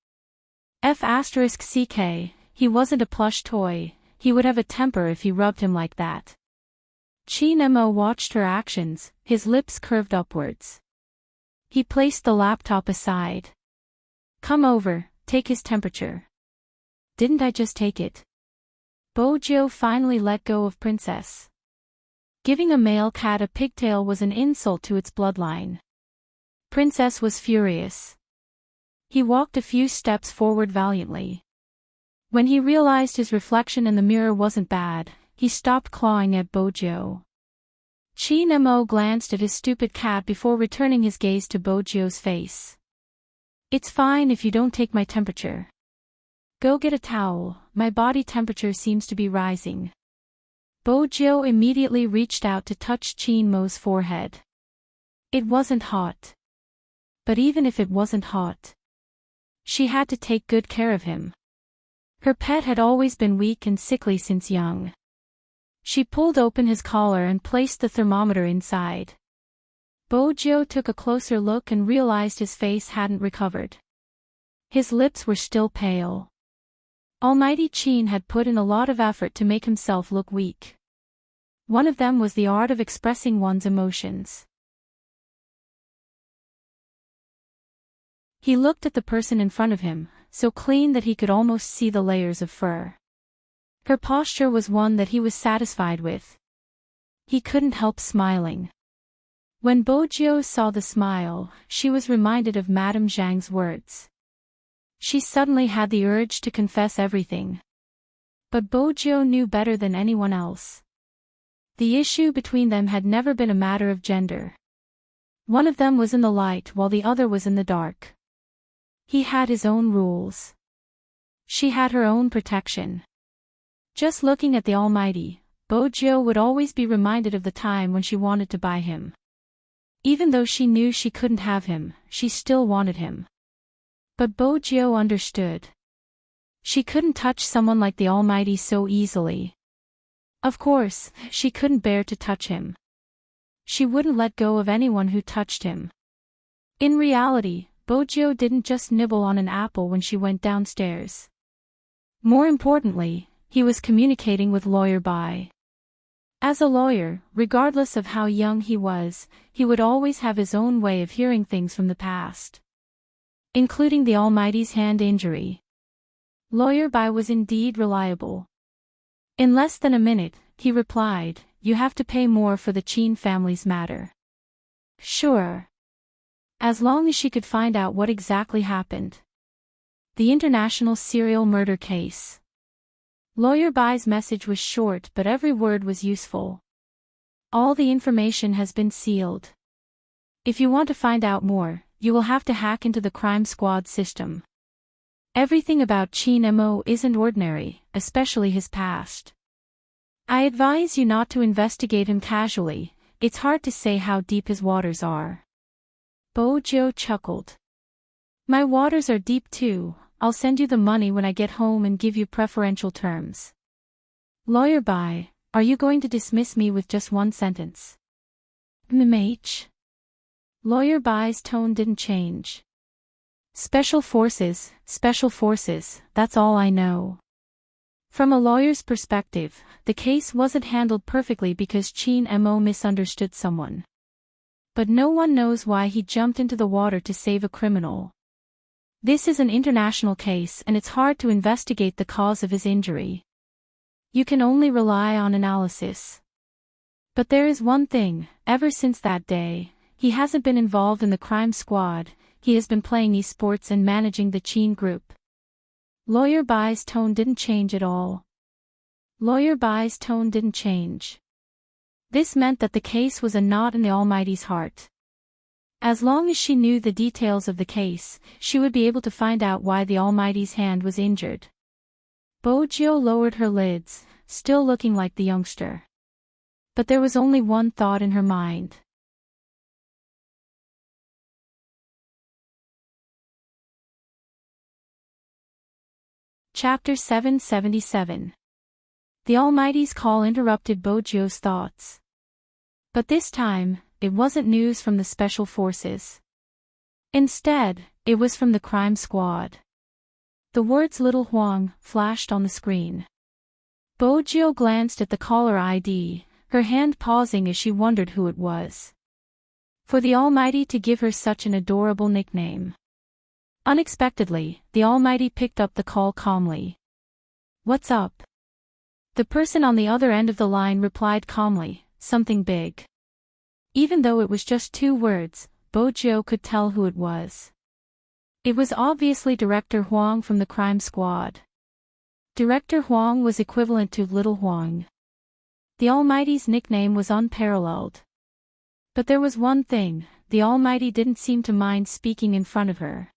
F***ck, he wasn't a plush toy, he would have a temper if he rubbed him like that. Chinemo watched her actions, his lips curved upwards. He placed the laptop aside. Come over, take his temperature. Didn't I just take it? Bojo finally let go of Princess. Giving a male cat a pigtail was an insult to its bloodline. Princess was furious. He walked a few steps forward valiantly. When he realized his reflection in the mirror wasn't bad, he stopped clawing at Bojo. Chinemo glanced at his stupid cat before returning his gaze to Bojo's face. It's fine if you don't take my temperature. Go get a towel, my body temperature seems to be rising. Bojo immediately reached out to touch Chinmo's forehead. It wasn't hot. But even if it wasn't hot, she had to take good care of him. Her pet had always been weak and sickly since young. She pulled open his collar and placed the thermometer inside. Bojo took a closer look and realized his face hadn't recovered. His lips were still pale. Almighty Chin had put in a lot of effort to make himself look weak. One of them was the art of expressing one's emotions. He looked at the person in front of him, so clean that he could almost see the layers of fur. Her posture was one that he was satisfied with. He couldn't help smiling. When Bojo saw the smile, she was reminded of Madame Zhang's words. She suddenly had the urge to confess everything. But Bojo knew better than anyone else. The issue between them had never been a matter of gender. One of them was in the light while the other was in the dark. He had his own rules. She had her own protection. Just looking at the Almighty, Bojo would always be reminded of the time when she wanted to buy him. Even though she knew she couldn't have him, she still wanted him. But Bojo understood. She couldn't touch someone like the Almighty so easily. Of course, she couldn't bear to touch him. She wouldn't let go of anyone who touched him. In reality, Bojo didn't just nibble on an apple when she went downstairs. More importantly, he was communicating with Lawyer Bai. As a lawyer, regardless of how young he was, he would always have his own way of hearing things from the past. Including the Almighty's hand injury. Lawyer Bai was indeed reliable. In less than a minute, he replied, "You have to pay more for the Chin family's matter." Sure. As long as she could find out what exactly happened. The international serial murder case. Lawyer Bai's message was short but every word was useful. All the information has been sealed. If you want to find out more, you will have to hack into the crime squad system. Everything about Chinemo isn't ordinary, especially his past. I advise you not to investigate him casually, it's hard to say how deep his waters are. Bojo chuckled. My waters are deep too, I'll send you the money when I get home and give you preferential terms. Lawyer Bai, are you going to dismiss me with just one sentence? MH. Lawyer Bai's tone didn't change. Special forces, that's all I know. From a lawyer's perspective, the case wasn't handled perfectly because Chinemo misunderstood someone. But no one knows why he jumped into the water to save a criminal. This is an international case and it's hard to investigate the cause of his injury. You can only rely on analysis. But there is one thing, ever since that day, he hasn't been involved in the crime squad, he has been playing esports and managing the Chin group. Lawyer Bai's tone didn't change at all. Lawyer Bai's tone didn't change. This meant that the case was a knot in the Almighty's heart. As long as she knew the details of the case, she would be able to find out why the Almighty's hand was injured. Bojo lowered her lids, still looking like the youngster. But there was only one thought in her mind. Chapter 777. The Almighty's call interrupted Bojo's thoughts. But this time, it wasn't news from the special forces. Instead, it was from the crime squad. The words Little Huang flashed on the screen. Bojo glanced at the caller ID, her hand pausing as she wondered who it was. For the Almighty to give her such an adorable nickname. Unexpectedly, the Almighty picked up the call calmly. "What's up?" The person on the other end of the line replied calmly, "Something big." Even though it was just 2 words, Bojo could tell who it was. It was obviously Director Huang from the crime squad. Director Huang was equivalent to Little Huang. The Almighty's nickname was unparalleled. But there was one thing, the Almighty didn't seem to mind speaking in front of her.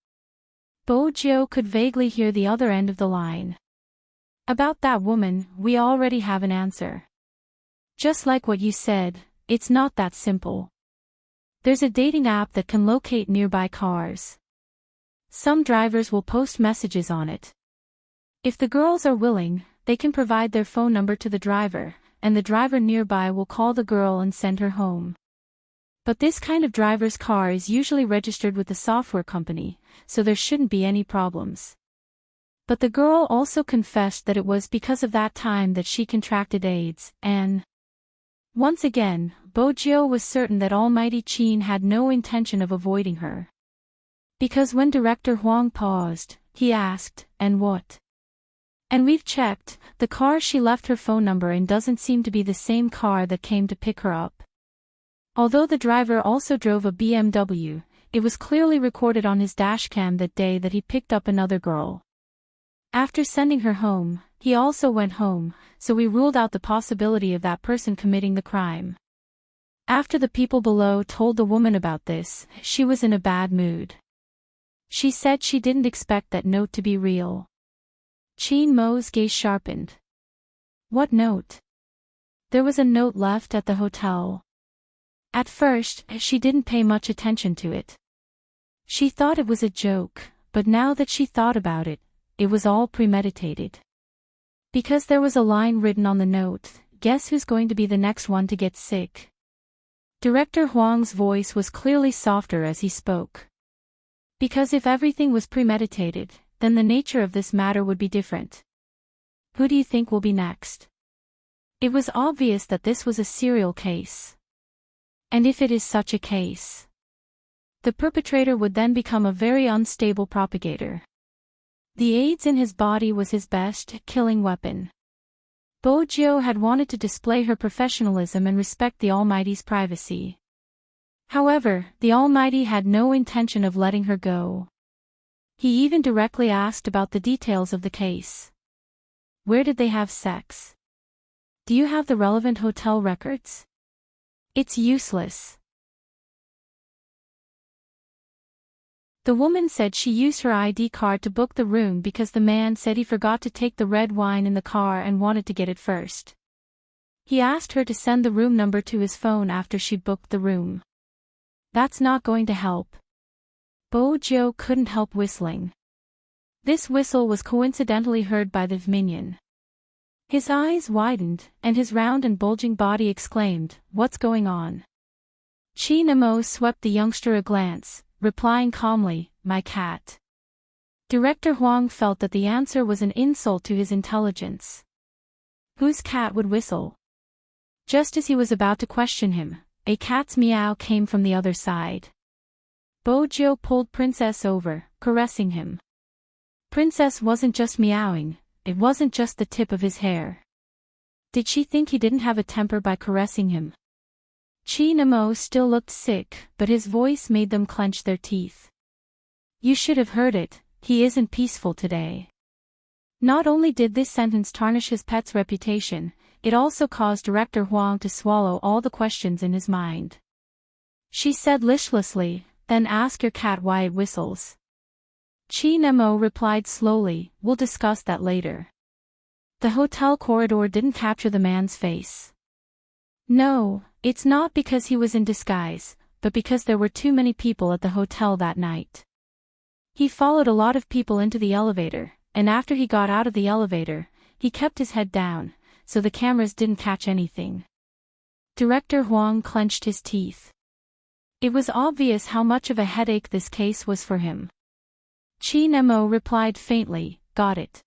Bojo could vaguely hear the other end of the line. "About that woman, we already have an answer. Just like what you said, it's not that simple. There's a dating app that can locate nearby cars. Some drivers will post messages on it. If the girls are willing, they can provide their phone number to the driver, and the driver nearby will call the girl and send her home. But this kind of driver's car is usually registered with the software company, so there shouldn't be any problems." But the girl also confessed that it was because of that time that she contracted AIDS, and once again, Bojo was certain that Almighty Qin had no intention of avoiding her. Because when Director Huang paused, he asked, "And what?" "And we've checked, the car she left her phone number in doesn't seem to be the same car that came to pick her up. Although the driver also drove a BMW, it was clearly recorded on his dashcam that day that he picked up another girl. After sending her home, he also went home, so we ruled out the possibility of that person committing the crime." After the people below told the woman about this, she was in a bad mood. She said she didn't expect that note to be real. Qin Mo's gaze sharpened. "What note?" "There was a note left at the hotel." At first, she didn't pay much attention to it. She thought it was a joke, but now that she thought about it, it was all premeditated. Because there was a line written on the note, "Guess who's going to be the next one to get sick?" Director Huang's voice was clearly softer as he spoke. Because if everything was premeditated, then the nature of this matter would be different. "Who do you think will be next?" It was obvious that this was a serial case. And if it is such a case, the perpetrator would then become a very unstable propagator. The AIDS in his body was his best killing weapon. Bojo had wanted to display her professionalism and respect the Almighty's privacy. However, the Almighty had no intention of letting her go. He even directly asked about the details of the case. "Where did they have sex? Do you have the relevant hotel records?" "It's useless." The woman said she used her ID card to book the room because the man said he forgot to take the red wine in the car and wanted to get it first. He asked her to send the room number to his phone after she booked the room. That's not going to help. Bojo couldn't help whistling. This whistle was coincidentally heard by the minion. His eyes widened, and his round and bulging body exclaimed, "What's going on?" Qin Mo swept the youngster a glance, replying calmly, "My cat." Director Huang felt that the answer was an insult to his intelligence. Whose cat would whistle? Just as he was about to question him, a cat's meow came from the other side. Bojo pulled Princess over, caressing him. Princess wasn't just meowing, it wasn't just the tip of his hair. Did she think he didn't have a temper by caressing him? Qin Mo still looked sick, but his voice made them clench their teeth. "You should have heard it, he isn't peaceful today." Not only did this sentence tarnish his pet's reputation, it also caused Director Huang to swallow all the questions in his mind. She said listlessly, "Then ask your cat why it whistles." Qin Mo replied slowly, "We'll discuss that later." The hotel corridor didn't capture the man's face. "No, it's not because he was in disguise, but because there were too many people at the hotel that night. He followed a lot of people into the elevator, and after he got out of the elevator, he kept his head down, so the cameras didn't catch anything." Director Huang clenched his teeth. It was obvious how much of a headache this case was for him. Chi Nemo replied faintly, "Got it."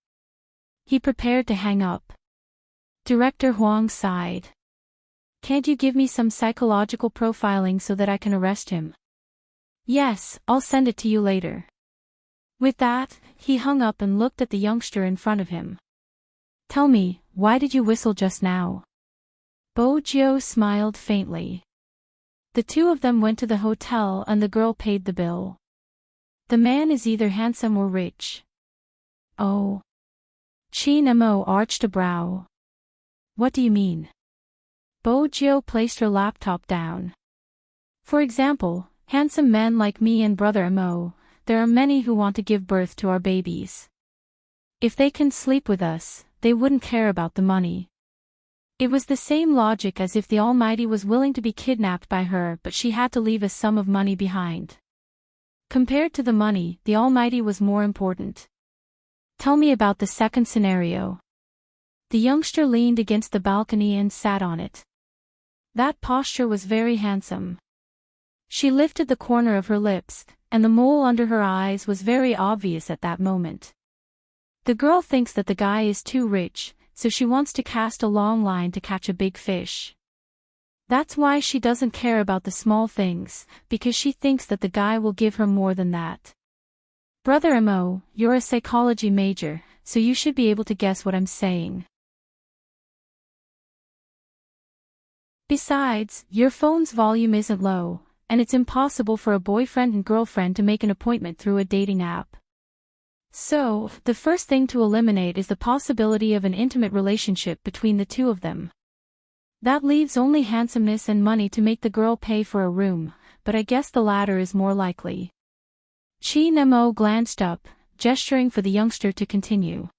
He prepared to hang up. Director Huang sighed. "Can't you give me some psychological profiling so that I can arrest him?" "Yes, I'll send it to you later." With that, he hung up and looked at the youngster in front of him. "Tell me, why did you whistle just now?" Bo Jio smiled faintly. The two of them went to the hotel and the girl paid the bill. The man is either handsome or rich. Oh. Chi Nemo arched a brow. What do you mean? Bo Jio placed her laptop down. For example, handsome men like me and brother Mo, there are many who want to give birth to our babies. If they can sleep with us, they wouldn't care about the money. It was the same logic as if the Almighty was willing to be kidnapped by her but she had to leave a sum of money behind. Compared to the money, the Almighty was more important. Tell me about the second scenario. The youngster leaned against the balcony and sat on it. That posture was very handsome. She lifted the corner of her lips, and the mole under her eyes was very obvious at that moment. The girl thinks that the guy is too rich, so she wants to cast a long line to catch a big fish. That's why she doesn't care about the small things, because she thinks that the guy will give her more than that. Brother Mo, you're a psychology major, so you should be able to guess what I'm saying. Besides, your phone's volume isn't low, and it's impossible for a boyfriend and girlfriend to make an appointment through a dating app. So, the first thing to eliminate is the possibility of an intimate relationship between the two of them. That leaves only handsomeness and money to make the girl pay for a room, but I guess the latter is more likely. Chi Nemo glanced up, gesturing for the youngster to continue.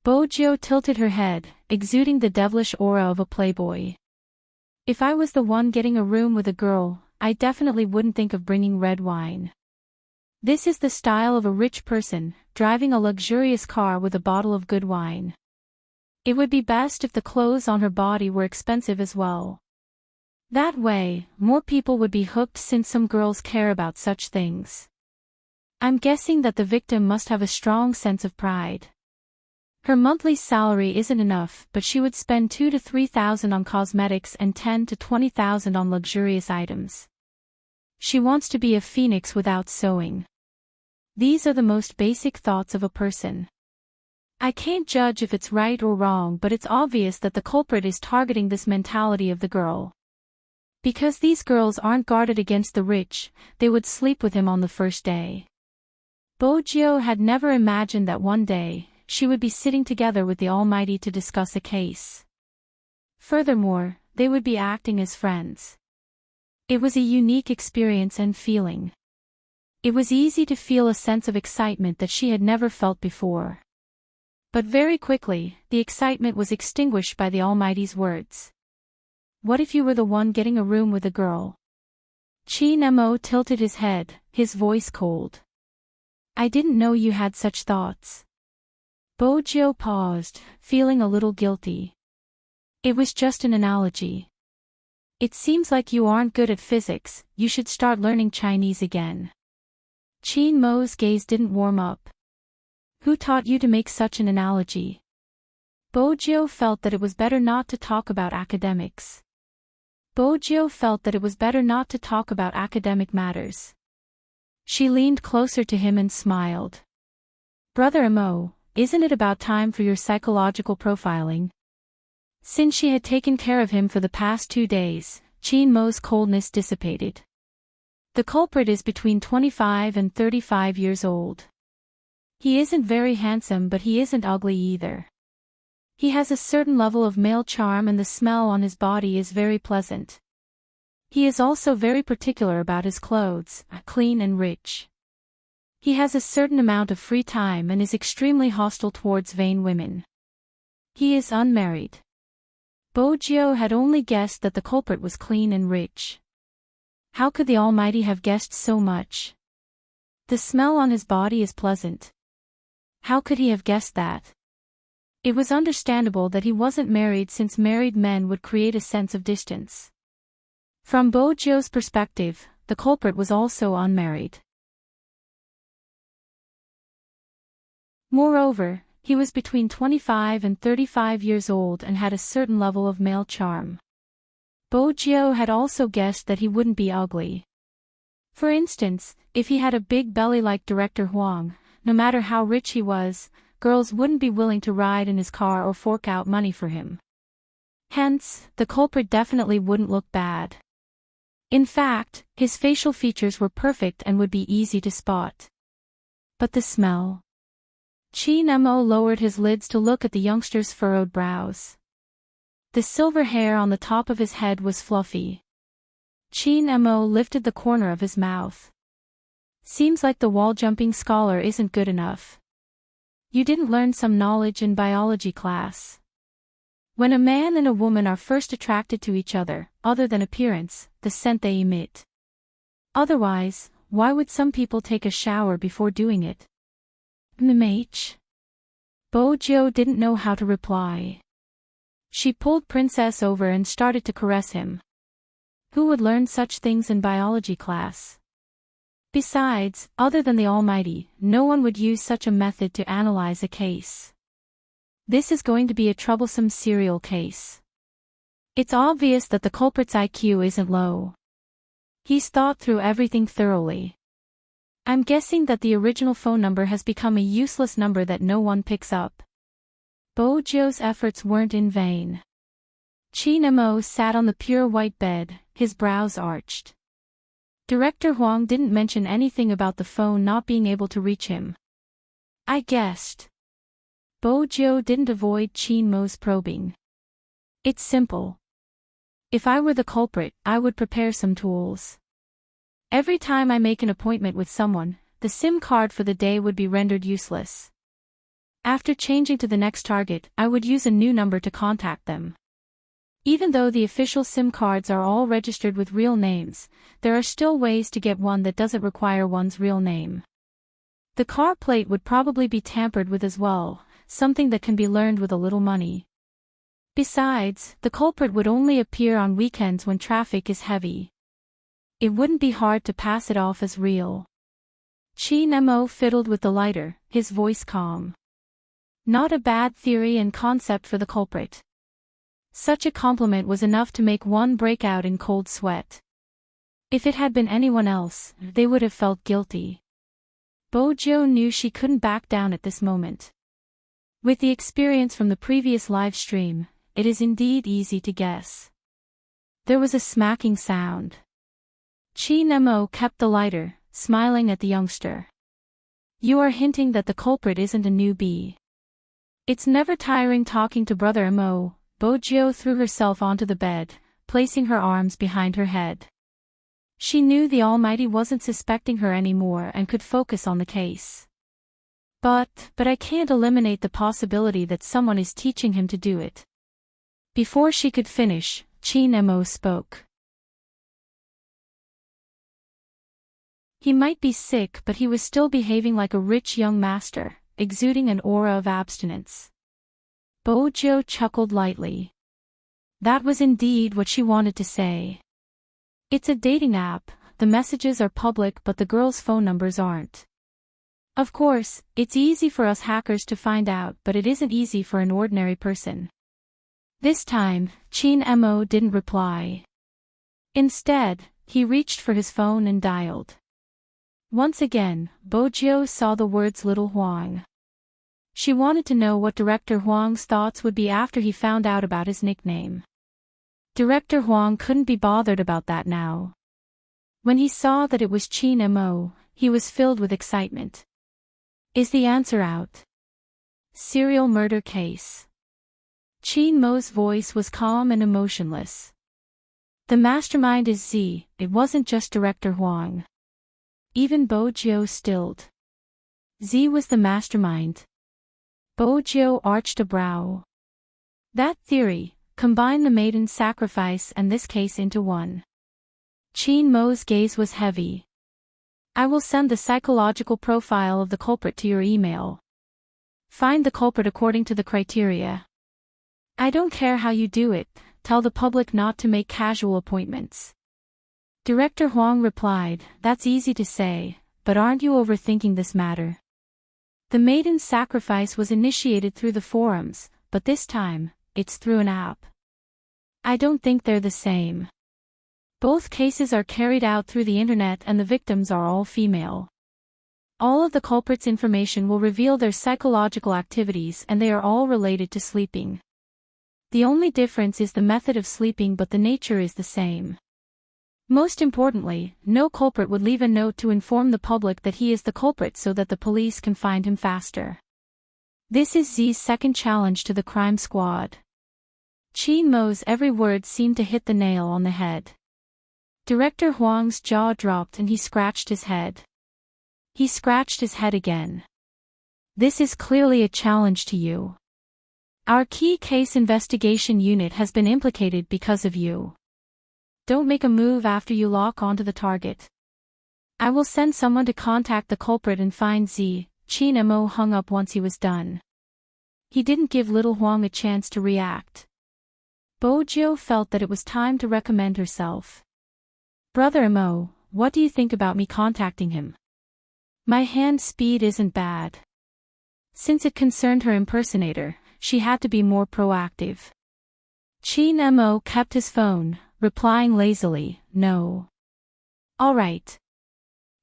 Bo Jio tilted her head, exuding the devilish aura of a playboy. If I was the one getting a room with a girl, I definitely wouldn't think of bringing red wine. This is the style of a rich person, driving a luxurious car with a bottle of good wine. It would be best if the clothes on her body were expensive as well. That way, more people would be hooked since some girls care about such things. I'm guessing that the victim must have a strong sense of pride. Her monthly salary isn't enough, but she would spend $2,000 to $3,000 on cosmetics and $10,000 to $20,000 on luxurious items. She wants to be a phoenix without sewing. These are the most basic thoughts of a person. I can't judge if it's right or wrong, but it's obvious that the culprit is targeting this mentality of the girl. Because these girls aren't guarded against the rich, they would sleep with him on the first day. Bo Jio had never imagined that one day, she would be sitting together with the Almighty to discuss a case. Furthermore, they would be acting as friends. It was a unique experience and feeling. It was easy to feel a sense of excitement that she had never felt before. But very quickly, the excitement was extinguished by the Almighty's words. What if you were the one getting a room with a girl? Chi Nemo tilted his head, his voice cold. I didn't know you had such thoughts. Bo Jio paused, feeling a little guilty. It was just an analogy. It seems like you aren't good at physics, you should start learning Chinese again. Chi Mo's gaze didn't warm up. Who taught you to make such an analogy? Bo Jio felt that it was better not to talk about academics. Bo Jio felt that it was better not to talk about academic matters. She leaned closer to him and smiled. Brother Mo, isn't it about time for your psychological profiling? Since she had taken care of him for the past 2 days, Chi Mo's coldness dissipated. The culprit is between 25 and 35 years old. He isn't very handsome, but he isn't ugly either. He has a certain level of male charm and the smell on his body is very pleasant. He is also very particular about his clothes, clean and rich. He has a certain amount of free time and is extremely hostile towards vain women. He is unmarried. Bo Jio had only guessed that the culprit was clean and rich. How could the Almighty have guessed so much? The smell on his body is pleasant. How could he have guessed that? It was understandable that he wasn't married since married men would create a sense of distance. From Bo Jio's perspective, the culprit was also unmarried. Moreover, he was between 25 and 35 years old and had a certain level of male charm. Bojo had also guessed that he wouldn't be ugly. For instance, if he had a big belly like Director Huang, no matter how rich he was, girls wouldn't be willing to ride in his car or fork out money for him. Hence, the culprit definitely wouldn't look bad. In fact, his facial features were perfect and would be easy to spot. But the smell. Chi Nemo lowered his lids to look at the youngster's furrowed brows. The silver hair on the top of his head was fluffy. Chi Nemo lifted the corner of his mouth. Seems like the wall-jumping scholar isn't good enough. You didn't learn some knowledge in biology class. When a man and a woman are first attracted to each other, other than appearance, the scent they emit. Otherwise, why would some people take a shower before doing it? MH. Bojo didn't know how to reply. She pulled Princess over and started to caress him. Who would learn such things in biology class? Besides, other than the Almighty, no one would use such a method to analyze a case. This is going to be a troublesome serial case. It's obvious that the culprit's IQ isn't low. He's thought through everything thoroughly. I'm guessing that the original phone number has become a useless number that no one picks up. Bojo's efforts weren't in vain. Chi Nemo sat on the pure white bed, his brows arched. Director Huang didn't mention anything about the phone not being able to reach him. I guessed. Bojo didn't avoid Chi Nemo's probing. It's simple. If I were the culprit, I would prepare some tools. Every time I make an appointment with someone, the SIM card for the day would be rendered useless. After changing to the next target, I would use a new number to contact them. Even though the official SIM cards are all registered with real names, there are still ways to get one that doesn't require one's real name. The car plate would probably be tampered with as well, something that can be learned with a little money. Besides, the culprit would only appear on weekends when traffic is heavy. It wouldn't be hard to pass it off as real. Chi Nemo fiddled with the lighter, his voice calm. Not a bad theory and concept for the culprit. Such a compliment was enough to make one break out in cold sweat. If it had been anyone else, they would have felt guilty. Bojo knew she couldn't back down at this moment. With the experience from the previous live stream, it is indeed easy to guess. There was a smacking sound. Chi Nemo kept the lighter, smiling at the youngster. You are hinting that the culprit isn't a newbie. It's never tiring talking to Brother Mo. Bojo threw herself onto the bed, placing her arms behind her head. She knew the Almighty wasn't suspecting her anymore and could focus on the case. But I can't eliminate the possibility that someone is teaching him to do it. Before she could finish, Chi Nemo spoke. He might be sick, but he was still behaving like a rich young master, exuding an aura of abstinence. Bojo chuckled lightly. That was indeed what she wanted to say. It's a dating app, the messages are public but the girls' phone numbers aren't. Of course, it's easy for us hackers to find out, but it isn't easy for an ordinary person. This time, Chi Nemo didn't reply. Instead, he reached for his phone and dialed. Once again, Bojo saw the words Little Huang. She wanted to know what Director Huang's thoughts would be after he found out about his nickname. Director Huang couldn't be bothered about that now. When he saw that it was Chi Nemo, he was filled with excitement. Is the answer out? Serial murder case. Chi Nemo's voice was calm and emotionless. The mastermind is Z, it wasn't just Director Huang. Even Bojo stilled. Z was the mastermind. Bojo arched a brow. That theory, combine the maiden's sacrifice and this case into one. Chi Nemo's gaze was heavy. I will send the psychological profile of the culprit to your email. Find the culprit according to the criteria. I don't care how you do it, tell the public not to make casual appointments. Director Huang replied, "That's easy to say, but aren't you overthinking this matter? The maiden's sacrifice was initiated through the forums, but this time, it's through an app. I don't think they're the same. Both cases are carried out through the internet and the victims are all female. All of the culprits' information will reveal their psychological activities and they are all related to sleeping. The only difference is the method of sleeping, but the nature is the same. Most importantly, no culprit would leave a note to inform the public that he is the culprit so that the police can find him faster. This is Z's second challenge to the crime squad." Qin Mo's every word seemed to hit the nail on the head. Director Huang's jaw dropped and he scratched his head. He scratched his head again. "This is clearly a challenge to you. Our key case investigation unit has been implicated because of you. Don't make a move after you lock onto the target. I will send someone to contact the culprit and find Z." Qin Mo hung up once he was done. He didn't give little Huang a chance to react. Bojiu felt that it was time to recommend herself. "Brother Mo, what do you think about me contacting him? My hand speed isn't bad." Since it concerned her impersonator, she had to be more proactive. Qin Mo kept his phone, replying lazily, "No." "All right."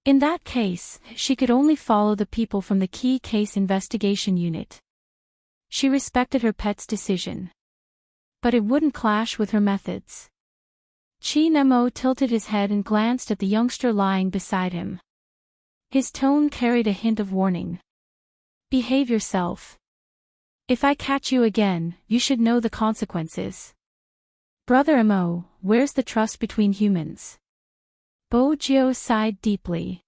In that case, she could only follow the people from the key case investigation unit. She respected her pet's decision. But it wouldn't clash with her methods. Qin Mo tilted his head and glanced at the youngster lying beside him. His tone carried a hint of warning. "Behave yourself. If I catch you again, you should know the consequences." "Brother Mo, where's the trust between humans?" Bojiu sighed deeply.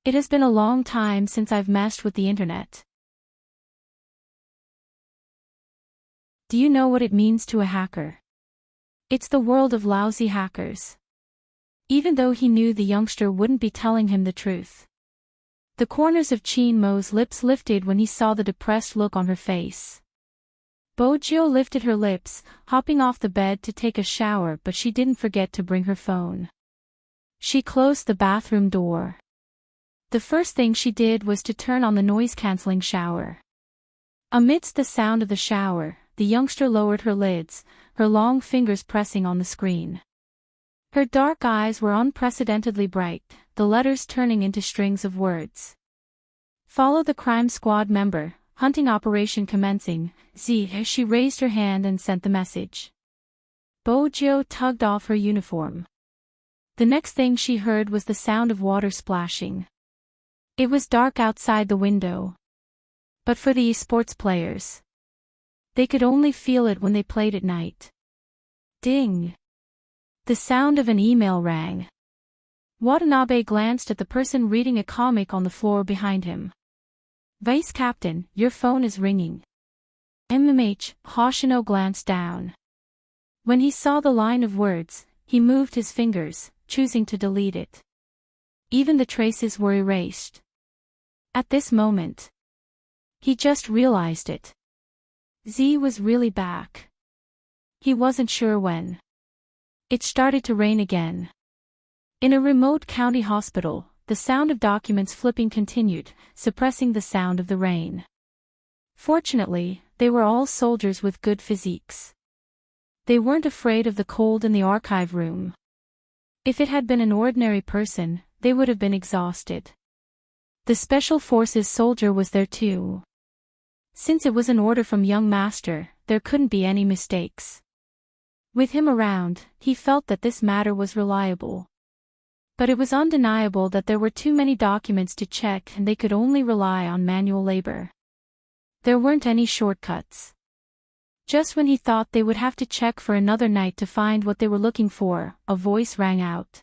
"It has been a long time since I've messed with the internet." Do you know what it means to a hacker? It's the world of lousy hackers. Even though he knew the youngster wouldn't be telling him the truth. The corners of Qin Mo's lips lifted when he saw the depressed look on her face. Bojiu lifted her lips, hopping off the bed to take a shower, but she didn't forget to bring her phone. She closed the bathroom door. The first thing she did was to turn on the noise-canceling shower. Amidst the sound of the shower, the youngster lowered her lids, her long fingers pressing on the screen. Her dark eyes were unprecedentedly bright, the letters turning into strings of words. "Follow the crime squad member, hunting operation commencing, Z." She raised her hand and sent the message. Bojiu tugged off her uniform. The next thing she heard was the sound of water splashing. It was dark outside the window. But for the esports players, they could only feel it when they played at night. Ding! The sound of an email rang. Watanabe glanced at the person reading a comic on the floor behind him. "Vice Captain, your phone is ringing." Hoshino glanced down. When he saw the line of words, he moved his fingers, choosing to delete it. Even the traces were erased. At this moment, he just realized it. Z was really back. He wasn't sure when. It started to rain again. In a remote county hospital, the sound of documents flipping continued, suppressing the sound of the rain. Fortunately, they were all soldiers with good physiques. They weren't afraid of the cold in the archive room. If it had been an ordinary person, they would have been exhausted. The Special Forces soldier was there too. Since it was an order from young master, there couldn't be any mistakes. With him around, he felt that this matter was reliable. But it was undeniable that there were too many documents to check and they could only rely on manual labor. There weren't any shortcuts. Just when he thought they would have to check for another night to find what they were looking for, a voice rang out.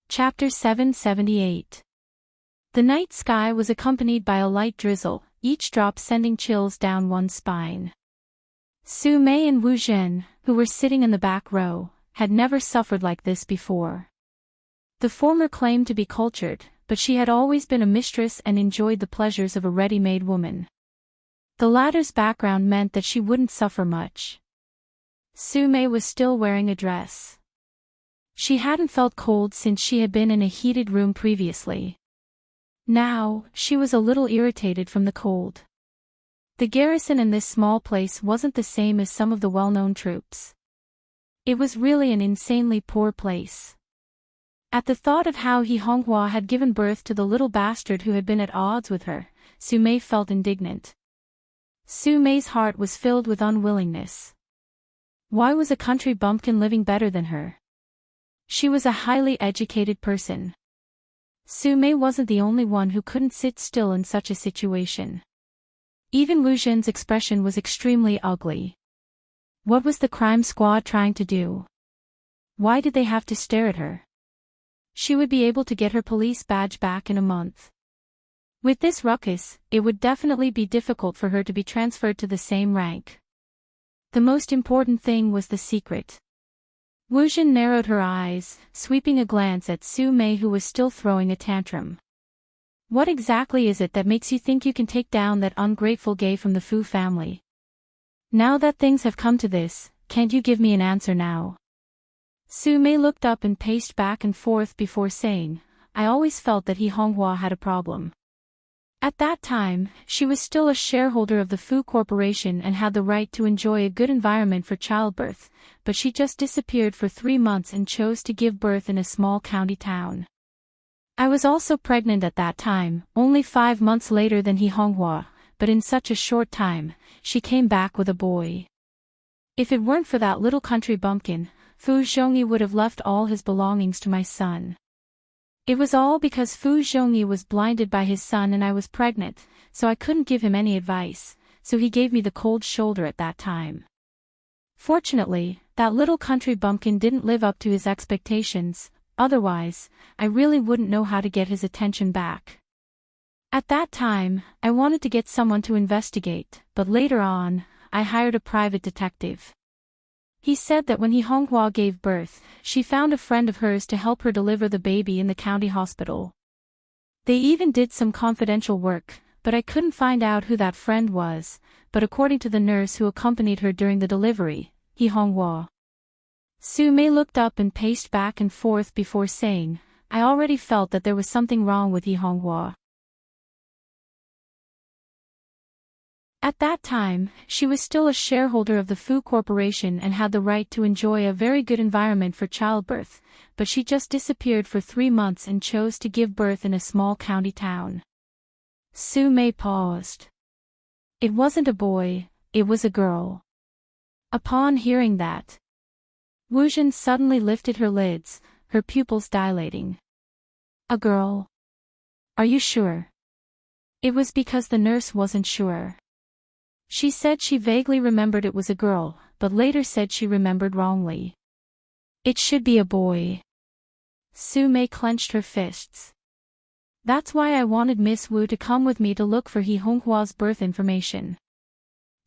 Chapter 778. The night sky was accompanied by a light drizzle, each drop sending chills down one's spine. Su Mei and Wu Zhen, who were sitting in the back row, had never suffered like this before. The former claimed to be cultured, but she had always been a mistress and enjoyed the pleasures of a ready-made woman. The latter's background meant that she wouldn't suffer much. Sume was still wearing a dress. She hadn't felt cold since she had been in a heated room previously. Now, she was a little irritated from the cold. The garrison in this small place wasn't the same as some of the well-known troops. It was really an insanely poor place. At the thought of how He Honghua had given birth to the little bastard who had been at odds with her, Sume felt indignant. Sume's heart was filled with unwillingness. Why was a country bumpkin living better than her? She was a highly educated person. Sume wasn't the only one who couldn't sit still in such a situation. Even Wu Zhen's expression was extremely ugly. What was the crime squad trying to do? Why did they have to stare at her? She would be able to get her police badge back in a month. With this ruckus, it would definitely be difficult for her to be transferred to the same rank. The most important thing was the secret. Wu Zhen narrowed her eyes, sweeping a glance at Sume, who was still throwing a tantrum. What exactly is it that makes you think you can take down that ungrateful gay from the Fu family? Now that things have come to this, can't you give me an answer now? Sume looked up and paced back and forth before saying, I always felt that He Honghua had a problem. At that time, she was still a shareholder of the Fu Corporation and had the right to enjoy a good environment for childbirth, but she just disappeared for 3 months and chose to give birth in a small county town. I was also pregnant at that time, only 5 months later than He Honghua, but in such a short time, she came back with a boy. If it weren't for that little country bumpkin, Fu Zhongyi would have left all his belongings to my son. It was all because Fu Zhongyi was blinded by his son and I was pregnant, so I couldn't give him any advice, so he gave me the cold shoulder at that time. Fortunately, that little country bumpkin didn't live up to his expectations, otherwise, I really wouldn't know how to get his attention back. At that time, I wanted to get someone to investigate, but later on, I hired a private detective. He said that when He Honghua gave birth, she found a friend of hers to help her deliver the baby in the county hospital. They even did some confidential work, but I couldn't find out who that friend was, but according to the nurse who accompanied her during the delivery, He Honghua. Sume looked up and paced back and forth before saying, I already felt that there was something wrong with He Honghua. At that time, she was still a shareholder of the Fu Corporation and had the right to enjoy a very good environment for childbirth, but she just disappeared for 3 months and chose to give birth in a small county town. Sume paused. It wasn't a boy, it was a girl. Upon hearing that, Wu Zhen suddenly lifted her lids, her pupils dilating. A girl? Are you sure? It was because the nurse wasn't sure. She said she vaguely remembered it was a girl, but later said she remembered wrongly. It should be a boy. Sume clenched her fists. That's why I wanted Miss Wu to come with me to look for He Honghua's birth information.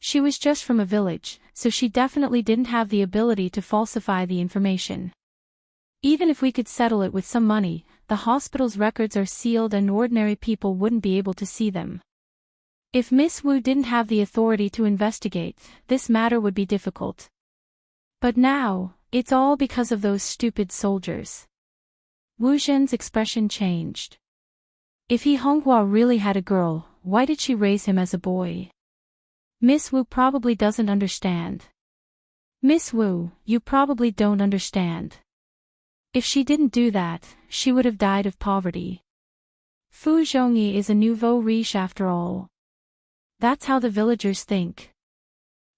She was just from a village, so she definitely didn't have the ability to falsify the information. Even if we could settle it with some money, the hospital's records are sealed and ordinary people wouldn't be able to see them. If Miss Wu didn't have the authority to investigate, this matter would be difficult. But now, it's all because of those stupid soldiers. Wu Zhen's expression changed. If He Honghua really had a girl, why did she raise him as a boy? Miss Wu probably doesn't understand. Miss Wu, you probably don't understand. If she didn't do that, she would have died of poverty. Fu Zhongyi is a nouveau riche after all. That's how the villagers think.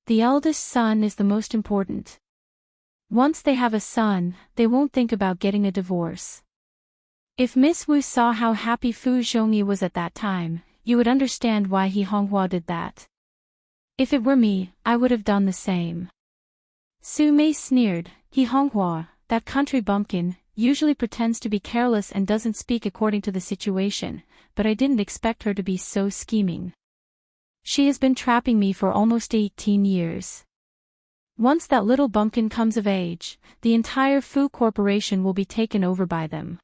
The eldest son is the most important. Once they have a son, they won't think about getting a divorce. If Miss Wu saw how happy Fu Zhongyi was at that time, you would understand why He Honghua did that. If it were me, I would have done the same. Sume sneered, He Honghua, that country bumpkin, usually pretends to be careless and doesn't speak according to the situation, but I didn't expect her to be so scheming. She has been trapping me for almost 18 years. Once that little bumpkin comes of age, the entire Fu Corporation will be taken over by them.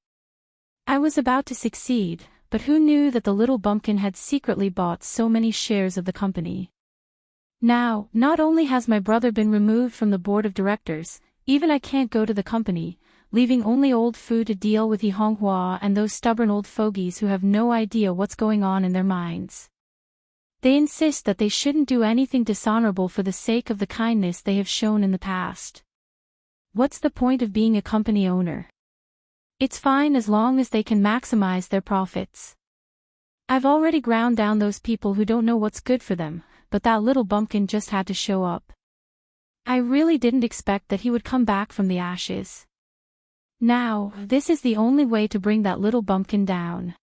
I was about to succeed, but who knew that the little bumpkin had secretly bought so many shares of the company? Now, not only has my brother been removed from the board of directors, even I can't go to the company, leaving only old Fu to deal with Yi Honghua and those stubborn old fogies who have no idea what's going on in their minds. They insist that they shouldn't do anything dishonorable for the sake of the kindness they have shown in the past. What's the point of being a company owner? It's fine as long as they can maximize their profits. I've already ground down those people who don't know what's good for them, but that little bumpkin just had to show up. I really didn't expect that he would come back from the ashes. Now, this is the only way to bring that little bumpkin down.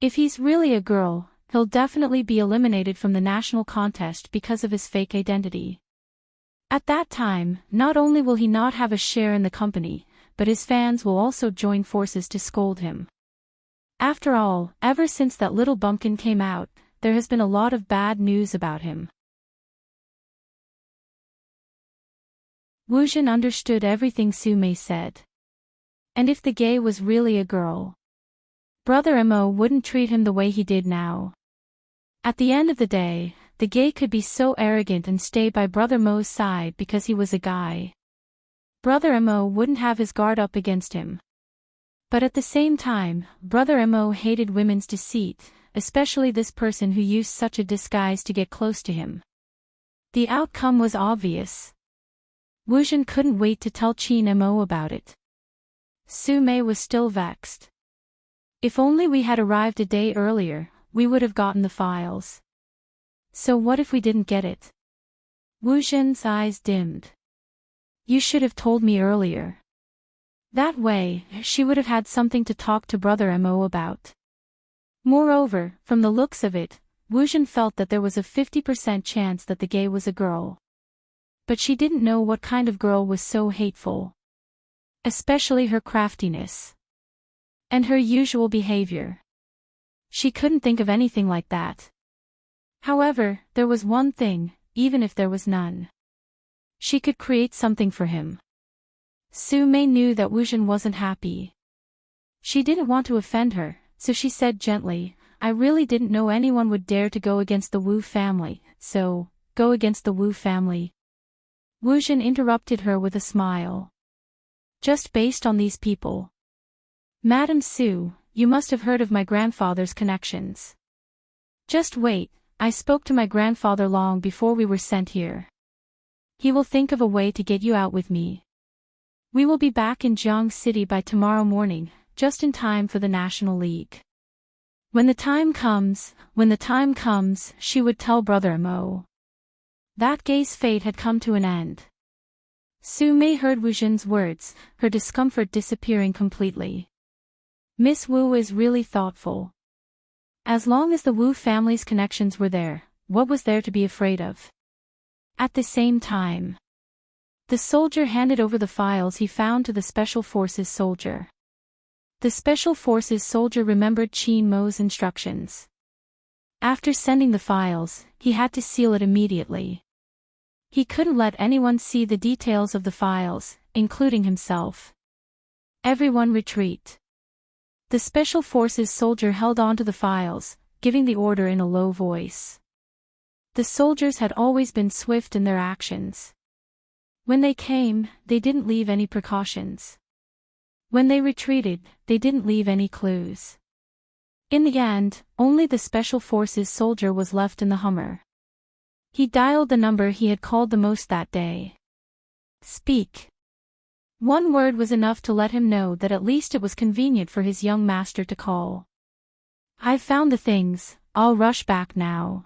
If he's really a girl, he'll definitely be eliminated from the national contest because of his fake identity. At that time, not only will he not have a share in the company, but his fans will also join forces to scold him. After all, ever since that little bumpkin came out, there has been a lot of bad news about him. Wu Jin understood everything Su Mei said. And if the gay was really a girl, Brother Mo wouldn't treat him the way he did now. At the end of the day, the gay could be so arrogant and stay by Brother Mo's side because he was a guy. Brother Mo wouldn't have his guard up against him. But at the same time, Brother Mo hated women's deceit, especially this person who used such a disguise to get close to him. The outcome was obvious. Wu Jin couldn't wait to tell Qin Mo about it. Su Mei was still vexed. If only we had arrived a day earlier, we would have gotten the files. So what if we didn't get it? Wu Jin's eyes dimmed. You should have told me earlier. That way, she would have had something to talk to Brother Mo about. Moreover, from the looks of it, Wu Jin felt that there was a 50% chance that the gay was a girl. But she didn't know what kind of girl was so hateful. Especially her craftiness. And her usual behavior. She couldn't think of anything like that. However, there was one thing, even if there was none. She could create something for him. Su Mei knew that Wu Jin wasn't happy. She didn't want to offend her, so she said gently, I really didn't know anyone would dare to go against the Wu family, so, go against the Wu family. Wu Jin interrupted her with a smile. Just based on these people. Madam Su, you must have heard of my grandfather's connections. Just wait, I spoke to my grandfather long before we were sent here. He will think of a way to get you out with me. We will be back in Jiang City by tomorrow morning, just in time for the National League. When the time comes, she would tell Brother Mo. That gay's fate had come to an end. Su Mei heard Wu Jin's words, her discomfort disappearing completely. Miss Wu is really thoughtful. As long as the Wu family's connections were there, what was there to be afraid of? At the same time, the soldier handed over the files he found to the Special Forces soldier. The Special Forces soldier remembered Qin Mo's instructions. After sending the files, he had to seal it immediately. He couldn't let anyone see the details of the files, including himself. Everyone retreat. The Special Forces soldier held on to the files, giving the order in a low voice. The soldiers had always been swift in their actions. When they came, they didn't leave any precautions. When they retreated, they didn't leave any clues. In the end, only the Special Forces soldier was left in the Hummer. He dialed the number he had called the most that day. Speak. One word was enough to let him know that at least it was convenient for his young master to call. I've found the things, I'll rush back now.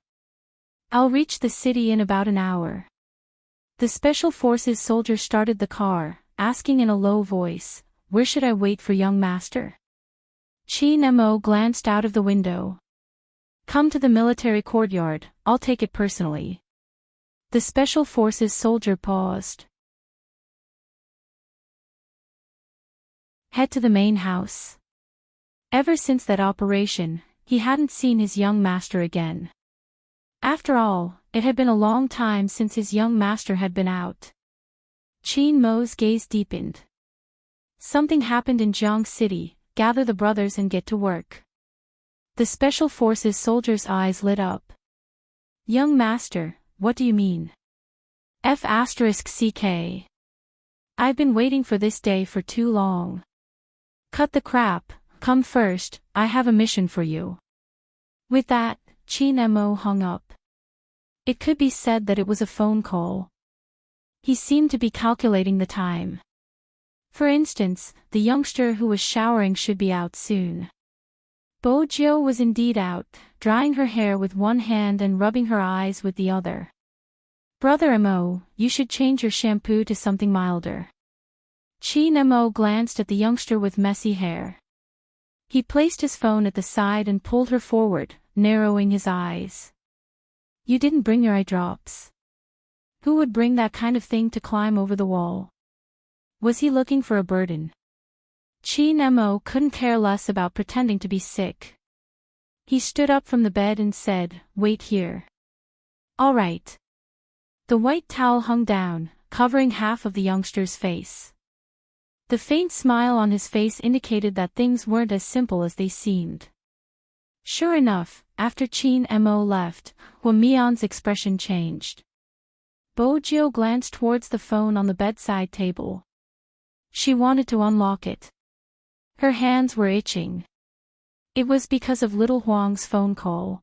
I'll reach the city in about an hour. The Special Forces soldier started the car, asking in a low voice, where should I wait for young master? Qin Mo glanced out of the window. Come to the military courtyard, I'll take it personally. The Special Forces soldier paused. Head to the main house. Ever since that operation, he hadn't seen his young master again. After all, it had been a long time since his young master had been out. Qin Mo's gaze deepened. Something happened in Jiang City, gather the brothers and get to work. The Special Forces soldier's eyes lit up. Young master, what do you mean? F***ck. I've been waiting for this day for too long. Cut the crap, come first, I have a mission for you. With that, Chin Mo hung up. It could be said that it was a phone call. He seemed to be calculating the time. For instance, the youngster who was showering should be out soon. Bojo was indeed out, drying her hair with one hand and rubbing her eyes with the other. Brother Mo, you should change your shampoo to something milder. Chin Mo glanced at the youngster with messy hair. He placed his phone at the side and pulled her forward, narrowing his eyes. You didn't bring your eye drops. Who would bring that kind of thing to climb over the wall? Was he looking for a burden? Chin Mo couldn't care less about pretending to be sick. He stood up from the bed and said, wait here. All right. The white towel hung down, covering half of the youngster's face. The faint smile on his face indicated that things weren't as simple as they seemed. Sure enough, after Chin Mo left, Mion's expression changed. Bojo glanced towards the phone on the bedside table. She wanted to unlock it. Her hands were itching. It was because of little Huang's phone call.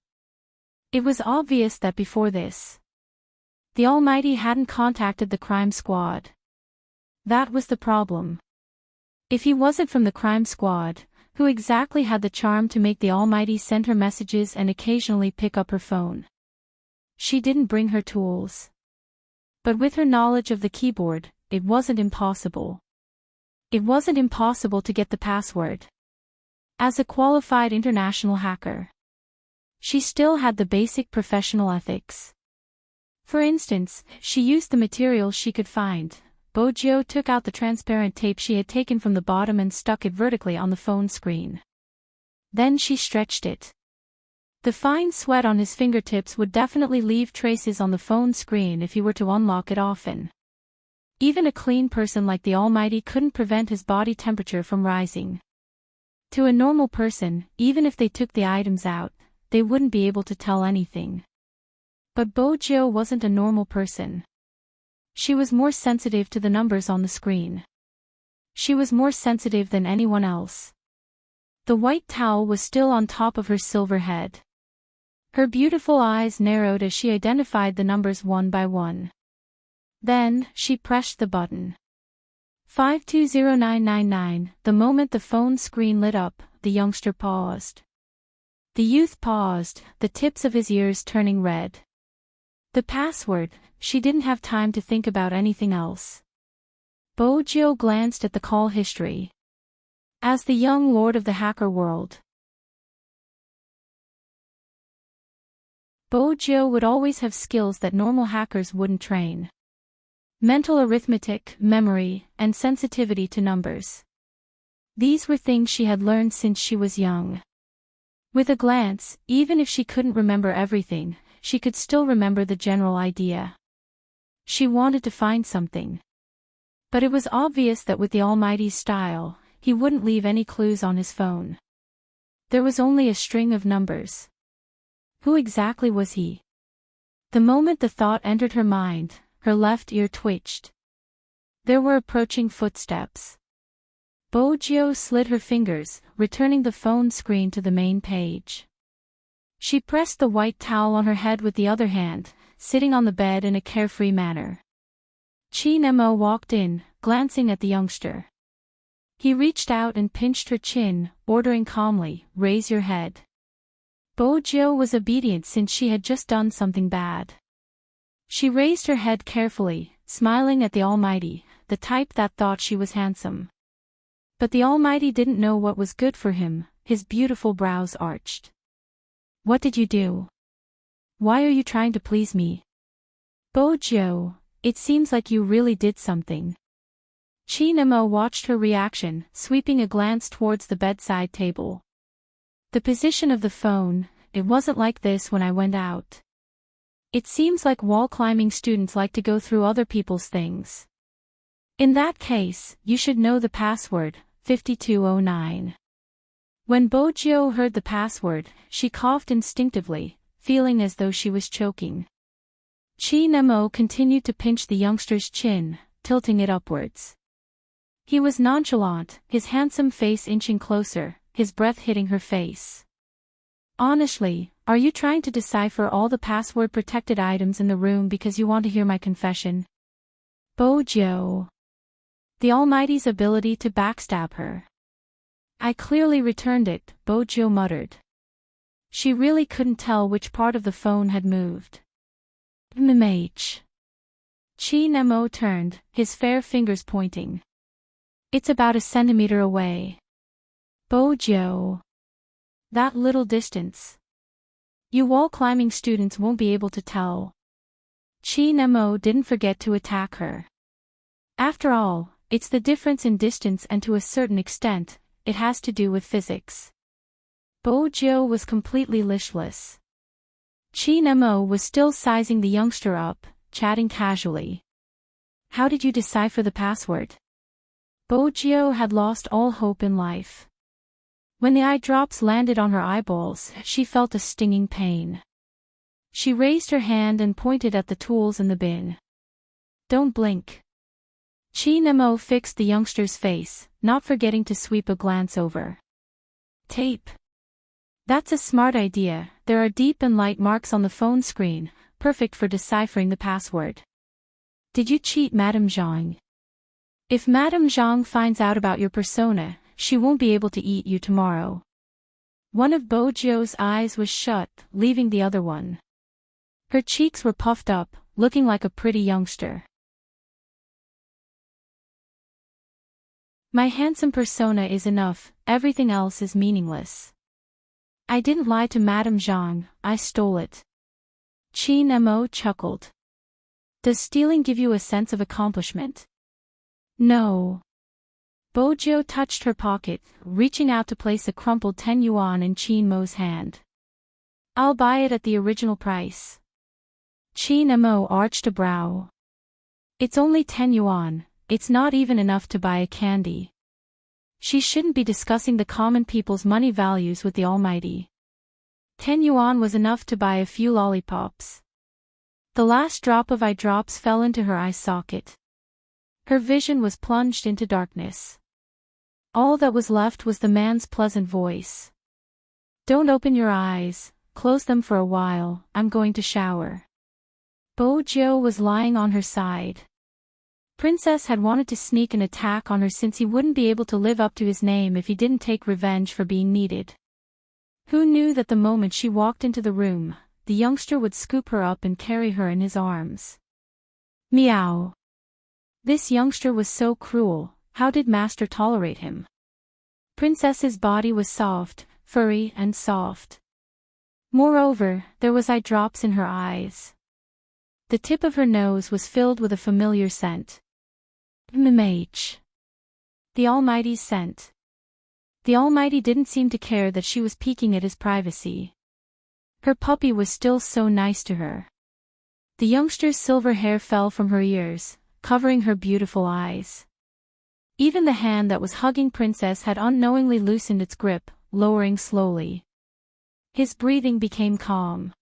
It was obvious that before this, the Almighty hadn't contacted the crime squad. That was the problem. If he wasn't from the crime squad, who exactly had the charm to make the Almighty send her messages and occasionally pick up her phone? She didn't bring her tools. But with her knowledge of the keyboard, it wasn't impossible. It wasn't impossible to get the password. As a qualified international hacker, she still had the basic professional ethics. For instance, she used the material she could find. Bojo took out the transparent tape she had taken from the bottom and stuck it vertically on the phone screen. Then she stretched it. The fine sweat on his fingertips would definitely leave traces on the phone screen if he were to unlock it often. Even a clean person like the Almighty couldn't prevent his body temperature from rising. To a normal person, even if they took the items out, they wouldn't be able to tell anything. But Bojo wasn't a normal person. She was more sensitive to the numbers on the screen. She was more sensitive than anyone else. The white towel was still on top of her silver head. Her beautiful eyes narrowed as she identified the numbers one by one. Then, she pressed the button. 520999. The moment the phone screen lit up, the youngster paused. The youth paused, the tips of his ears turning red. The password, she didn't have time to think about anything else. Bojo glanced at the call history. As the young lord of the hacker world, Bojo would always have skills that normal hackers wouldn't train. Mental arithmetic, memory, and sensitivity to numbers. These were things she had learned since she was young. With a glance, even if she couldn't remember everything, she could still remember the general idea. She wanted to find something. But it was obvious that with the Almighty's style, he wouldn't leave any clues on his phone. There was only a string of numbers. Who exactly was he? The moment the thought entered her mind, her left ear twitched. There were approaching footsteps. Bojo slid her fingers, returning the phone screen to the main page. She pressed the white towel on her head with the other hand, sitting on the bed in a carefree manner. Chin Mo walked in, glancing at the youngster. He reached out and pinched her chin, ordering calmly, "Raise your head." Bojo was obedient since she had just done something bad. She raised her head carefully, smiling at the Almighty, the type that thought she was handsome. But the Almighty didn't know what was good for him, his beautiful brows arched. "What did you do? Why are you trying to please me?" "Bojo, it seems like you really did something." Chin Mo watched her reaction, sweeping a glance towards the bedside table. "The position of the phone, it wasn't like this when I went out. It seems like wall-climbing students like to go through other people's things. In that case, you should know the password, 5209. When Bojo heard the password, she coughed instinctively, feeling as though she was choking. Chi Nemo continued to pinch the youngster's chin, tilting it upwards. He was nonchalant, his handsome face inching closer, his breath hitting her face. Honestly, are you trying to decipher all the password-protected items in the room because you want to hear my confession? Bojo. The Almighty's ability to backstab her. I clearly returned it, Bojo muttered. She really couldn't tell which part of the phone had moved. MMH. Chi Nemo turned, his fair fingers pointing. It's about a centimeter away. Bojo. That little distance. You wall-climbing students won't be able to tell. Chi Nemo didn't forget to attack her. After all, it's the difference in distance and to a certain extent, it has to do with physics. Bojo was completely listless. Chi Nemo was still sizing the youngster up, chatting casually. How did you decipher the password? Bojo had lost all hope in life. When the eye drops landed on her eyeballs, she felt a stinging pain. She raised her hand and pointed at the tools in the bin. Don't blink. Chi Nemo fixed the youngster's face, not forgetting to sweep a glance over. Tape. That's a smart idea, there are deep and light marks on the phone screen, perfect for deciphering the password. Did you cheat Madame Zhang? If Madame Zhang finds out about your persona, she won't be able to eat you tomorrow. One of Bojo's eyes was shut, leaving the other one. Her cheeks were puffed up, looking like a pretty youngster. My handsome persona is enough, everything else is meaningless. I didn't lie to Madame Zhang, I stole it. Chi Nemo chuckled. Does stealing give you a sense of accomplishment? No. Bojo touched her pocket, reaching out to place a crumpled 10 yuan in Chi Nemo's hand. I'll buy it at the original price. Chi Nemo arched a brow. It's only 10 yuan, it's not even enough to buy a candy. She shouldn't be discussing the common people's money values with the Almighty. 10 yuan was enough to buy a few lollipops. The last drop of eye drops fell into her eye socket. Her vision was plunged into darkness. All that was left was the man's pleasant voice. Don't open your eyes, close them for a while, I'm going to shower. Bojo was lying on her side. Princess had wanted to sneak an attack on her since he wouldn't be able to live up to his name if he didn't take revenge for being needed. Who knew that the moment she walked into the room, the youngster would scoop her up and carry her in his arms. Meow. This youngster was so cruel, how did Master tolerate him? Princess's body was soft, furry and soft. Moreover, there was eye drops in her eyes. The tip of her nose was filled with a familiar scent. MMH. The Almighty's scent. The Almighty didn't seem to care that she was peeking at his privacy. Her puppy was still so nice to her. The youngster's silver hair fell from her ears, covering her beautiful eyes. Even the hand that was hugging Princess had unknowingly loosened its grip, lowering slowly. His breathing became calm.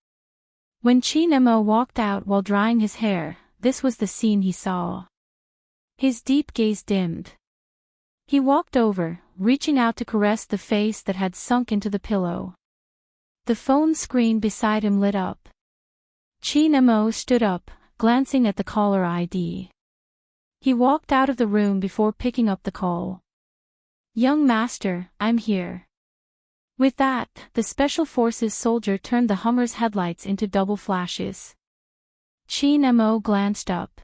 When Chi Nemo walked out while drying his hair, this was the scene he saw. His deep gaze dimmed. He walked over, reaching out to caress the face that had sunk into the pillow. The phone screen beside him lit up. Chi Nemo stood up, glancing at the caller ID. He walked out of the room before picking up the call. Young Master, I'm here. With that, the Special Forces soldier turned the Hummer's headlights into double flashes. Chi Nemo glanced up.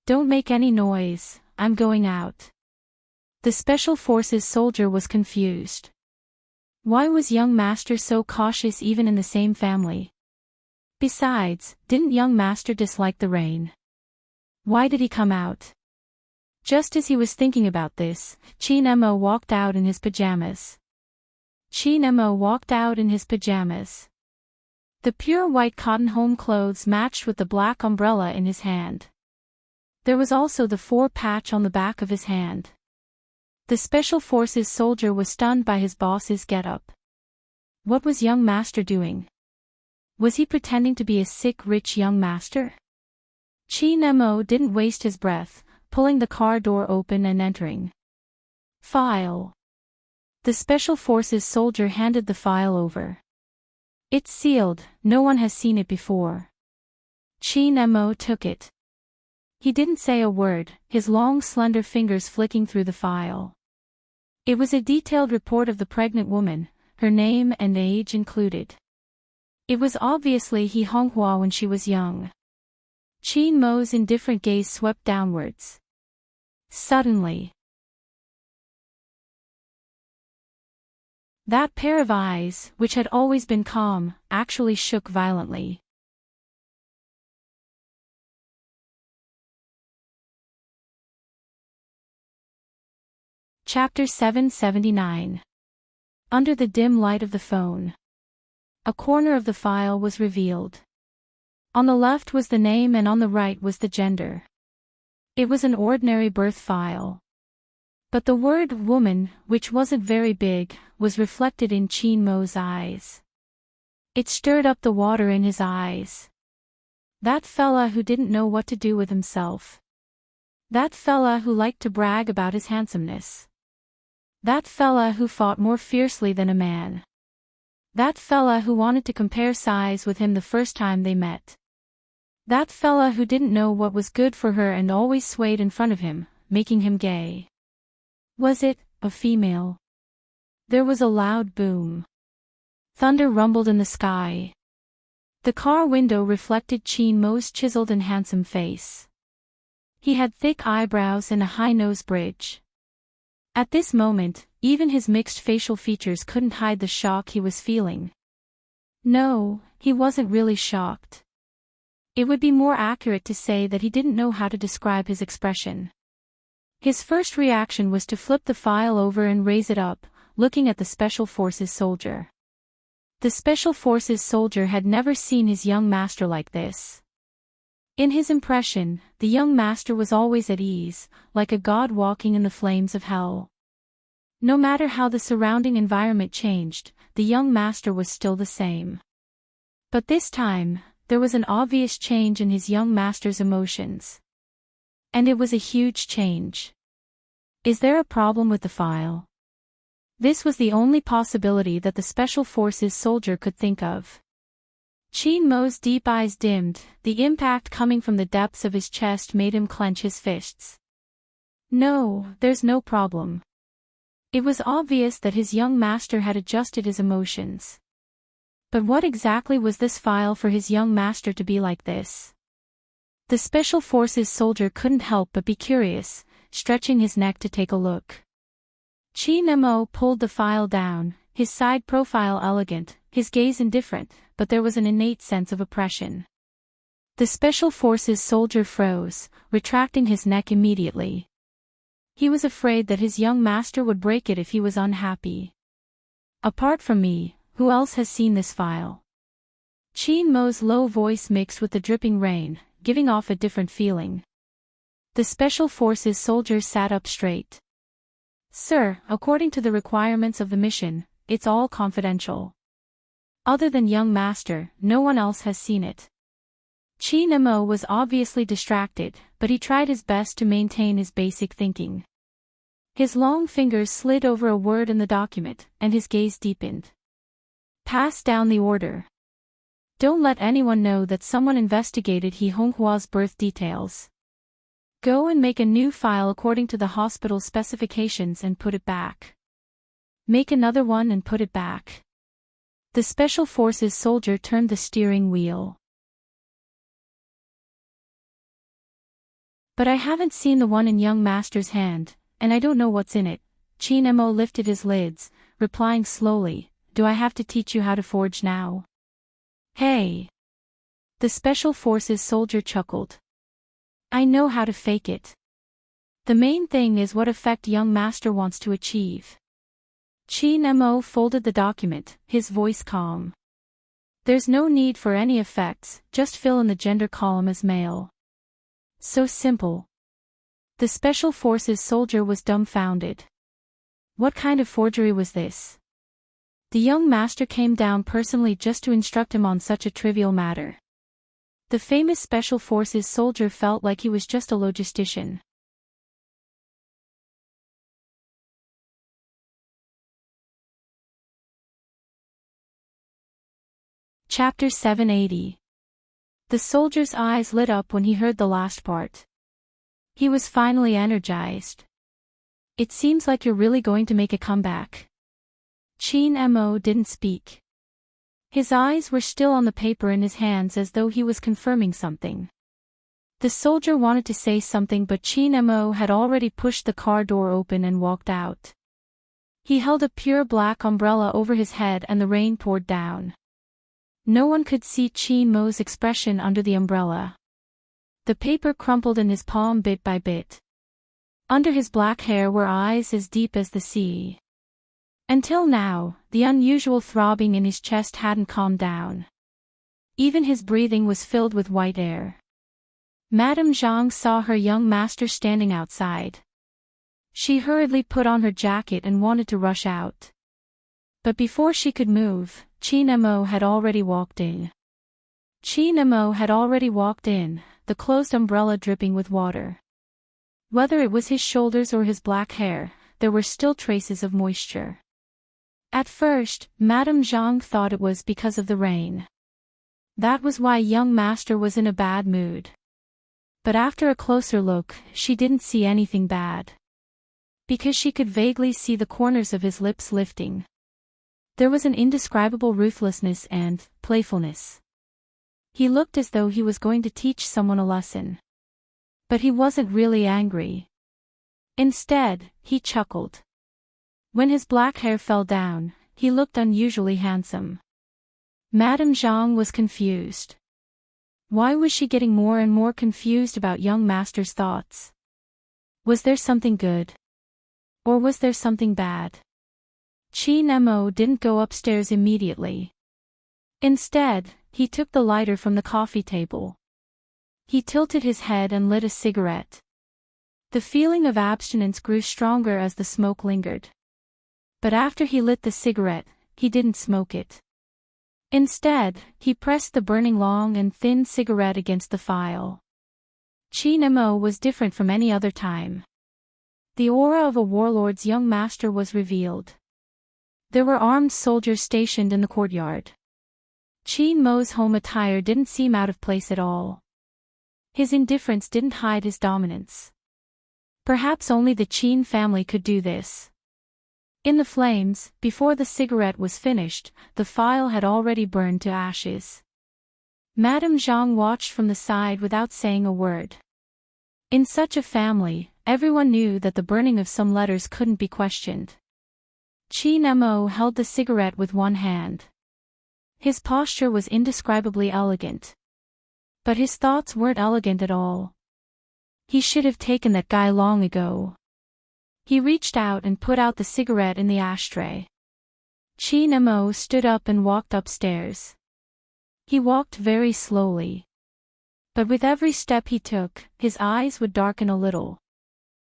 Don't make any noise, I'm going out. The Special Forces soldier was confused. Why was young Master so cautious even in the same family? Besides, didn't young Master dislike the rain? Why did he come out? Just as he was thinking about this, Chi Nemo walked out in his pajamas. Chi Nemo walked out in his pajamas. The pure white cotton home clothes matched with the black umbrella in his hand. There was also the 4 patch on the back of his hand. The Special Forces soldier was stunned by his boss's getup. What was young Master doing? Was he pretending to be a sick rich young master? Chi Nemo didn't waste his breath, pulling the car door open and entering. File. The Special Forces soldier handed the file over. It's sealed, no one has seen it before. Chi Nemo took it. He didn't say a word, his long slender fingers flicking through the file. It was a detailed report of the pregnant woman, her name and age included. It was obviously He Honghua when she was young. Chi Nemo's indifferent gaze swept downwards. Suddenly, that pair of eyes, which had always been calm, actually shook violently. Chapter 779. Under the dim light of the phone. A corner of the file was revealed. On the left was the name and on the right was the gender. It was an ordinary birth file. But the word woman, which wasn't very big, was reflected in Chi Nemo's eyes. It stirred up the water in his eyes. That fella who didn't know what to do with himself. That fella who liked to brag about his handsomeness. That fella who fought more fiercely than a man. That fella who wanted to compare size with him the first time they met. That fella who didn't know what was good for her and always swayed in front of him, making him gay. Was it a female? There was a loud boom. Thunder rumbled in the sky. The car window reflected Chi Nemo's chiseled and handsome face. He had thick eyebrows and a high nose bridge. At this moment, even his mixed facial features couldn't hide the shock he was feeling. No, he wasn't really shocked. It would be more accurate to say that he didn't know how to describe his expression. His first reaction was to flip the file over and raise it up, looking at the Special Forces soldier. The Special Forces soldier had never seen his young master like this. In his impression, the young master was always at ease, like a god walking in the flames of hell. No matter how the surrounding environment changed, the young master was still the same. But this time, there was an obvious change in his young master's emotions. And it was a huge change. Is there a problem with the file? This was the only possibility that the Special Forces soldier could think of. Chi Nemo's deep eyes dimmed, the impact coming from the depths of his chest made him clench his fists. No, there's no problem. It was obvious that his young master had adjusted his emotions. But what exactly was this file for his young master to be like this? The Special Forces soldier couldn't help but be curious, stretching his neck to take a look. Chi Nemo pulled the file down, his side profile elegant, his gaze indifferent, but there was an innate sense of oppression. The Special Forces soldier froze, retracting his neck immediately. He was afraid that his young master would break it if he was unhappy. Apart from me, who else has seen this file? Chi Nemo's low voice mixed with the dripping rain, giving off a different feeling. The Special Forces soldier sat up straight. Sir, according to the requirements of the mission, it's all confidential. Other than young master, no one else has seen it. Chi Nemo was obviously distracted, but he tried his best to maintain his basic thinking. His long fingers slid over a word in the document, and his gaze deepened. Pass down the order. Don't let anyone know that someone investigated He Honghua's birth details. Go and make a new file according to the hospital's specifications and put it back. Make another one and put it back. The Special Forces soldier turned the steering wheel. But I haven't seen the one in young master's hand, and I don't know what's in it. Chi Nemo lifted his lids, replying slowly, do I have to teach you how to forge now? Hey! The Special Forces soldier chuckled. I know how to fake it. The main thing is what effect young master wants to achieve. Chi Nemo folded the document, his voice calm. There's no need for any effects, just fill in the gender column as male. So simple. The Special Forces soldier was dumbfounded. What kind of forgery was this? The young master came down personally just to instruct him on such a trivial matter. The famous Special Forces soldier felt like he was just a logistician. Chapter 780. The soldier's eyes lit up when he heard the last part. He was finally energized. It seems like you're really going to make a comeback. Chin Mo didn't speak. His eyes were still on the paper in his hands as though he was confirming something. The soldier wanted to say something, but Chin Mo had already pushed the car door open and walked out. He held a pure black umbrella over his head and the rain poured down. No one could see Chin Mo's expression under the umbrella. The paper crumpled in his palm bit by bit. Under his black hair were eyes as deep as the sea. Until now, the unusual throbbing in his chest hadn't calmed down. Even his breathing was filled with white air. Madame Zhang saw her young master standing outside. She hurriedly put on her jacket and wanted to rush out. But before she could move, Chin Mo had already walked in. Chin Mo had already walked in, the closed umbrella dripping with water. Whether it was his shoulders or his black hair, there were still traces of moisture. At first, Madame Zhang thought it was because of the rain. That was why young master was in a bad mood. But after a closer look, she didn't see anything bad. Because she could vaguely see the corners of his lips lifting. There was an indescribable ruthlessness and playfulness. He looked as though he was going to teach someone a lesson. But he wasn't really angry. Instead, he chuckled. When his black hair fell down, he looked unusually handsome. Madame Zhang was confused. Why was she getting more and more confused about young master's thoughts? Was there something good? Or was there something bad? Chin Mo didn't go upstairs immediately. Instead, he took the lighter from the coffee table. He tilted his head and lit a cigarette. The feeling of abstinence grew stronger as the smoke lingered. But after he lit the cigarette, he didn't smoke it. Instead, he pressed the burning long and thin cigarette against the file. Chin Mo was different from any other time. The aura of a warlord's young master was revealed. There were armed soldiers stationed in the courtyard. Chin Mo's home attire didn't seem out of place at all. His indifference didn't hide his dominance. Perhaps only the Chin family could do this. In the flames, before the cigarette was finished, the file had already burned to ashes. Madame Zhang watched from the side without saying a word. In such a family, everyone knew that the burning of some letters couldn't be questioned. Chin Mo held the cigarette with one hand. His posture was indescribably elegant. But his thoughts weren't elegant at all. He should have taken that guy long ago. He reached out and put out the cigarette in the ashtray. Chin Mo stood up and walked upstairs. He walked very slowly. But with every step he took, his eyes would darken a little.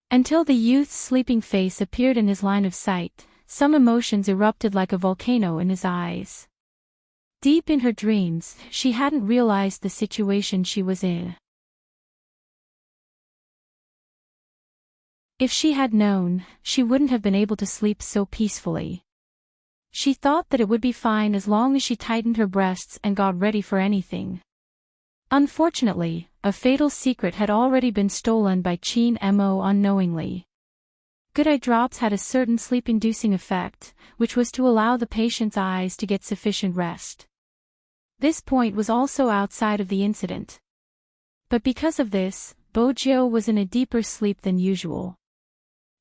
Until the youth's sleeping face appeared in his line of sight, some emotions erupted like a volcano in his eyes. Deep in her dreams, she hadn't realized the situation she was in. If she had known, she wouldn't have been able to sleep so peacefully. She thought that it would be fine as long as she tightened her breasts and got ready for anything. Unfortunately, a fatal secret had already been stolen by Chin Mo unknowingly. Good eye drops had a certain sleep-inducing effect, which was to allow the patient's eyes to get sufficient rest. This point was also outside of the incident. But because of this, Bojiu was in a deeper sleep than usual.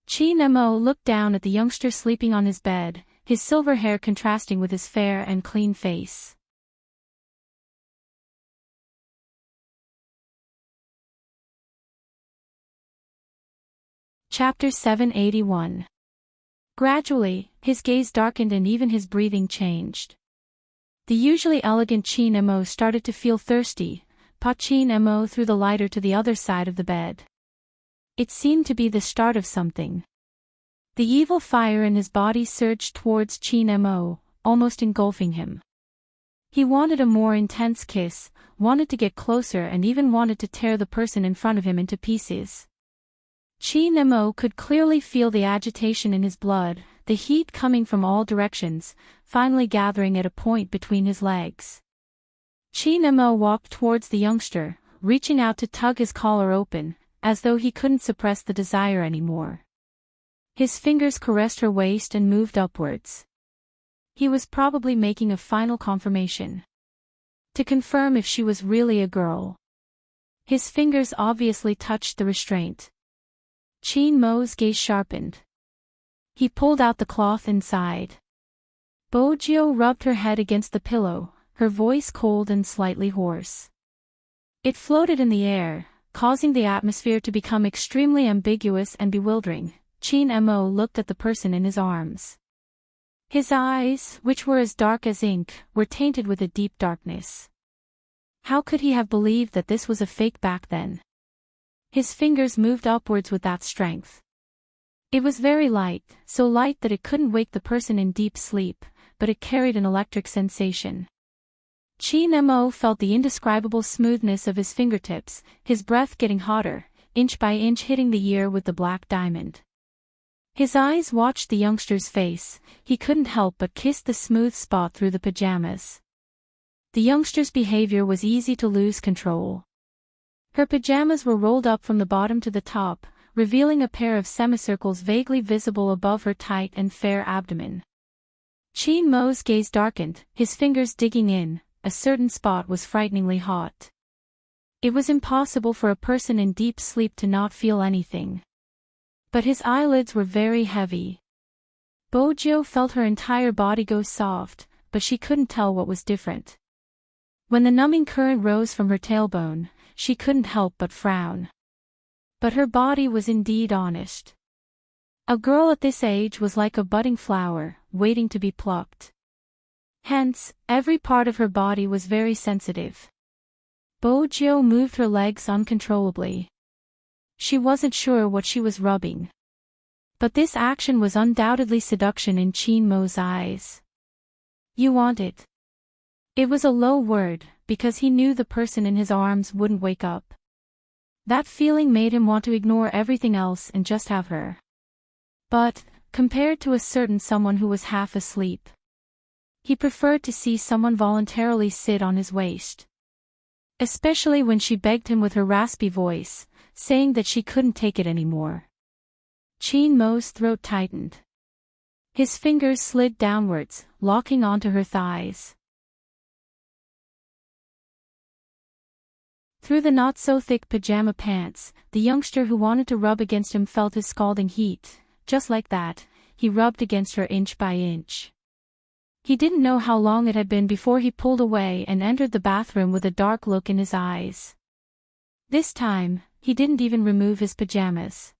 Chin Mo looked down at the youngster sleeping on his bed, his silver hair contrasting with his fair and clean face. Chapter 781. Gradually, his gaze darkened and even his breathing changed. The usually elegant Chin Mo started to feel thirsty. Chin Mo threw the lighter to the other side of the bed. It seemed to be the start of something. The evil fire in his body surged towards Chin Mo, almost engulfing him. He wanted a more intense kiss, wanted to get closer and even wanted to tear the person in front of him into pieces. Chi-Nemo could clearly feel the agitation in his blood, the heat coming from all directions, finally gathering at a point between his legs. Chi-Nemo walked towards the youngster, reaching out to tug his collar open, as though he couldn't suppress the desire anymore. His fingers caressed her waist and moved upwards. He was probably making a final confirmation. To confirm if she was really a girl. His fingers obviously touched the restraint. Chi-Nemo's gaze sharpened. He pulled out the cloth inside. Bojio rubbed her head against the pillow, her voice cold and slightly hoarse. It floated in the air, causing the atmosphere to become extremely ambiguous and bewildering. Chi-Nemo looked at the person in his arms. His eyes, which were as dark as ink, were tainted with a deep darkness. How could he have believed that this was a fake back then? His fingers moved upwards with that strength. It was very light, so light that it couldn't wake the person in deep sleep, but it carried an electric sensation. Chi-Nemo felt the indescribable smoothness of his fingertips, his breath getting hotter, inch by inch hitting the ear with the black diamond. His eyes watched the youngster's face, he couldn't help but kiss the smooth spot through the pajamas. The youngster's behavior was easy to lose control. Her pajamas were rolled up from the bottom to the top, revealing a pair of semicircles vaguely visible above her tight and fair abdomen. Chi-Nemo's gaze darkened, his fingers digging in, a certain spot was frighteningly hot. It was impossible for a person in deep sleep to not feel anything. But his eyelids were very heavy. Bojio felt her entire body go soft, but she couldn't tell what was different. When the numbing current rose from her tailbone, she couldn't help but frown. But her body was indeed honest. A girl at this age was like a budding flower, waiting to be plucked. Hence, every part of her body was very sensitive. Bojio moved her legs uncontrollably. She wasn't sure what she was rubbing. But this action was undoubtedly seduction in Chi-Nemo's eyes. You want it. It was a low word, because he knew the person in his arms wouldn't wake up. That feeling made him want to ignore everything else and just have her. But, compared to a certain someone who was half asleep, he preferred to see someone voluntarily sit on his waist. Especially when she begged him with her raspy voice, saying that she couldn't take it anymore. Chi-Nemo's throat tightened. His fingers slid downwards, locking onto her thighs. Through the not-so-thick pajama pants, the youngster who wanted to rub against him felt his scalding heat. Just like that, he rubbed against her inch by inch. He didn't know how long it had been before he pulled away and entered the bathroom with a dark look in his eyes. This time, he didn't even remove his pajamas.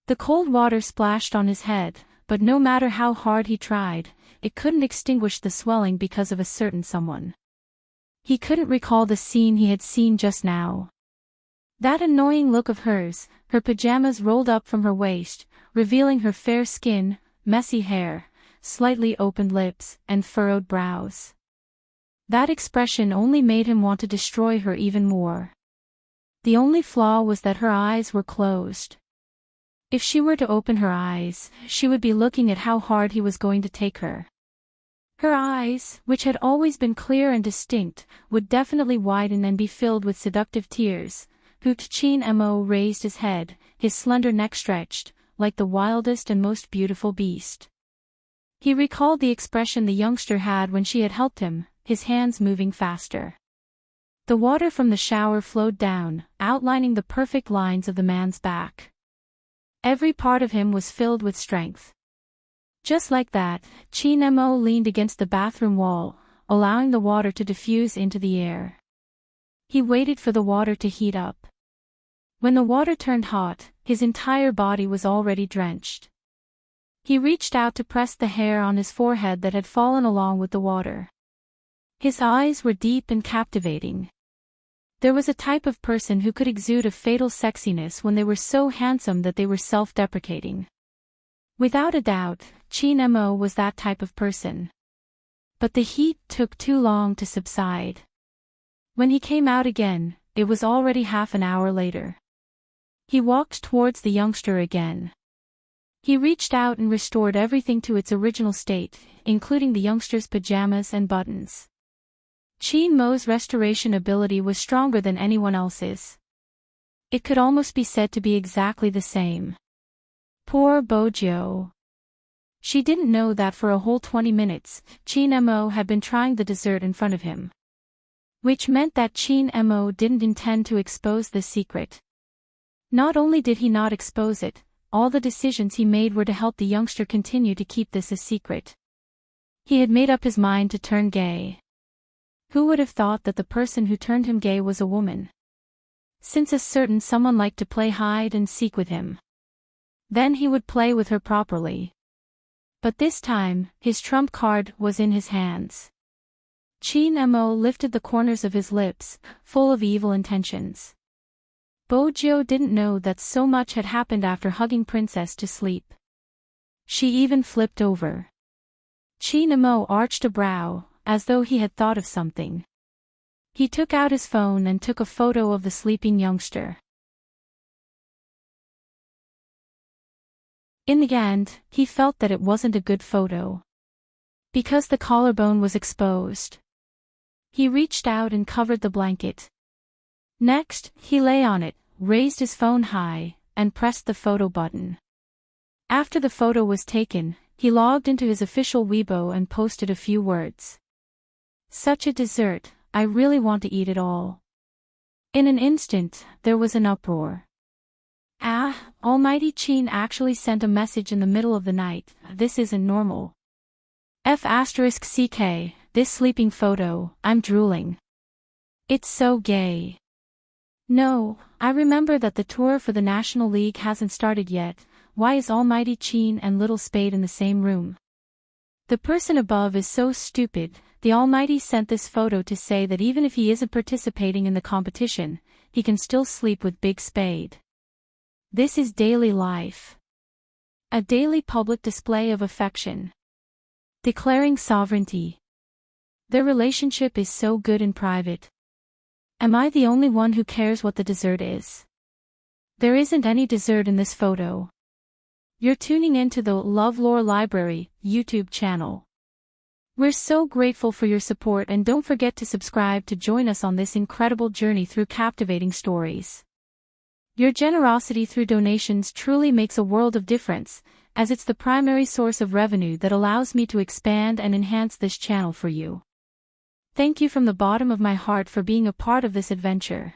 The cold water splashed on his head, but no matter how hard he tried, it couldn't extinguish the swelling because of a certain someone. He couldn't recall the scene he had seen just now. That annoying look of hers, her pajamas rolled up from her waist, revealing her fair skin, messy hair, slightly opened lips, and furrowed brows. That expression only made him want to destroy her even more. The only flaw was that her eyes were closed. If she were to open her eyes, she would be looking at how hard he was going to take her. Her eyes, which had always been clear and distinct, would definitely widen and be filled with seductive tears. Chi-Nemo raised his head, his slender neck stretched, like the wildest and most beautiful beast. He recalled the expression the youngster had when she had helped him, his hands moving faster. The water from the shower flowed down, outlining the perfect lines of the man's back. Every part of him was filled with strength. Just like that, Chi-Nemo leaned against the bathroom wall, allowing the water to diffuse into the air. He waited for the water to heat up. When the water turned hot, his entire body was already drenched. He reached out to press the hair on his forehead that had fallen along with the water. His eyes were deep and captivating. There was a type of person who could exude a fatal sexiness when they were so handsome that they were self-deprecating. Without a doubt, Chi-Nemo was that type of person. But the heat took too long to subside. When he came out again, it was already half an hour later. He walked towards the youngster again. He reached out and restored everything to its original state, including the youngster's pajamas and buttons. Qin Mo's restoration ability was stronger than anyone else's. It could almost be said to be exactly the same. Poor Bojo. She didn't know that for a whole 20 minutes, Qin Mo had been trying the dessert in front of him. Which meant that Qin Mo didn't intend to expose the secret. Not only did he not expose it, all the decisions he made were to help the youngster continue to keep this a secret. He had made up his mind to turn gay. Who would have thought that the person who turned him gay was a woman? Since a certain someone liked to play hide and seek with him. Then he would play with her properly. But this time, his trump card was in his hands. Qin Mo lifted the corners of his lips, full of evil intentions. Bojo didn't know that so much had happened after hugging Princess to sleep. She even flipped over. Qin Mo arched a brow, as though he had thought of something. He took out his phone and took a photo of the sleeping youngster. In the end, he felt that it wasn't a good photo. Because the collarbone was exposed. He reached out and covered the blanket. Next, he lay on it, raised his phone high, and pressed the photo button. After the photo was taken, he logged into his official Weibo and posted a few words. Such a dessert, I really want to eat it all. In an instant, there was an uproar. Ah, Almighty Qin actually sent a message in the middle of the night, this isn't normal. F***ck, this sleeping photo, I'm drooling. It's so gay. No, I remember that the tour for the National League hasn't started yet, why is Almighty Qin and Little Spade in the same room? The person above is so stupid, the Almighty sent this photo to say that even if he isn't participating in the competition, he can still sleep with Big Spade. This is daily life. A daily public display of affection. Declaring sovereignty. Their relationship is so good in private. Am I the only one who cares what the dessert is? There isn't any dessert in this photo. You're tuning into the LoveLore Library YouTube channel. We're so grateful for your support and don't forget to subscribe to join us on this incredible journey through captivating stories. Your generosity through donations truly makes a world of difference, as it's the primary source of revenue that allows me to expand and enhance this channel for you. Thank you from the bottom of my heart for being a part of this adventure.